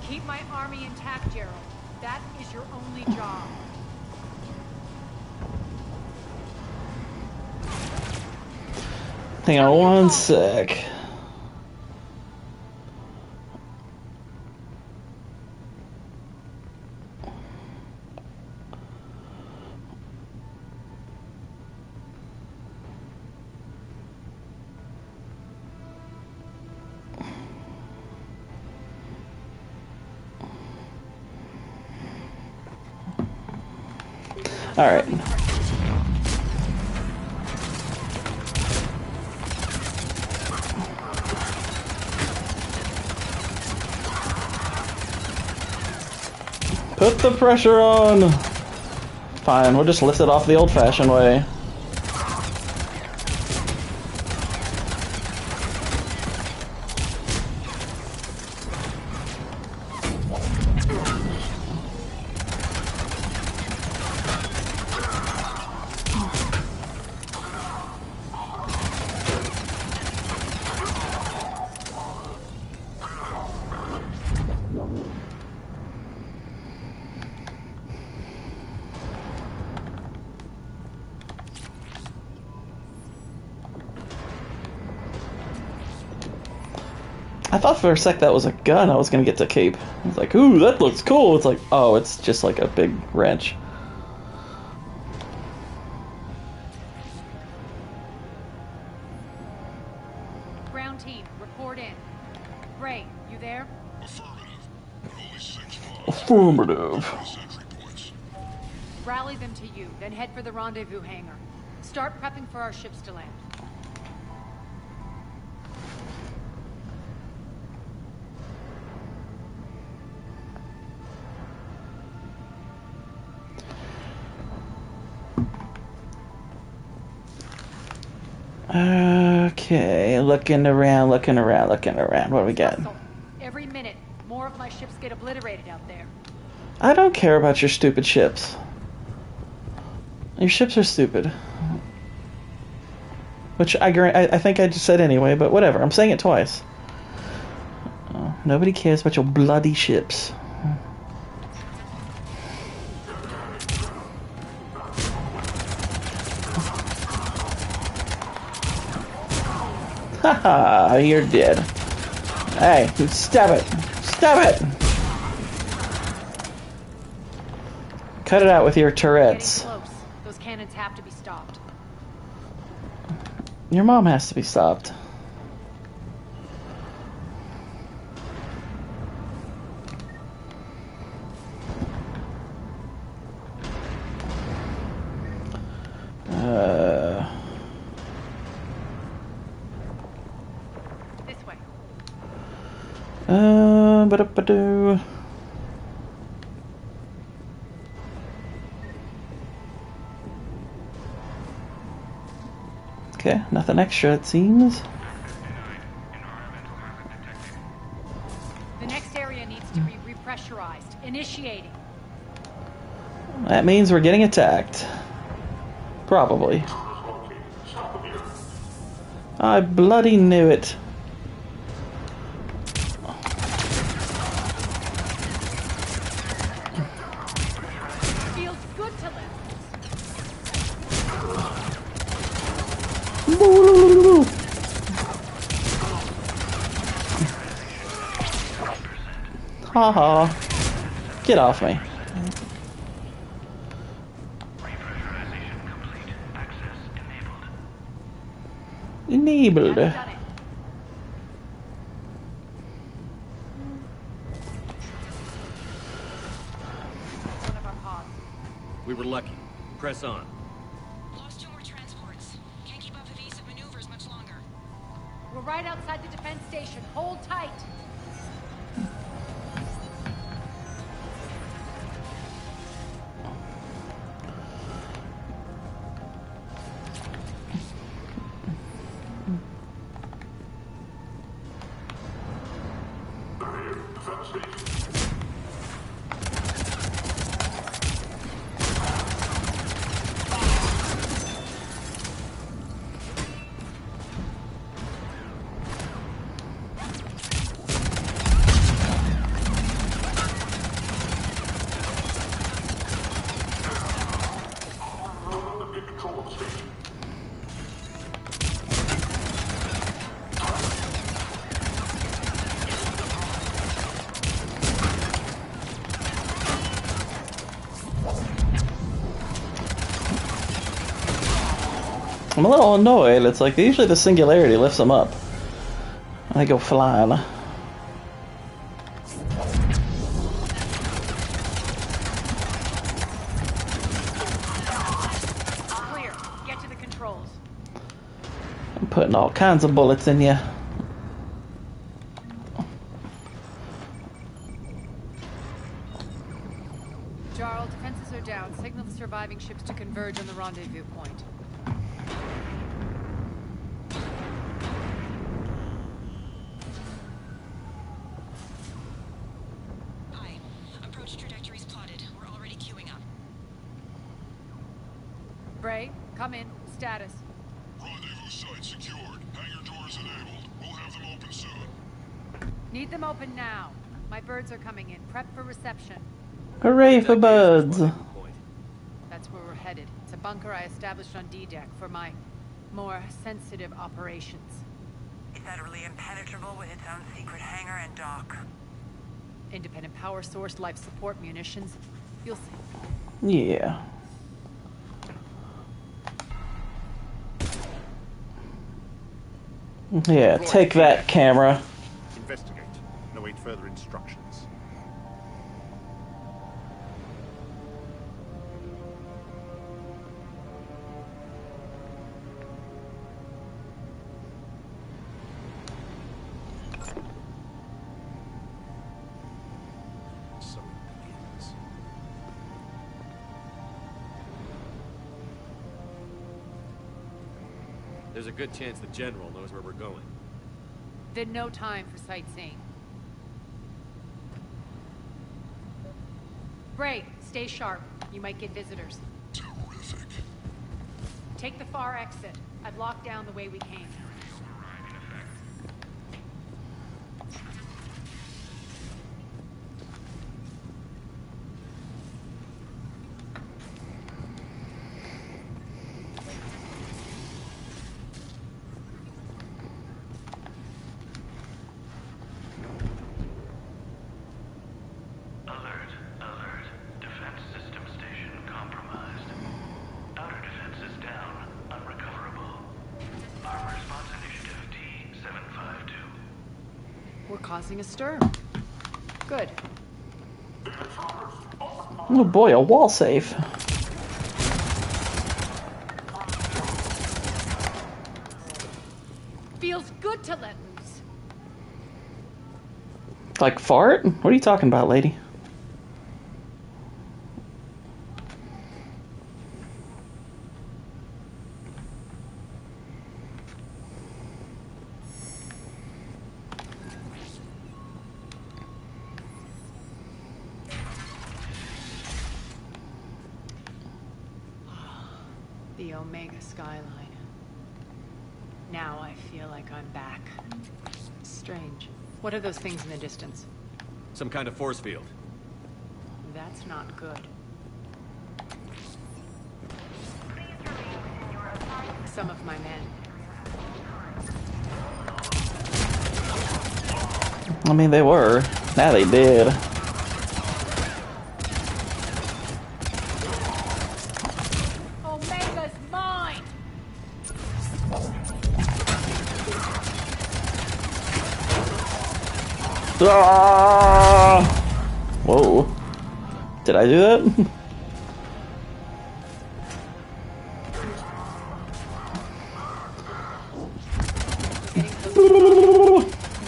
Keep my army intact, Gerald. That is your only job. Hang on one sec. All right. Put the pressure on. Fine, we'll just lift it off the old-fashioned way. thought for a sec that was a gun I was gonna get to keep. I was like, ooh, that looks cool. It's like, oh, it's just like a big wrench. Ground team, report in. Gray, you there? Affirmative. Rally them to you, then head for the rendezvous hangar. Start prepping for our ships to land. Okay, looking around. What do we got? Every minute, more of my ships get obliterated out there. I don't care about your stupid ships. Your ships are stupid. Which I think I just said anyway, but whatever. I'm saying it twice. Nobody cares about your bloody ships. Haha, you're dead. Hey, stab it! Stab it! Cut it out with your Tourette's. Getting close. Those cannons have to be stopped. Your mom has to be stopped. This way. Ba-da-ba-doo. Okay, nothing extra it seems. The next area needs to be repressurized. Initiating. That means we're getting attacked. Probably. I bloody knew it. Feels good to live. Haha. Get off me. Enabled. We were lucky. Press on. Lost 2 more transports. Can't keep up evasive maneuvers much longer. We're right outside the defense station. Hold tight. I'm a little annoyed. It's like usually the singularity lifts them up. And they go flying. Clear. Get to the controls. I'm putting all kinds of bullets in you. Jarl, defenses are down. Signal the surviving ships to converge on the rendezvous point. Hi. Approach trajectories plotted. We're already queuing up. Bray, come in. Status. Rendezvous site secured. Hangar doors enabled. We'll have them open soon. Need them open now. My birds are coming in. Prep for reception. Hooray for birds! That's where we're headed. It's a bunker I established on D-Deck for my more sensitive operations. It's utterly impenetrable with its own secret hangar and dock. Independent power source, life support, munitions. You'll see. Yeah. Yeah, take that, camera. Investigate and await further instructions. So it begins. There's a good chance the General knows where we're going. Then no time for sightseeing. Bray, stay sharp. You might get visitors. Terrific. Take the far exit. I've locked down the way we came. Causing a stir. Good. Oh boy, a wall safe. Feels good to let loose. Like fart? What are you talking about, lady? The Omega skyline. Now I feel like I'm back. Strange. What are those things in the distance? Some kind of force field. That's not good. Some of my men. I mean, they were. Now they did. Omega's mine! Ah! Whoa. Did I do that?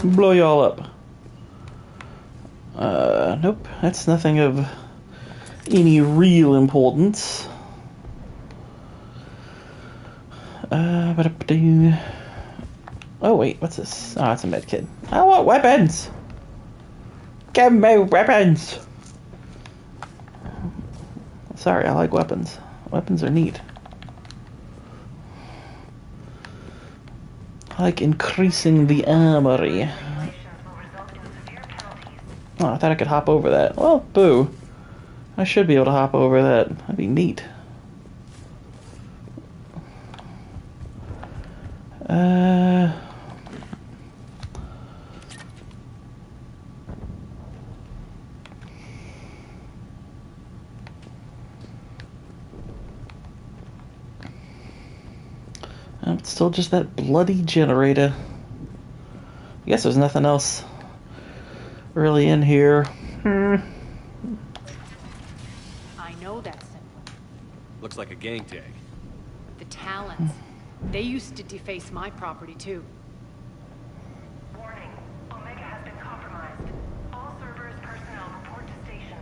Blow y'all up. Nope. That's nothing of any real importance. Oh wait, what's this? Oh, it's a med kit. I want weapons! Give me weapons! Sorry, I like weapons. Weapons are neat. I like increasing the armory. Oh, I thought I could hop over that. Well, boo. I should be able to hop over that. That'd be neat. It's still just that bloody generator. I guess there's nothing else really in here. I know that symbol. Looks like a gang tag. The Talons. They used to deface my property too. Warning. Omega has been compromised. All servers, personnel, report to stations.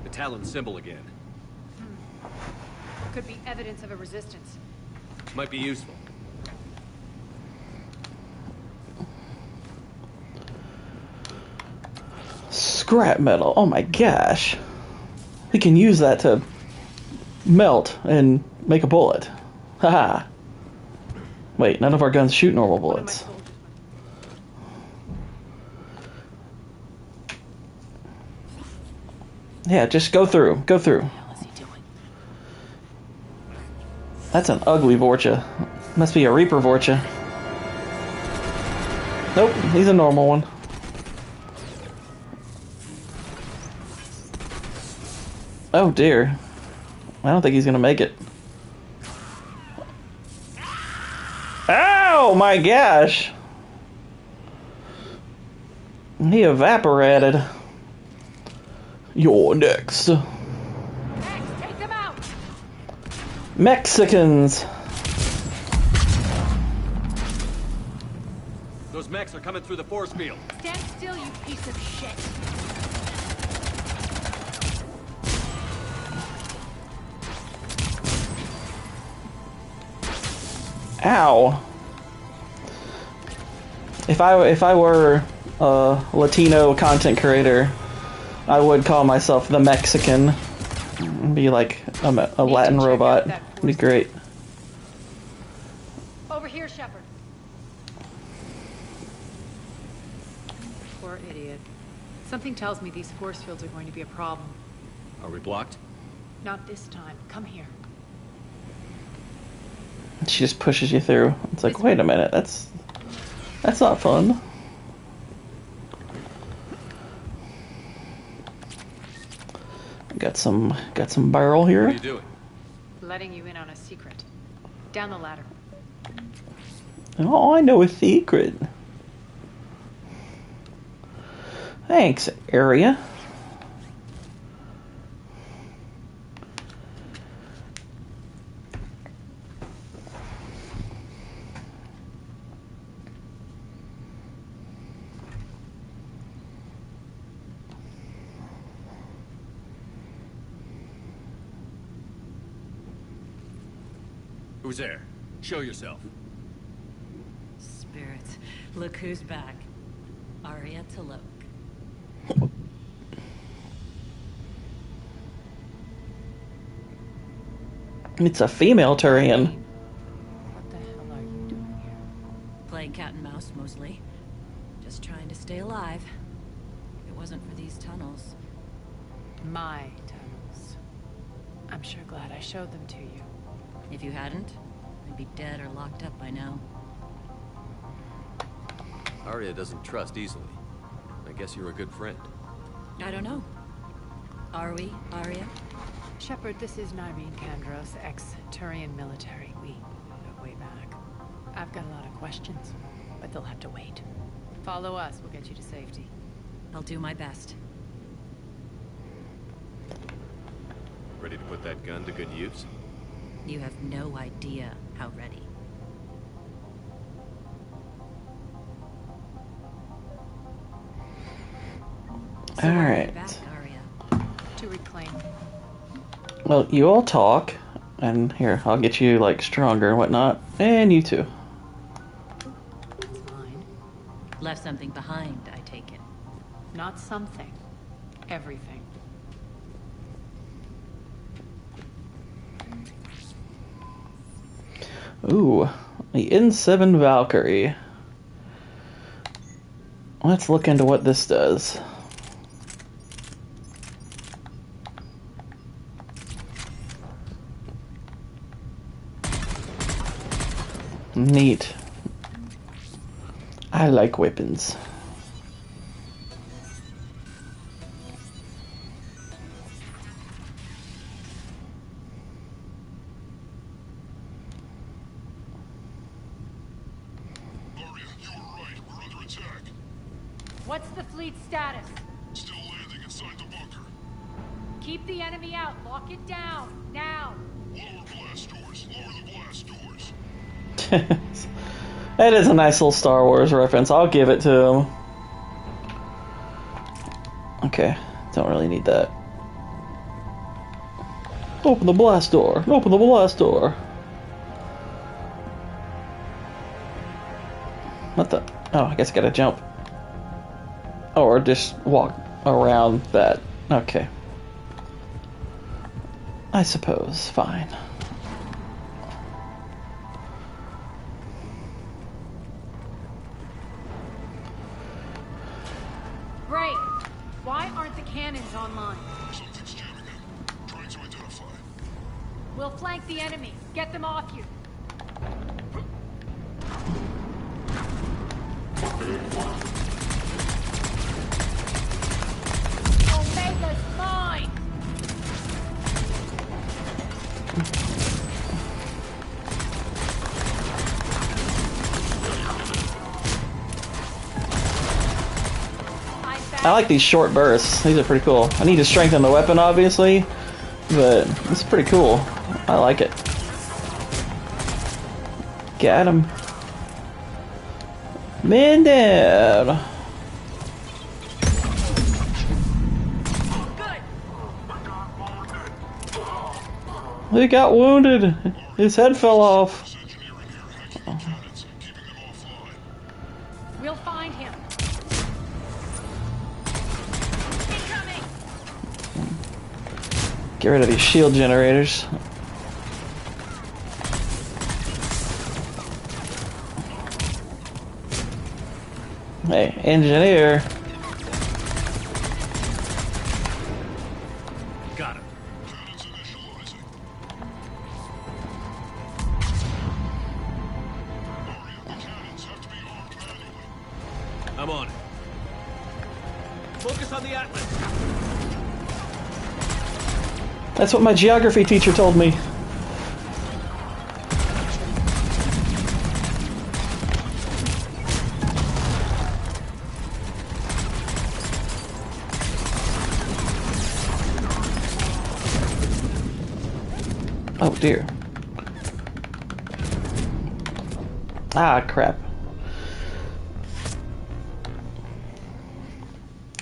The Talon symbol again. Could be evidence of a resistance. Might be useful. Scrap metal. Oh my gosh. We can use that to melt and make a bullet. Haha. Wait, none of our guns shoot normal bullets. Yeah, just go through. Go through. What the hell is he doing? That's an ugly Vorcha. Must be a Reaper Vorcha. Nope, he's a normal one. Oh dear. I don't think he's gonna make it. Ow, my gosh! He evaporated. You're next. Take them out. Mexicans. Those mechs are coming through the force field. Stand still, you piece of shit. Ow. If I were a Latino content creator, I would call myself the Mexican. Be like a Latin robot. It'd be great. Over here, Shepard. Poor idiot. Something tells me these force fields are going to be a problem. Are we blocked? Not this time. Come here. She just pushes you through. It's like, wait a minute, that's not fun. Got some barrel here. What are you doing? Letting you in on a secret. Down the ladder. Oh, I know a secret. Thanks, area. Who's there? Show yourself. Spirits, look who's back. Arya Talok. It's a female Turian. What the hell are you doing here? Playing cat and mouse, mostly. Just trying to stay alive. If it wasn't for these tunnels. My tunnels. I'm sure glad I showed them to you. If you hadn't, I'd be dead or locked up by now. Arya doesn't trust easily. I guess you're a good friend. I don't know. Are we, Arya? Shepard, this is Nyreen Kandros, ex-Turian military. We go way back. I've got a lot of questions, but they'll have to wait. Follow us, we'll get you to safety. I'll do my best. Ready to put that gun to good use? You have no idea how ready. So all why are you right. back, Arya? To reclaim. Well, you all talk, and here, I'll get you, like, stronger and whatnot. And you too. That's fine. Left something behind, I take it. Not something. Everything. Ooh, the N7 Valkyrie. Let's look into what this does. Neat. I like weapons. What's the fleet status? Still landing inside the bunker. Keep the enemy out. Lock it down. Now. Lower blast doors. Lower the blast doors. That is a nice little Star Wars reference. I'll give it to him. Okay, don't really need that. Open the blast door. Open the blast door. What the? Oh, I guess I gotta jump. Oh, or just walk around that. Okay. I suppose. Fine. Great. Why aren't the cannons online? Something's We'll flank the enemy. Get them off you. Omega's mine! I like these short bursts. These are pretty cool. I need to strengthen the weapon, obviously, but it's pretty cool. I like it. Got him. Man down. He got wounded. His head fell off. We'll find him. Incoming. Get rid of these shield generators. Hey, engineer. Got him. I'm on it. Focus on the Atlas. That's what my geography teacher told me. Oh dear. Ah, crap.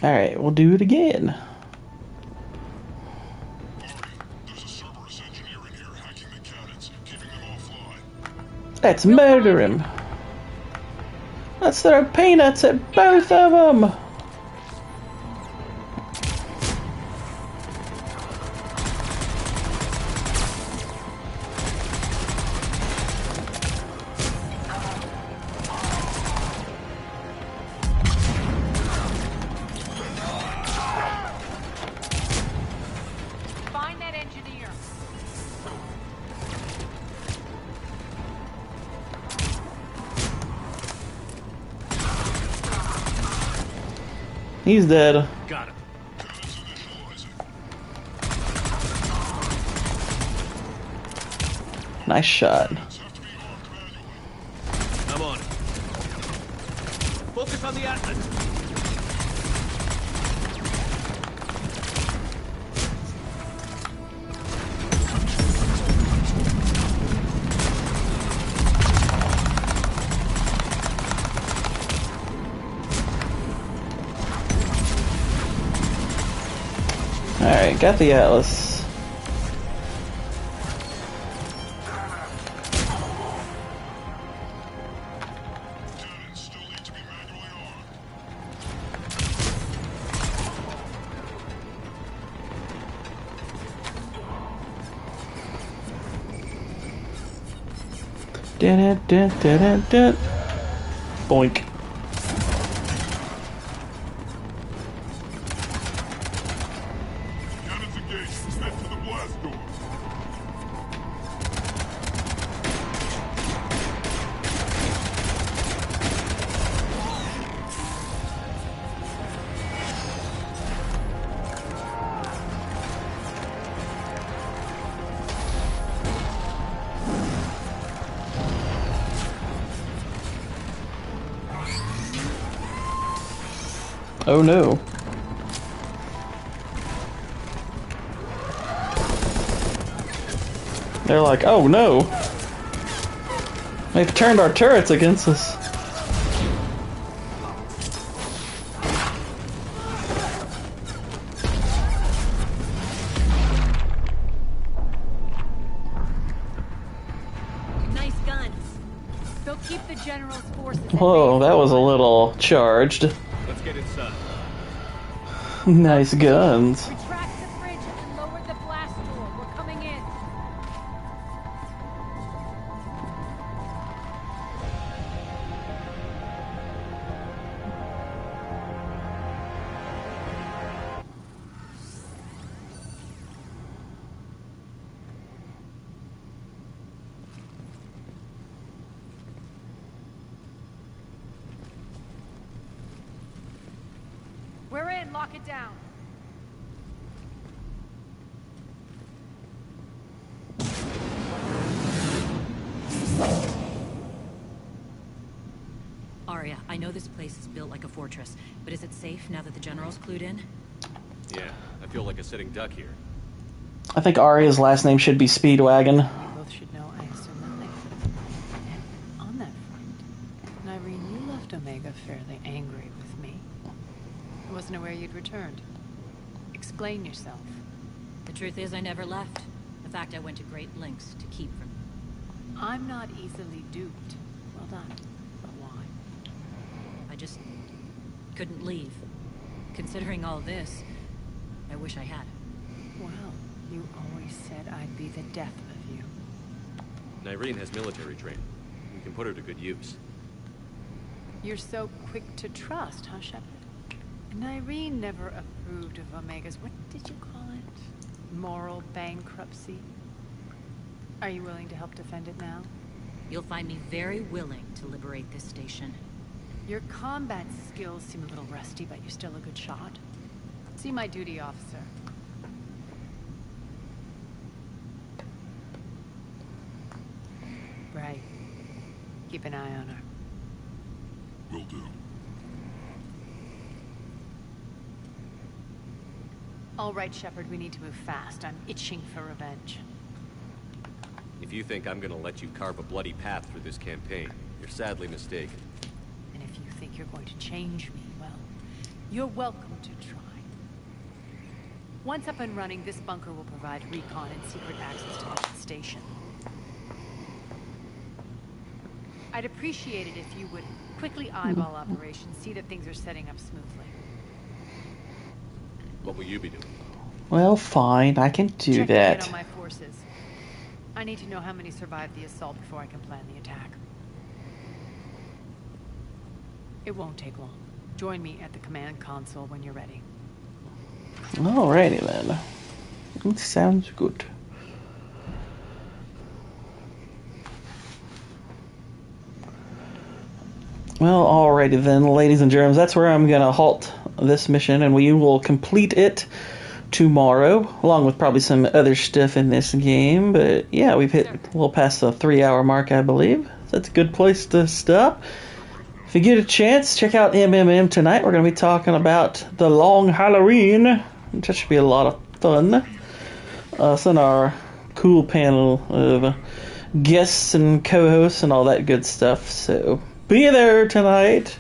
Alright, we'll do it again. Let's murder him. Let's throw peanuts at both of them. Find that engineer. He's dead. Got him. Nice shot. I'm on it. Focus on the Atlas. Alright, got the Atlas. Dun-dun-dun-dun-dun. Boink. Oh no. They're like, oh no. They've turned our turrets against us. Nice guns. They'll keep the general's forces. Whoa, that was a little charged. Let's get inside. Nice guns. Retract the bridge and lower the blast door. We're coming in. lock it down. Arya, I know this place is built like a fortress, but is it safe now that the General's clued in? Yeah, I feel like a sitting duck here. I think Arya's last name should be Speedwagon. You both should know I assume nothing. And on that front, Nyreen, you left Omega fairly angry with me. I wasn't aware you'd returned. Explain yourself. The truth is I never left. In fact, I went to great lengths to keep from you. I'm not easily duped. Well done. But why? I just couldn't leave. Considering all this, I wish I had. Well, you always said I'd be the death of you. Nyreen has military training. We can put her to good use. You're so quick to trust, huh, Shepard? Nyreen never approved of Omega's, what did you call it? Moral bankruptcy? Are you willing to help defend it now? You'll find me very willing to liberate this station. Your combat skills seem a little rusty, but you're still a good shot. See my duty officer. Right. Keep an eye on her. Will do. All right, Shepard, we need to move fast. I'm itching for revenge. If you think I'm gonna let you carve a bloody path through this campaign, you're sadly mistaken. And if you think you're going to change me, well, you're welcome to try. Once up and running, this bunker will provide recon and secret access to the station. I'd appreciate it if you would quickly eyeball operations, see that things are setting up smoothly. What will you be doing? Well, fine, I can do Checking that. in on my forces. I need to know how many survived the assault before I can plan the attack. It won't take long. Join me at the command console when you're ready. Alrighty then. It sounds good. Well, alrighty then, ladies and germs. That's where I'm going to halt this mission, and we will complete it tomorrow, along with probably some other stuff in this game. But yeah, we've hit a little past the 3-hour mark, I believe. That's a good place to stop. If you get a chance, check out MMM tonight. We're going to be talking about the Long Halloween. That should be a lot of fun. Us and our cool panel of guests and co-hosts and all that good stuff. So be there tonight.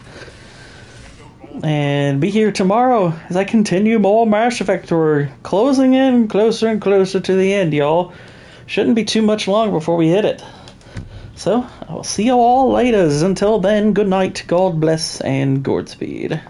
And be here tomorrow as I continue more Mass Effect. We're closing in closer and closer to the end, y'all. Shouldn't be too much longer before we hit it. So, I will see you all later. Until then, good night, God bless, and Godspeed.